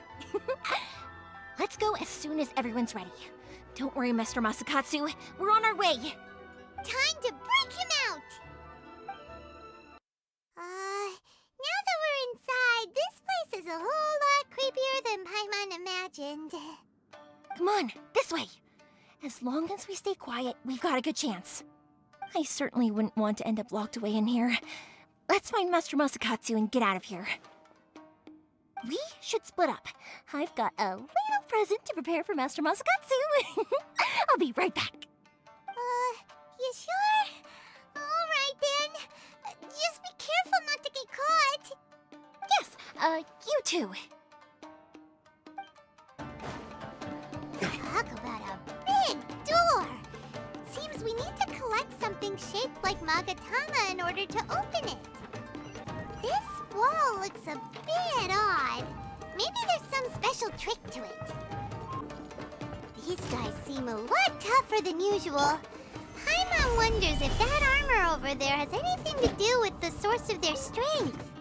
Let's go as soon as everyone's ready. Don't worry, Master Masakatsu. We're on our way. Time to break him out! Now that we're inside, this place is a whole lot creepier than Paimon imagined. Come on, this way. As long as we stay quiet, we've got a good chance. I certainly wouldn't want to end up locked away in here. Let's find Master Masakatsu and get out of here. We should split up. I've got a little present to prepare for Master Masakatsu. I'll be right back. You sure? All right then. Just be careful not to get caught. Yes, you too. Talk about a big door. It seems we need to collect something shaped like Magatama in order to open it. This wall looks a bit odd. Maybe there's some special trick to it. These guys seem a lot tougher than usual. Paimon wonders if that armor over there has anything to do with the source of their strength.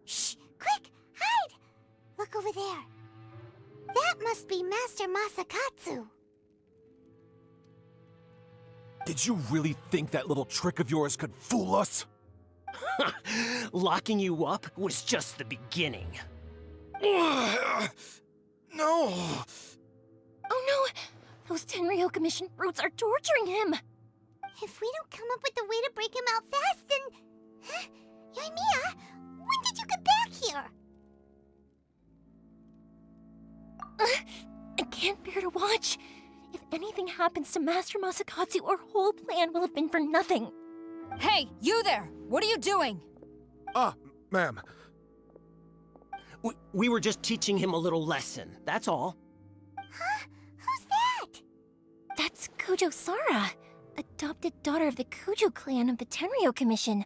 Shh! Quick! Hide! Look over there. That must be Master Masakatsu. Did you really think that little trick of yours could fool us? Locking you up was just the beginning. No! Oh no! Those Tenryou Commission brutes are torturing him! If we don't come up with a way to break him out fast, then... Huh? Yoimiya, when did you get back here? I can't bear to watch. If anything happens to Master Masakatsu, our whole plan will have been for nothing. Hey, you there! What are you doing? Ma'am. We were just teaching him a little lesson, that's all. Huh? Who's that? That's Kujo Sara, adopted daughter of the Kujo clan of the Tenryou Commission.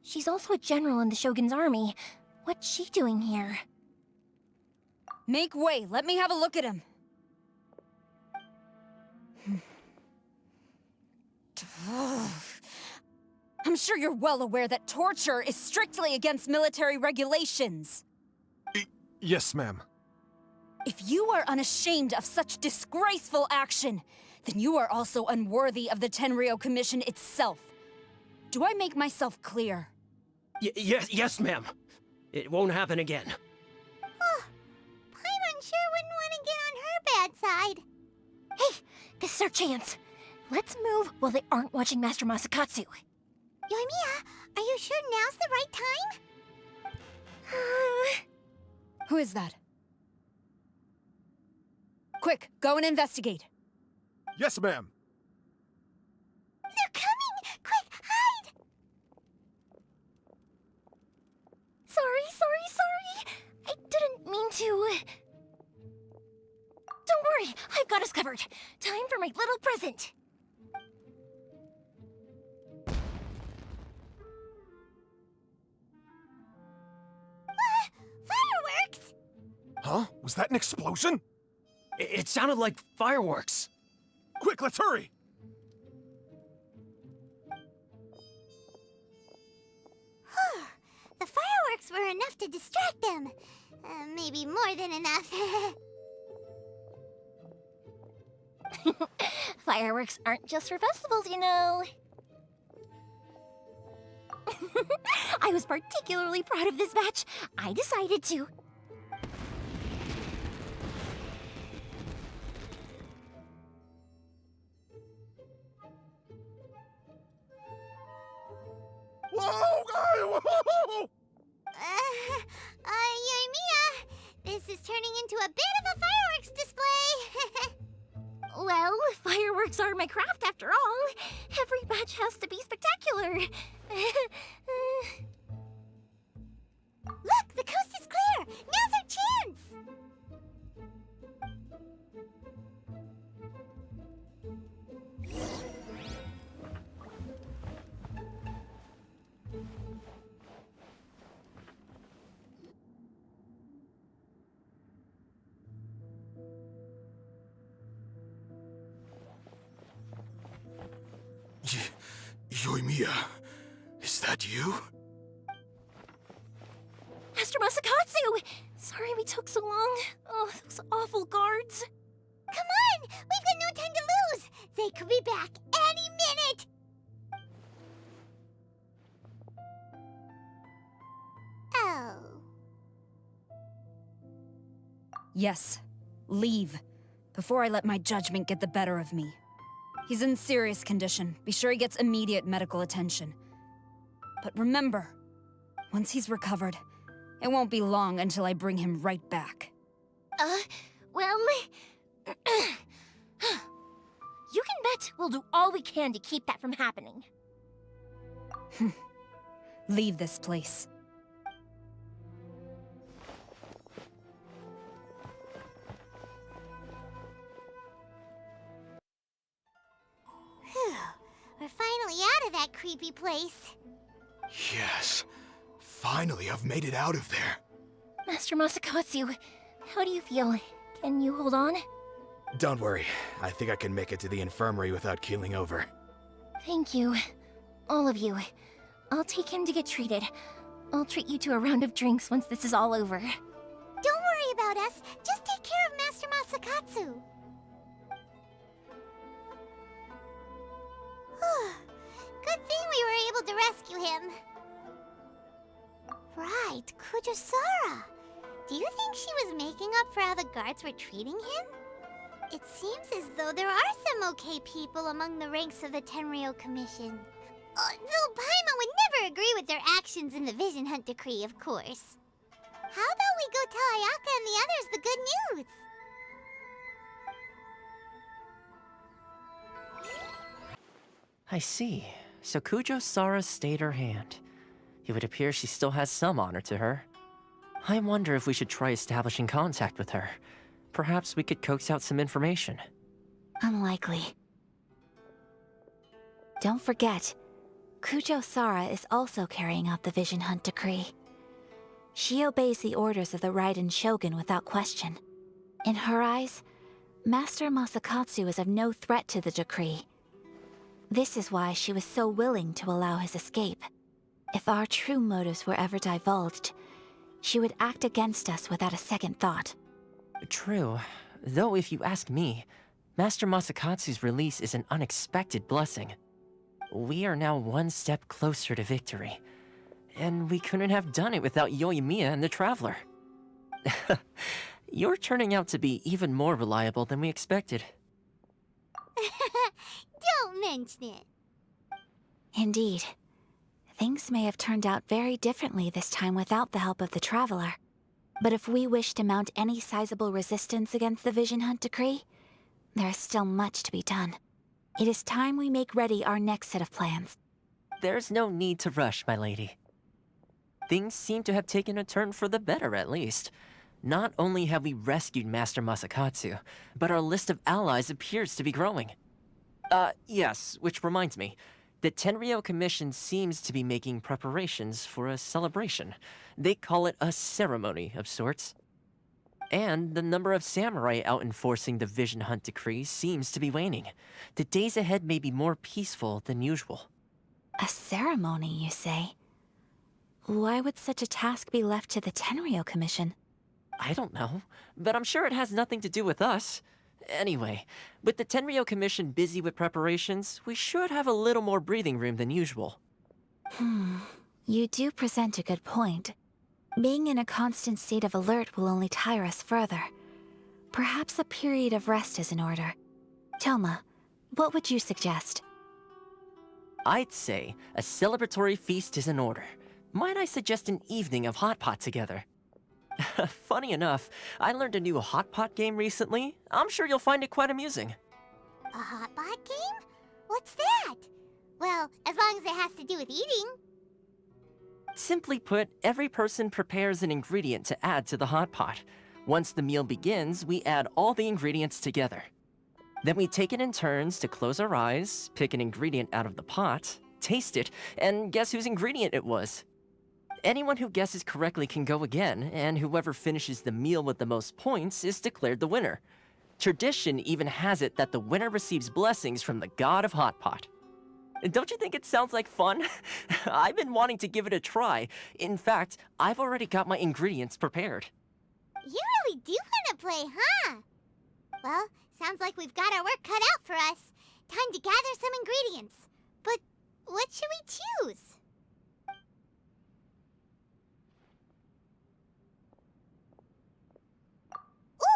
She's also a general in the Shogun's army. What's she doing here? Make way, let me have a look at him. I'm sure you're well aware that torture is strictly against military regulations. Yes, ma'am. If you are unashamed of such disgraceful action, then you are also unworthy of the Tenryou Commission itself. Do I make myself clear? Yes, ma'am. It won't happen again. Paimon sure wouldn't want to get on her bad side. Hey, this is our chance. Let's move while they aren't watching Master Masakatsu. Yoimiya, are you sure now's the right time? Who is that? Quick, go and investigate. Yes, ma'am. They're coming! Quick, hide! Sorry. I didn't mean to. Don't worry, I've got us covered. Time for my little present. Fireworks! Huh? Was that an explosion? It sounded like fireworks. Quick, let's hurry! The fireworks were enough to distract them. Maybe more than enough. Fireworks aren't just for festivals, you know. I was particularly proud of this batch. I decided to. Whoa! Yoimiya, this is turning into a bit of a fireworks display. Well, fireworks are my craft after all. Every batch has to be spectacular. Look, the coast is clear. Now's our chance. Yoimiya, is that you? Master Masakatsu! Sorry we took so long. Oh, those awful guards. Come on! We've got no time to lose! They could be back any minute! Oh. Yes, leave. before I let my judgment get the better of me. He's in serious condition. Be sure he gets immediate medical attention. But remember, once he's recovered, it won't be long until I bring him right back. Well... You can bet we'll do all we can to keep that from happening. Leave this place. Phew. We're finally out of that creepy place. Yes. Finally, I've made it out of there. Master Masakatsu, how do you feel? Can you hold on? Don't worry. I think I can make it to the infirmary without keeling over. Thank you. All of you. I'll take him to get treated. I'll treat you to a round of drinks once this is all over. Don't worry about us. Just take care of Master Masakatsu. Good thing we were able to rescue him. Right, Kujosara. Do you think she was making up for how the guards were treating him? It seems as though there are some okay people among the ranks of the Tenryou Commission. Though Paimon would never agree with their actions in the Vision Hunt Decree, of course. How about we go tell Ayaka and the others the good news? I see. So Kujo-Sara stayed her hand. It would appear she still has some honor to her. I wonder if we should try establishing contact with her. Perhaps we could coax out some information. Unlikely. Don't forget, Kujo-Sara is also carrying out the Vision Hunt Decree. She obeys the orders of the Raiden Shogun without question. In her eyes, Master Masakatsu is of no threat to the decree. This is why she was so willing to allow his escape. If our true motives were ever divulged, she would act against us without a second thought. True. Though if you ask me, Master Masakatsu's release is an unexpected blessing. We are now one step closer to victory. And we couldn't have done it without Yoimiya and the Traveler. You're turning out to be even more reliable than we expected. Don't mention it. Indeed. Things may have turned out very differently this time without the help of the Traveler. But if we wish to mount any sizable resistance against the Vision Hunt Decree, there is still much to be done. It is time we make ready our next set of plans. There's no need to rush, my lady. Things seem to have taken a turn for the better, at least. Not only have we rescued Master Masakatsu, but our list of allies appears to be growing. Yes, which reminds me. The Tenryou Commission seems to be making preparations for a celebration. They call it a ceremony of sorts. And the number of samurai out enforcing the Vision Hunt Decree seems to be waning. The days ahead may be more peaceful than usual. A ceremony, you say? Why would such a task be left to the Tenryou Commission? I don't know, but I'm sure it has nothing to do with us. Anyway, with the Tenryou Commission busy with preparations, we should have a little more breathing room than usual. You do present a good point. Being in a constant state of alert will only tire us further. Perhaps a period of rest is in order. Toma, what would you suggest? I'd say a celebratory feast is in order. Might I suggest an evening of hot pot together? Funny enough, I learned a new hot pot game recently. I'm sure you'll find it quite amusing. A hot pot game? What's that? Well, as long as it has to do with eating. Simply put, every person prepares an ingredient to add to the hot pot. Once the meal begins, we add all the ingredients together. Then we take it in turns to close our eyes, pick an ingredient out of the pot, taste it, and guess whose ingredient it was. Anyone who guesses correctly can go again, and whoever finishes the meal with the most points is declared the winner. Tradition even has it that the winner receives blessings from the god of hot pot. Don't you think it sounds like fun? I've been wanting to give it a try. In fact, I've already got my ingredients prepared. You really do want to play, huh? Well, sounds like we've got our work cut out for us. Time to gather some ingredients. But what should we choose?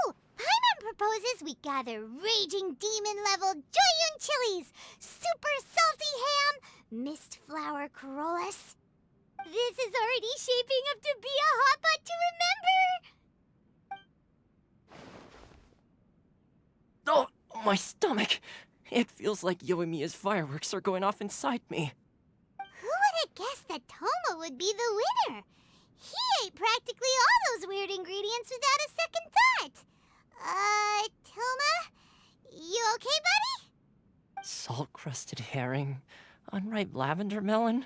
Ooh, Paimon proposes we gather raging demon-level Joyun chilies, super salty ham, mist flower corollas. This is already shaping up to be a hot pot to remember! Oh, my stomach! It feels like Yoimiya's fireworks are going off inside me. Who would have guessed that Toma would be the winner? He ate practically all those weird ingredients without a second thought. Toma? You okay, buddy? Salt-crusted herring, unripe lavender melon,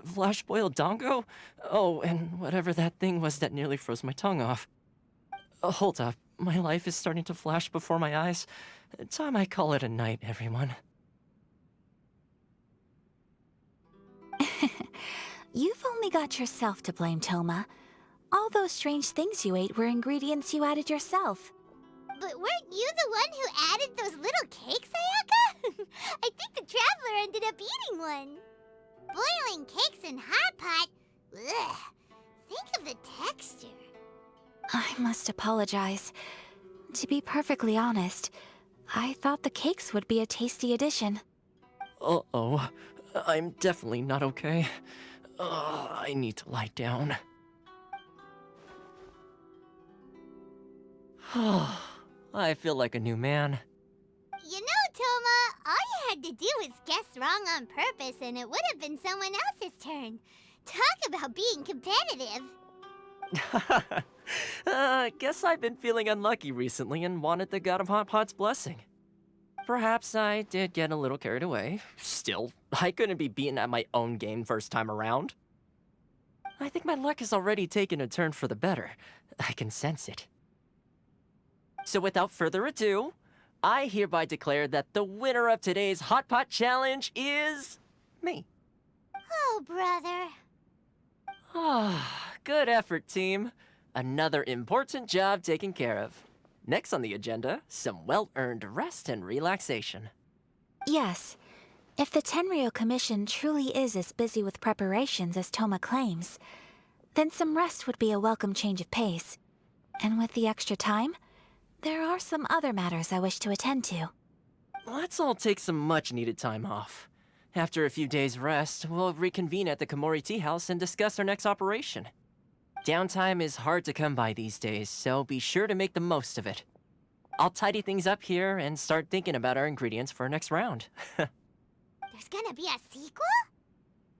flash-boiled dongo? Oh, and whatever that thing was that nearly froze my tongue off. Hold up, my life is starting to flash before my eyes. Time I call it a night, everyone. You've only got yourself to blame, Toma. All those strange things you ate were ingredients you added yourself. But weren't you the one who added those little cakes, Ayaka? I think the Traveler ended up eating one. Boiling cakes in hot pot? Ugh. Think of the texture. I must apologize. To be perfectly honest, I thought the cakes would be a tasty addition. Uh-oh. I'm definitely not okay. I need to lie down. I feel like a new man. You know, Toma, all you had to do was guess wrong on purpose and it would have been someone else's turn. Talk about being competitive. Guess I've been feeling unlucky recently and wanted the God of Hot Pot's blessing. Perhaps I did get a little carried away. Still, I couldn't be beaten at my own game first time around. I think my luck has already taken a turn for the better. I can sense it. So without further ado, I hereby declare that the winner of today's Hot Pot Challenge is... me. Oh, brother. Good effort, team. Another important job taken care of. Next on the agenda, some well-earned rest and relaxation. Yes. If the Tenryou Commission truly is as busy with preparations as Toma claims, then some rest would be a welcome change of pace. And with the extra time, there are some other matters I wish to attend to. Let's all take some much-needed time off. After a few days' rest, we'll reconvene at the Komori Tea House and discuss our next operation. Downtime is hard to come by these days, so be sure to make the most of it. I'll tidy things up here and start thinking about our ingredients for our next round. There's gonna be a sequel?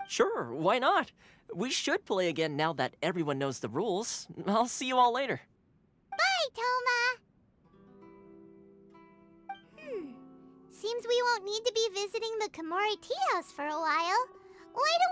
Sure, why not? We should play again now that everyone knows the rules. I'll see you all later. Bye, Toma! Seems we won't need to be visiting the Komori Tea House for a while. Why do